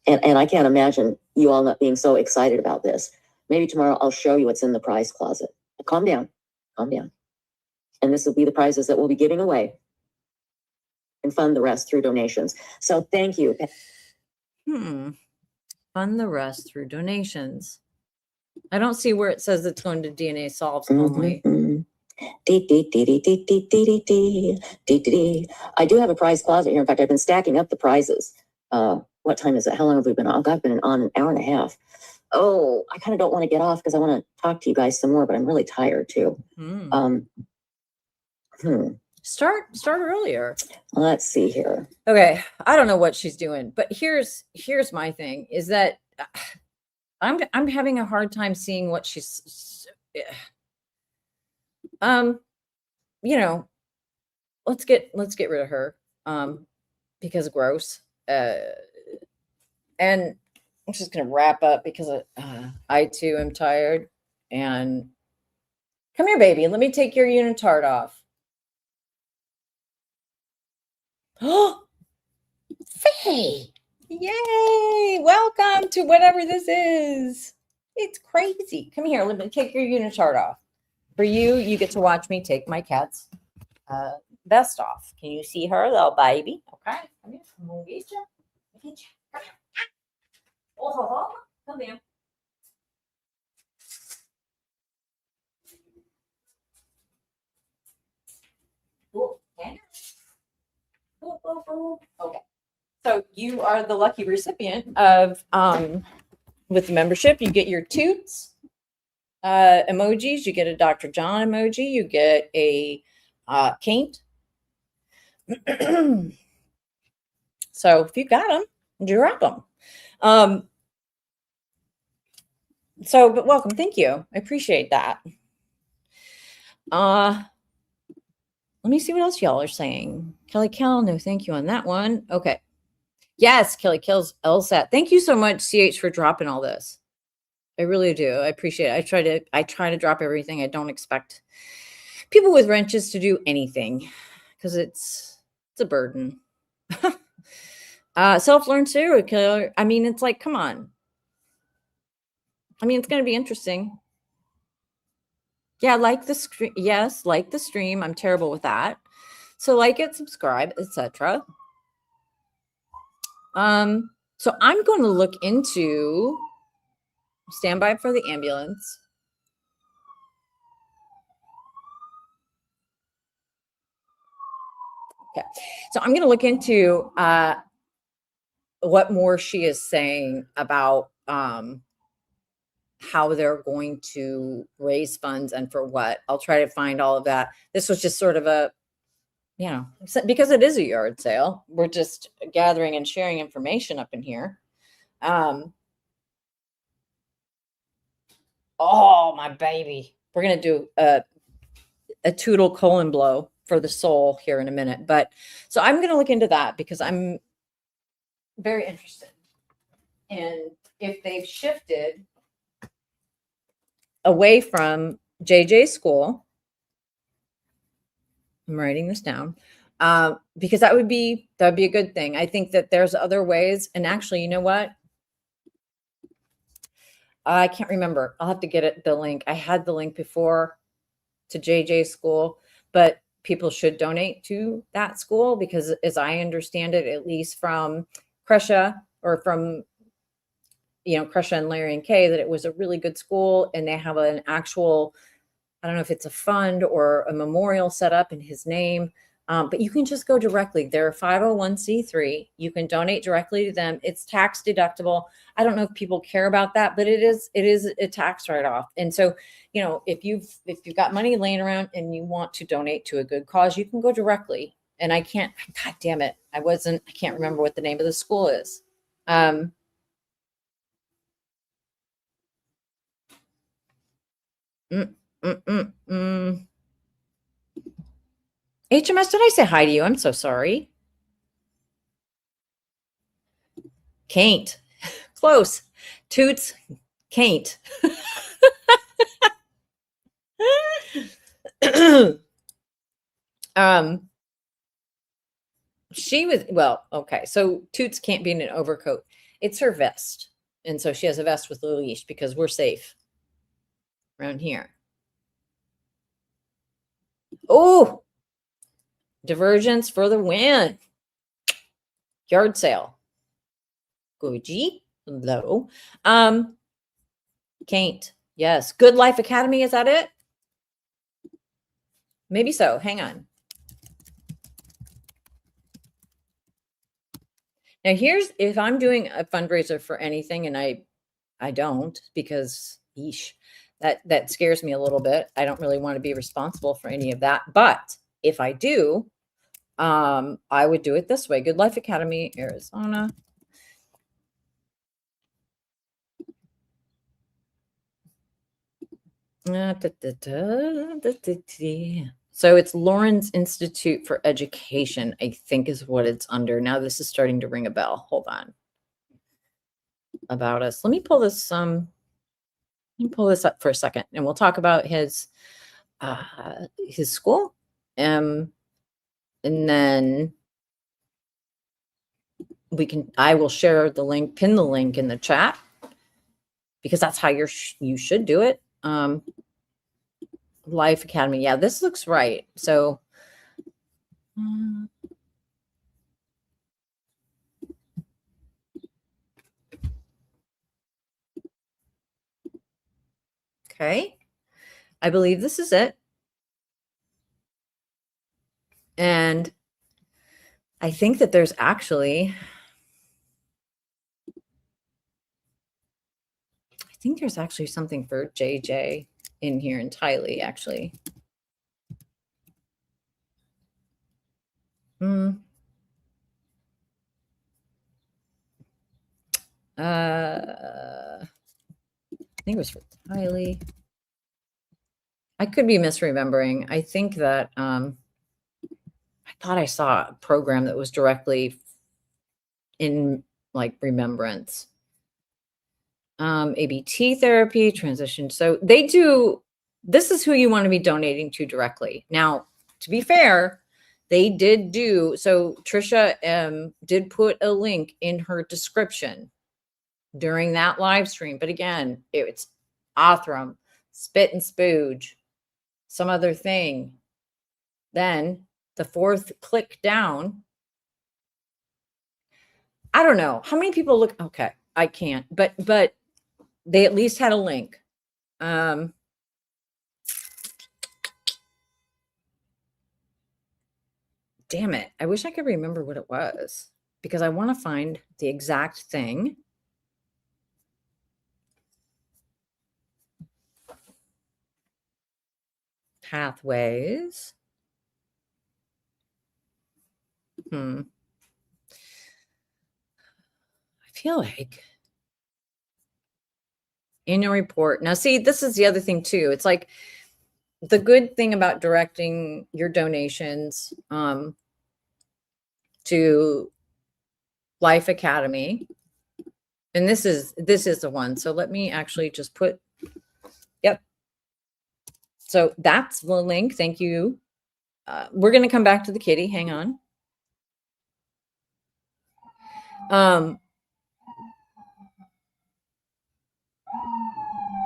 And I can't imagine you all not being so excited about this. Maybe tomorrow I'll show you what's in the prize closet. Calm down. Calm down. And this will be the prizes that we'll be giving away. And fund the rest through donations. So thank you. Fund the rest through donations. I don't see where it says it's going to DNA solves only. I do have a prize closet here. In fact, I've been stacking up the prizes. What time is it? How long have we been on? I've been on an hour and a half. Oh, I kind of don't want to get off because I want to talk to you guys some more, but I'm really tired too. Start earlier. Let's see here. Okay, I don't know what she's doing, but here's my thing is that I'm having a hard time seeing what she's you know, let's get rid of her because gross. And I'm just gonna wrap up because I too am tired. And come here, baby. Let me take your unitard off. Oh, Faye! Yay! Welcome to whatever this is. It's crazy. Come here. Let me take your unitard off. For you, you get to watch me take my cat's vest off. Can you see her, little baby? Okay. Come here. I'm gonna get you. Come here. Oh, come here. Ooh, okay. So you are the lucky recipient of with the membership. You get your toots emojis. You get a Dr. John emoji. You get a Caint. So if you got them, drop them. But welcome. Thank you. I appreciate that. Let me see what else y'all are saying. Kelly Kell, no thank you on that one. Okay. Yes, Kelly Kell's LSAT. Thank you so much, CH, for dropping all this. I really do. I appreciate it. I try to drop everything. I don't expect people with wrenches to do anything because it's a burden. Self-learned serial killer. I mean, it's like, come on. I mean, it's going to be interesting. Yeah, like the stream. Yes, like the stream. I'm terrible with that. So like it, subscribe, etc. So I'm going to look into stand by for the ambulance. Okay. So I'm going to look into what more she is saying about how they're going to raise funds and for what. I'll try to find all of that. This was just sort of a, you know, because it is a yard sale. We're just gathering and sharing information up in here. Oh, my baby. We're going to do a toodle colon blow for the soul here in a minute. But so I'm going to look into that because I'm very interested. And if they've shifted away from JJ school, I'm writing this down, because that would be a good thing. I think that there's other ways. And actually, you know what? I can't remember. I'll have to get the link. I had the link before to JJ school, but people should donate to that school because as I understand it, at least from Tricia or from, Tricia and Larry and Kay, that it was a really good school and they have an actual, I don't know if it's a fund or a memorial set up in his name. But you can just go directly. They're a 501c3. You can donate directly to them. It's tax deductible. I don't know if people care about that, but it is a tax write-off. And so, if you've got money laying around and you want to donate to a good cause, you can go directly. And God damn it. I can't remember what the name of the school is. HMS, did I say hi to you? I'm so sorry. Can't. Close. Toots. Can't. She was, okay. So Toots can't be in an overcoat. It's her vest. And so she has a vest with a leash because we're safe around here. Oh, divergence for the win. Yard sale. Gucci. Low. Can't. Yes. Good Life Academy. Is that it? Maybe so. Hang on. Now here's, if I'm doing a fundraiser for anything and I don't, because that scares me a little bit. I don't really want to be responsible for any of that. But if I do, I would do it this way. Good Life Academy, Arizona. So it's Lawrence Institute for Education, I think is what it's under. Now this is starting to ring a bell. Hold on. About us. Let me pull this up for a second and we'll talk about his school. And then I will share the link, pin the link in the chat because that's how you should do it. Life Academy. Yeah, this looks right. So okay. I believe this is it. And I think that there's actually something for JJ in here entirely, actually. I think it was for Tylee. I could be misremembering. I think that I thought I saw a program that was directly in like remembrance. ABT therapy, transition. So they do, this is who you want to be donating to directly. Now, to be fair, they did do, so Tricia did put a link in her description during that live stream. But again, it's Othram, Spit and Spooge, some other thing. Then the fourth click down. I don't know how many people look. Okay, I can't, but they at least had a link. Damn it. I wish I could remember what it was because I want to find the exact thing. Pathways. I feel like Annual report. Now, see, this is the other thing too. It's like the good thing about directing your donations to Life Academy. And this is the one. So let me actually just put, yep. So that's the link. Thank you. We're going to come back to the kitty. Hang on.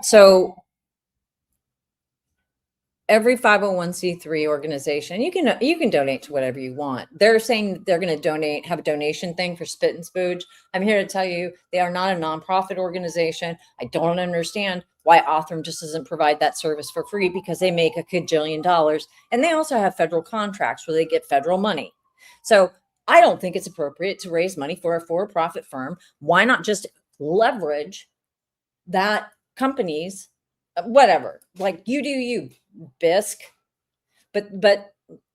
So every 501c3 organization, you can donate to whatever you want. They're saying they're going to have a donation thing for Spit and Spooge. I'm here to tell you they are not a nonprofit organization. I don't understand why Othram just doesn't provide that service for free, because they make a cajillion dollars, and they also have federal contracts where they get federal money. So I don't think it's appropriate to raise money for a for-profit firm. Why not just leverage that company's whatever, like you do you, Bisque. But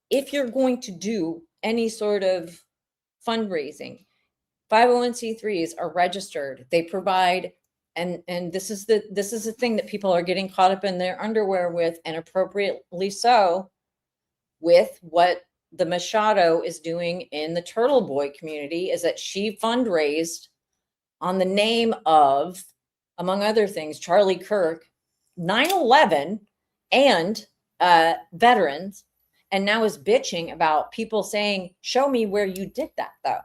if you're going to do any sort of fundraising, 501c3s are registered. They provide, and this is the thing that people are getting caught up in their underwear with, and appropriately so, with what the Machado is doing in the Turtle Boy community, is that she fundraised on the name of, among other things, Charlie Kirk, 9/11, and veterans, and now is bitching about people saying, show me where you did that, though.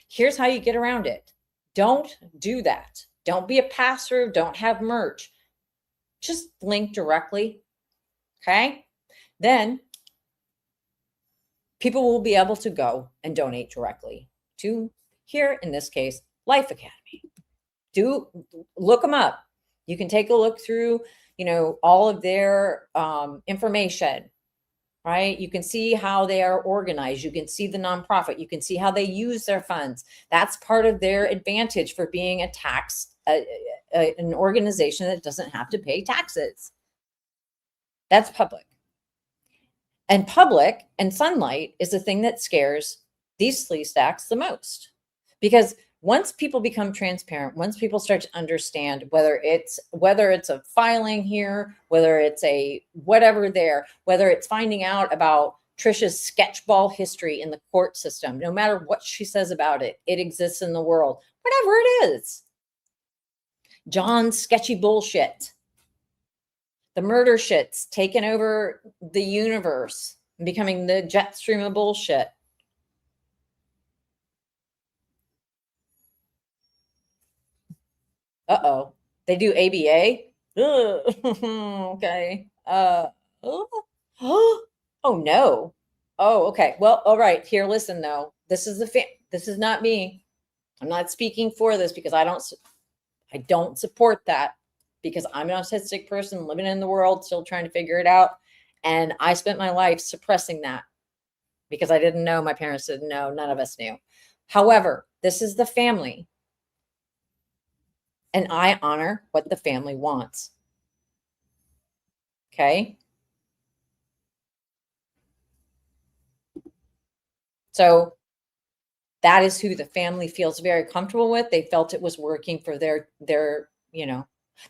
Here's how you get around it. Don't do that. Don't be a pass-through. Don't have merch. Just link directly. Okay? Then people will be able to go and donate directly to, here in this case, Life Academy. Look them up. You can take a look through, all of their information, right? You can see how they are organized. You can see the nonprofit. You can see how they use their funds. That's part of their advantage for being an organization that doesn't have to pay taxes. That's public. And public and sunlight is the thing that scares these sleaze stacks the most, because once people become transparent, once people start to understand whether it's a filing here, whether it's a whatever there, whether it's finding out about Tricia's sketchball history in the court system, no matter what she says about it, it exists in the world, whatever it is. John's sketchy bullshit. The murder shit's taken over the universe and becoming the jet stream of bullshit. Uh-oh. They do ABA? Okay. Oh no. Oh, okay. Well, all right. Here, listen though. This is not me. I'm not speaking for this because I don't support that, because I'm an autistic person living in the world, still trying to figure it out. And I spent my life suppressing that because I didn't know. My parents didn't know. None of us knew. However, this is the family. And I honor what the family wants. Okay. So that is who the family feels very comfortable with. They felt it was working for their,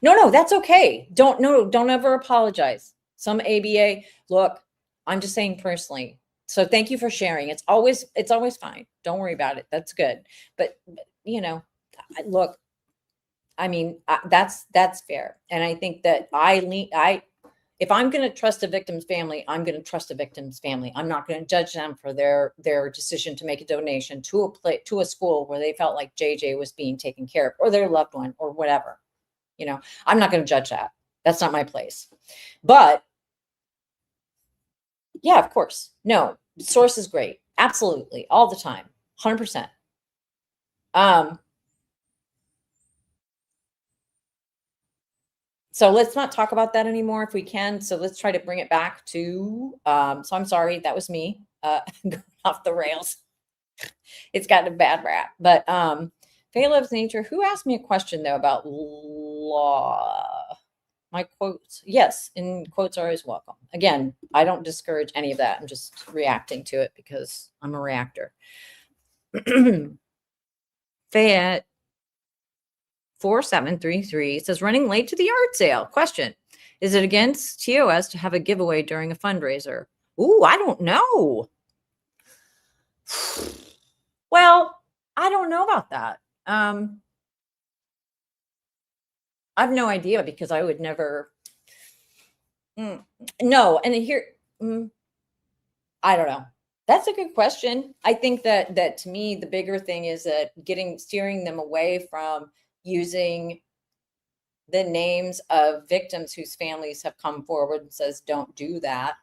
no, that's okay. Don't ever apologize. Some ABA, look, I'm just saying personally. So thank you for sharing. It's always fine. Don't worry about it. That's good. But look, I mean, that's fair. And I think that if I'm going to trust a victim's family, I'm going to trust a victim's family. I'm not going to judge them for their decision to make a donation to a school where they felt like JJ was being taken care of, or their loved one, or whatever. I'm not going to judge that. That's not my place. But yeah, of course. No, source is great. Absolutely. All the time. 100%. So let's not talk about that anymore if we can. So let's try to bring it back to, so I'm sorry, that was me going off the rails. It's gotten a bad rap. But Faye Loves Nature, who asked me a question though about law? My quotes, yes, and quotes are always welcome. Again, I don't discourage any of that. I'm just reacting to it because I'm a reactor. Fayette 4733 says running late to the yard sale. Question: is it against TOS to have a giveaway during a fundraiser? Ooh, I don't know. Well, I don't know about that. I have no idea because I would never. No, and here, I don't know. That's a good question. I think that to me, the bigger thing is that steering them away from using the names of victims whose families have come forward and says, don't do that.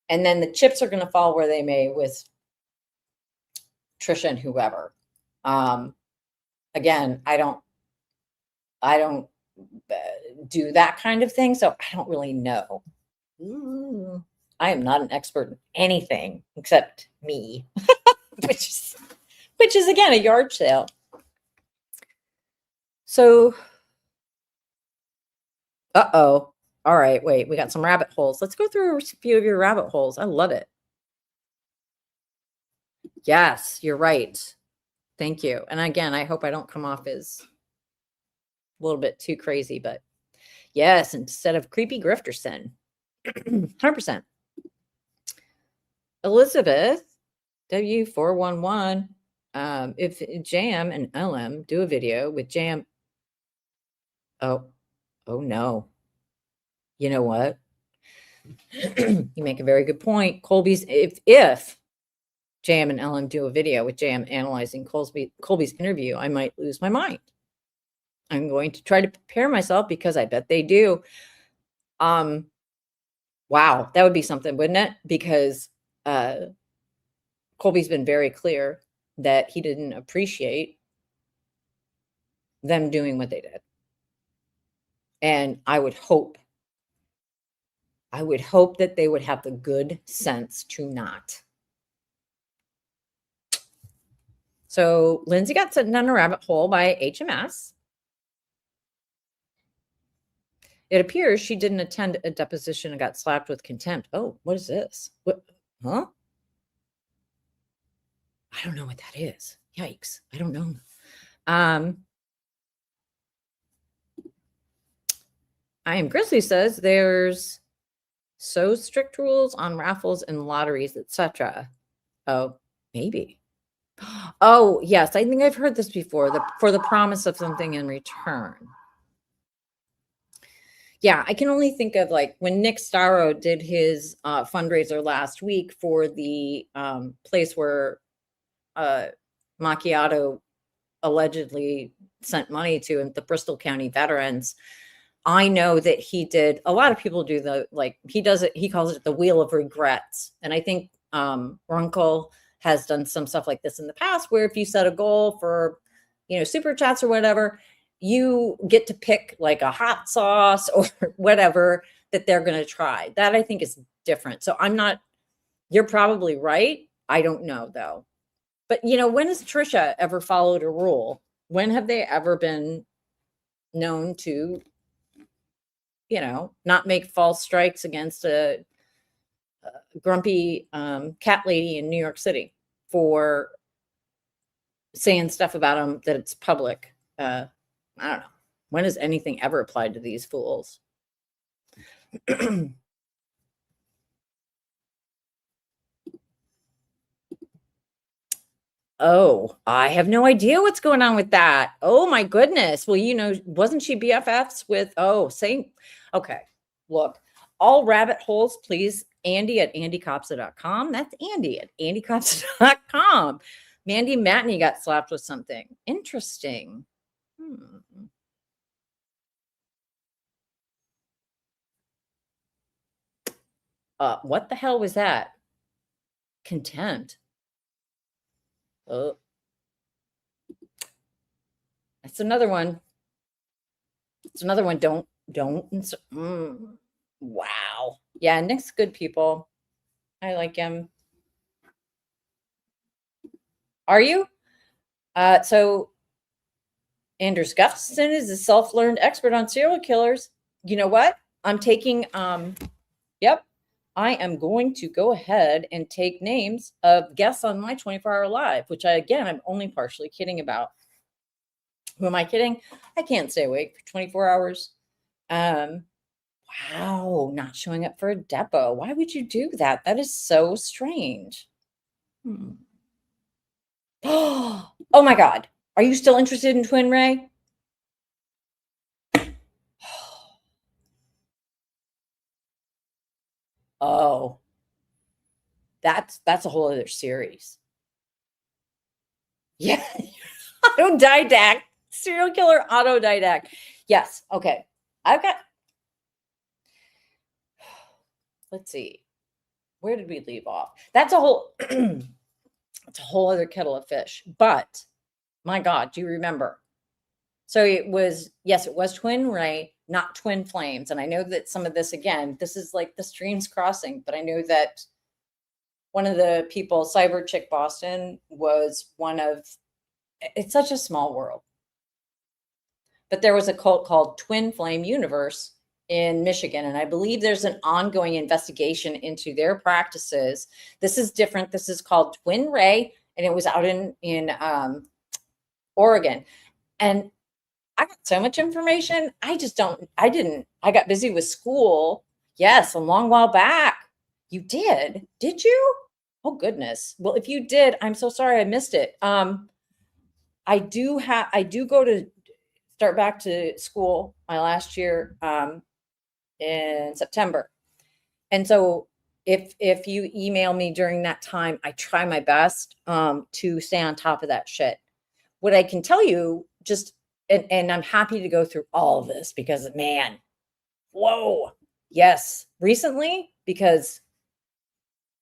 And then the chips are going to fall where they may with Tricia and whoever. Again, I don't do that kind of thing, so I don't really know. I am not an expert in anything except me, which is again a yard sale. So, all right, wait, we got some rabbit holes. Let's go through a few of your rabbit holes. I love it. Yes, you're right. Thank you. And again, I hope I don't come off as a little bit too crazy, but yes, instead of creepy Grifterson, 100%. Elizabeth W411, if Jam and LM do a video with Jam, oh no, you know what? You make a very good point. Colby's, if Jam and LM do a video with Jam analyzing Colby's interview, I might lose my mind. I'm going to try to prepare myself because I bet they do. Wow, that would be something, wouldn't it? Because Colby's been very clear that he didn't appreciate them doing what they did. And I would hope that they would have the good sense to not. So Lindsay got sent down a rabbit hole by HMS. It appears she didn't attend a deposition and got slapped with contempt. Oh, what is this? What? Huh? I don't know what that is. Yikes. I don't know. I am Grizzly says there's so strict rules on raffles and lotteries, etc. Oh, maybe. Oh, yes. I think I've heard this before. For the promise of something in return. Yeah, I can only think of like when Nick Starro did his fundraiser last week for the place where Macchiato allegedly sent money to, and the Bristol County veterans. I know that he did. A lot of people do he does it. He calls it the wheel of regrets. And I think Runkle has done some stuff like this in the past, where if you set a goal for, super chats or whatever, you get to pick like a hot sauce or whatever that they're going to try. That I think is different. So you're probably right. I don't know though. But when has Tricia ever followed a rule? When have they ever been known to, not make false strikes against a grumpy cat lady in New York City for saying stuff about them that it's public? I don't know. When has anything ever applied to these fools? Oh, I have no idea what's going on with that. Oh my goodness. Well, wasn't she BFFs with, okay, look, all rabbit holes, please, Andy at andycopsa.com. That's Andy at andycopsa.com. Mandy Matney got slapped with something. Interesting. What the hell was that? Contempt. Oh, that's another one. It's another one. Don't. Wow. Yeah, Nick's good, people. I like him. Are you? So Anders Gustafson is a self-learned expert on serial killers. You know what? I'm taking, yep. I am going to go ahead and take names of guests on my 24-hour live, which I'm only partially kidding about. Who am I kidding? I can't stay awake for 24 hours. Wow, not showing up for a depot. Why would you do that? That is so strange. Oh my God. Are you still interested in Twin Ray? Oh, that's a whole other series. Yeah. Autodidact, serial killer autodidact. Yes. Okay. I've got, let's see. Where did we leave off? That's a whole, it's a whole other kettle of fish. But my God, do you remember? So it was, yes, it was Twin Ray, not Twin Flames. And I know that some of this, again, this is like the streams crossing, but I know that one of the people, Cyber Chick Boston, was one of, it's such a small world. But there was a cult called Twin Flame Universe in Michigan. And I believe there's an ongoing investigation into their practices. This is different. This is called Twin Ray, and it was out in Oregon. And I got so much information. I got busy with school. Yes, a long while back. You did you? Oh goodness. Well, if you did, I'm so sorry I missed it. I do go to start back to school my last year in September. And so if you email me during that time, I try my best to stay on top of that shit. What I can tell you, just and I'm happy to go through all of this because, man, whoa, yes, recently, because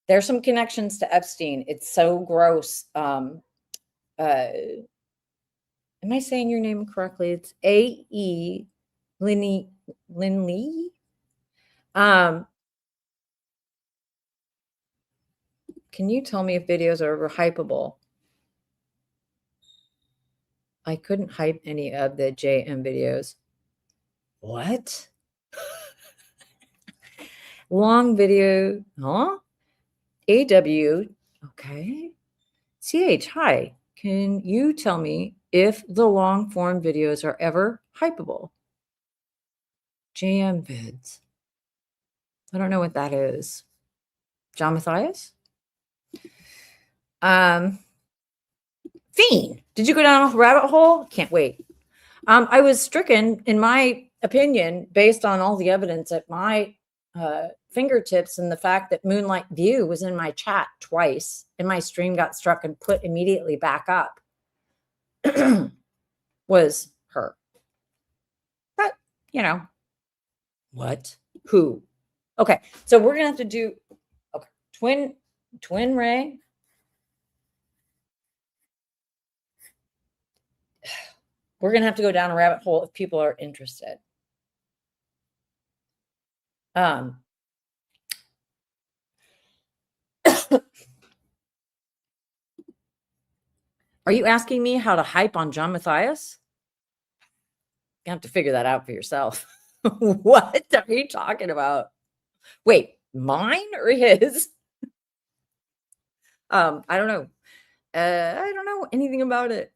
there's some connections to Epstein. It's so gross. Am I saying your name correctly? It's A.E. Linley. Can you tell me if videos are ever hypeable? I couldn't hype any of the JM videos. What? Long video, huh? AW, okay. CH, hi. Can you tell me if the long form videos are ever hypeable? JM vids. I don't know what that is. John Matthias? Fiend. Did you go down a rabbit hole? Can't wait. I was stricken, in my opinion, based on all the evidence at my fingertips and the fact that Moonlight View was in my chat twice and my stream got struck and put immediately back up. Was her. But, you know, what? Who? Okay, so we're gonna have to do Twin Ray. We're gonna have to go down a rabbit hole if people are interested. Are you asking me how to hype on John Matthias? You have to figure that out for yourself. What are you talking about? Wait, mine or his? I don't know. I don't know anything about it.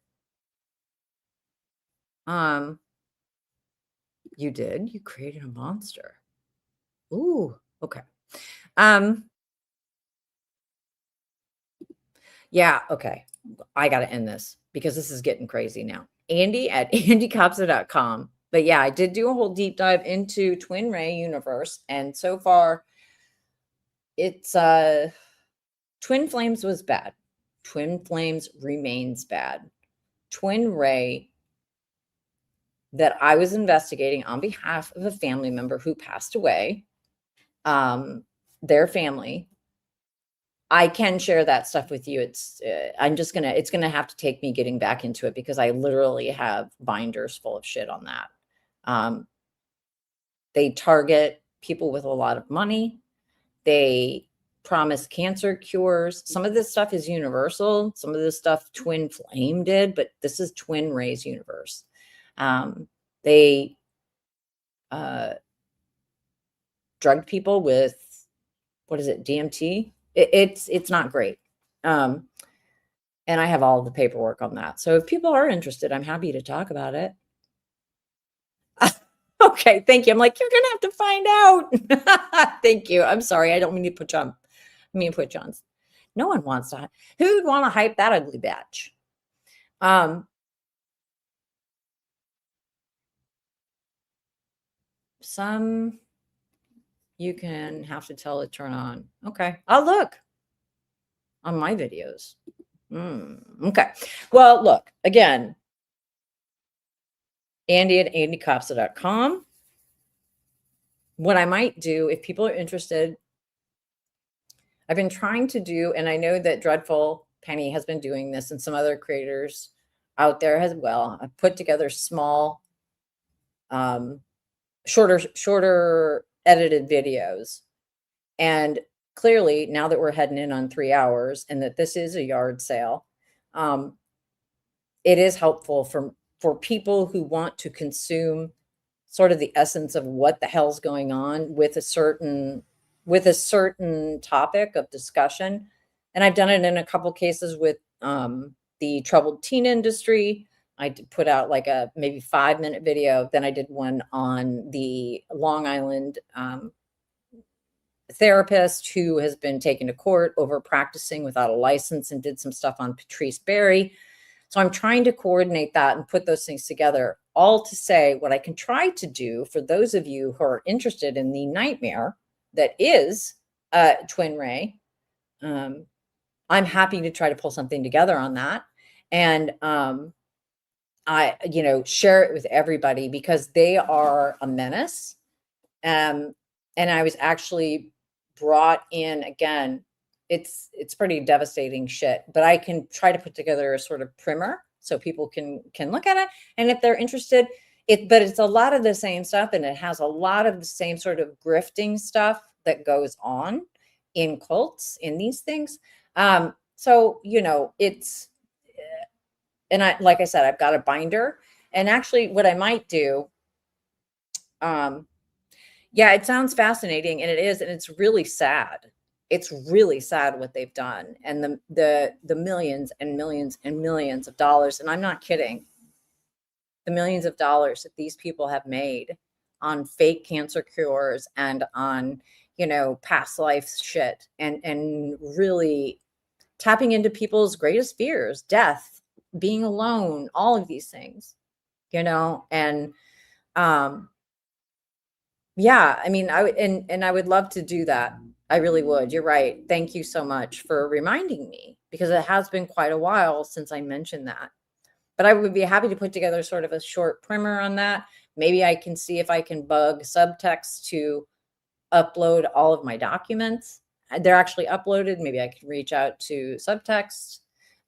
You did? You created a monster. Ooh, okay. Yeah, okay. I got to end this because this is getting crazy now. Andy at andykopsa.com. But yeah, I did do a whole deep dive into Twin Ray universe. And so far, it's Twin Flames was bad. Twin Flames remains bad. Twin Ray that I was investigating on behalf of a family member who passed away, their family. I can share that stuff with you. It's it's gonna have to take me getting back into it because I literally have binders full of shit on that. They target people with a lot of money. They promise cancer cures. Some of this stuff is universal. Some of this stuff Twin Flame did, but this is Twin Ray's universe. They drugged people with, what is it, DMT? It's not great. And I have all the paperwork on that. So if people are interested, I'm happy to talk about it. Okay, thank you. I'm like, you're gonna have to find out. Thank you. I'm sorry. I don't mean to put you on. I mean to put you on. No one wants to. Who'd want to hype that ugly batch? Some you can have to tell it turn on. Okay, I'll look on my videos. Okay. Well, look again. Andy at andycopsa.com. What I might do, if people are interested, I've been trying to do, and I know that Dreadful Penny has been doing this and some other creators out there as well. I've put together small, shorter edited videos. And clearly, now that we're heading in on 3 hours and that this is a yard sale, it is helpful for people who want to consume sort of the essence of what the hell's going on with a certain topic of discussion. And I've done it in a couple cases with the troubled teen industry. I put out like a maybe 5-minute video. Then I did one on the Long Island therapist who has been taken to court over practicing without a license, and did some stuff on Patrice Berry. So I'm trying to coordinate that and put those things together, all to say what I can try to do for those of you who are interested in the nightmare that is Twin Ray. I'm happy to try to pull something together on that. And I, share it with everybody because they are a menace. And I was actually brought in again. It's pretty devastating shit, but I can try to put together a sort of primer so people can look at it. And if they're interested, but it's a lot of the same stuff, and it has a lot of the same sort of grifting stuff that goes on in cults, in these things. So, it's, and like I said, I've got a binder, and actually what I might do, yeah, it sounds fascinating, and it is, and it's really sad. It's really sad what they've done, and the millions and millions and millions of dollars, and I'm not kidding, the millions of dollars that these people have made on fake cancer cures and on, past life shit, and really tapping into people's greatest fears, death, being alone, all of these things, and yeah, I mean, I would love to do that. I really would. You're right. Thank you so much for reminding me, because it has been quite a while since I mentioned that. But I would be happy to put together sort of a short primer on that. Maybe I can see if I can bug Subtext to upload all of my documents. They're actually uploaded. Maybe I can reach out to Subtext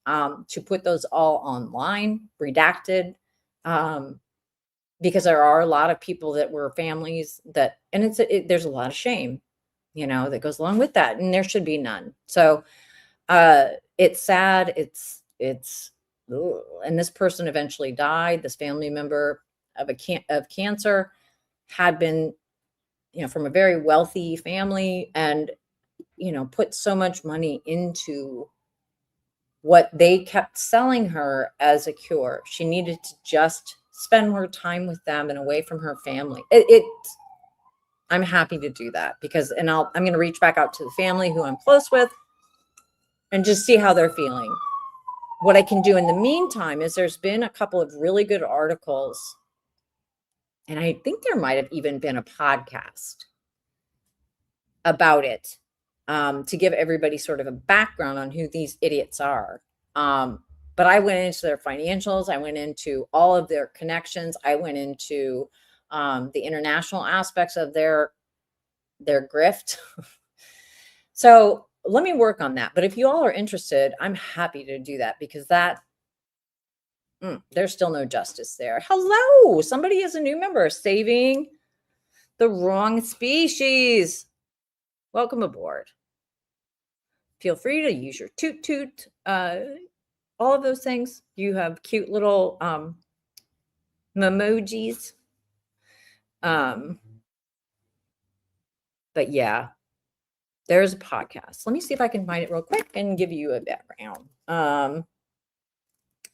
to put those all online, redacted. Because there are a lot of people that were families that, and there's a lot of shame, that goes along with that, and there should be none. So it's sad. It's and this person eventually died. This family member of cancer had been, from a very wealthy family, and put so much money into what they kept selling her as a cure. She needed to just spend more time with them and away from her family. I'm happy to do that because, I'm going to reach back out to the family who I'm close with and just see how they're feeling. What I can do in the meantime is there's been a couple of really good articles, and I think there might have even been a podcast about it, to give everybody sort of a background on who these idiots are. But I went into their financials. I went into all of their connections. I went into the international aspects of their grift. So let me work on that. But if you all are interested, I'm happy to do that, because there's still no justice there. Hello, somebody is a new member. Saving the Wrong Species. Welcome aboard. Feel free to use your toot toot. All of those things. You have cute little memojis. But yeah, there's a podcast. Let me see if I can find it real quick and give you a background.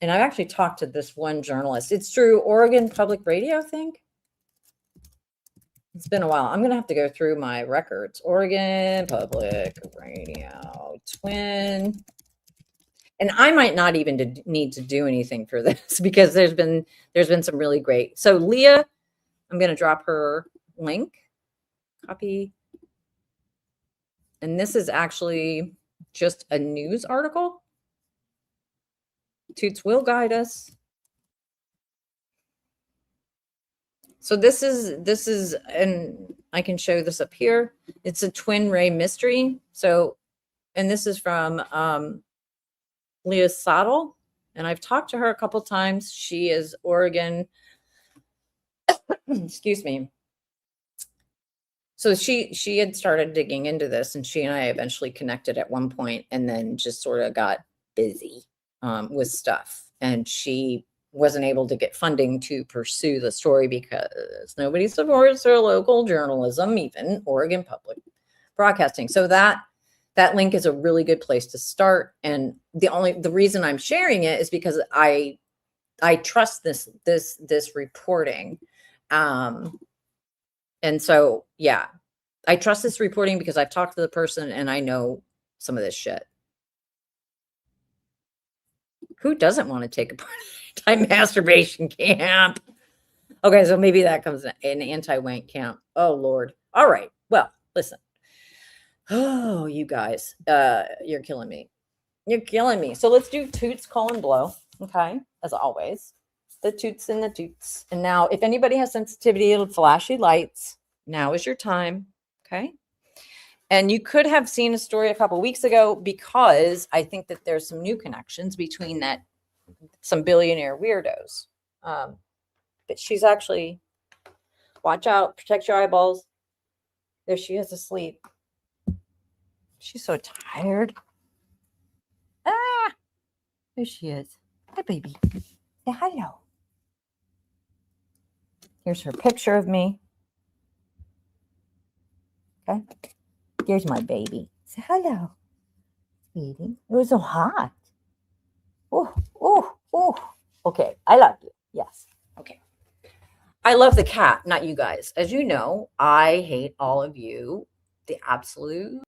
And I've actually talked to this one journalist. It's through Oregon Public Radio, I think. It's been a while. I'm going to have to go through my records. Oregon Public Radio, twin. And I might not even need to do anything for this because there's been some really great. So Leah, I'm going to drop her link, copy. And this is actually just a news article. Toots will guide us. So this is, and I can show this up here. It's a twin ray mystery. So, and this is from Leah Saddle, and I've talked to her a couple times. She is Oregon. Excuse me. So she had started digging into this, and she and I eventually connected at one point, and then just sort of got busy with stuff, and she wasn't able to get funding to pursue the story because nobody supports her local journalism, even Oregon Public Broadcasting. So that link is a really good place to start. And the reason I'm sharing it is because I trust this reporting. And so, yeah, I trust this reporting because I've talked to the person and I know some of this shit. Who doesn't want to take a part-time masturbation camp? Okay, so maybe that comes in anti-wank camp. Oh, Lord. All right. Well, listen. Oh, you guys, you're killing me. You're killing me. So let's do toots, call, and blow. Okay, as always. The toots and the toots. And now, if anybody has sensitivity to flashy lights, now is your time. Okay. And you could have seen a story a couple weeks ago because I think that there's some new connections between some billionaire weirdos. But she's actually, watch out, protect your eyeballs. There she is asleep. She's so tired. Ah, there she is. Hi, baby. Say hello. Here's her picture of me. Okay. Here's my baby. Say hello, sweetie. It was so hot. Oh, oh, oh. Okay, I love you. Yes. Okay. I love the cat, not you guys. As you know, I hate all of you. The absolute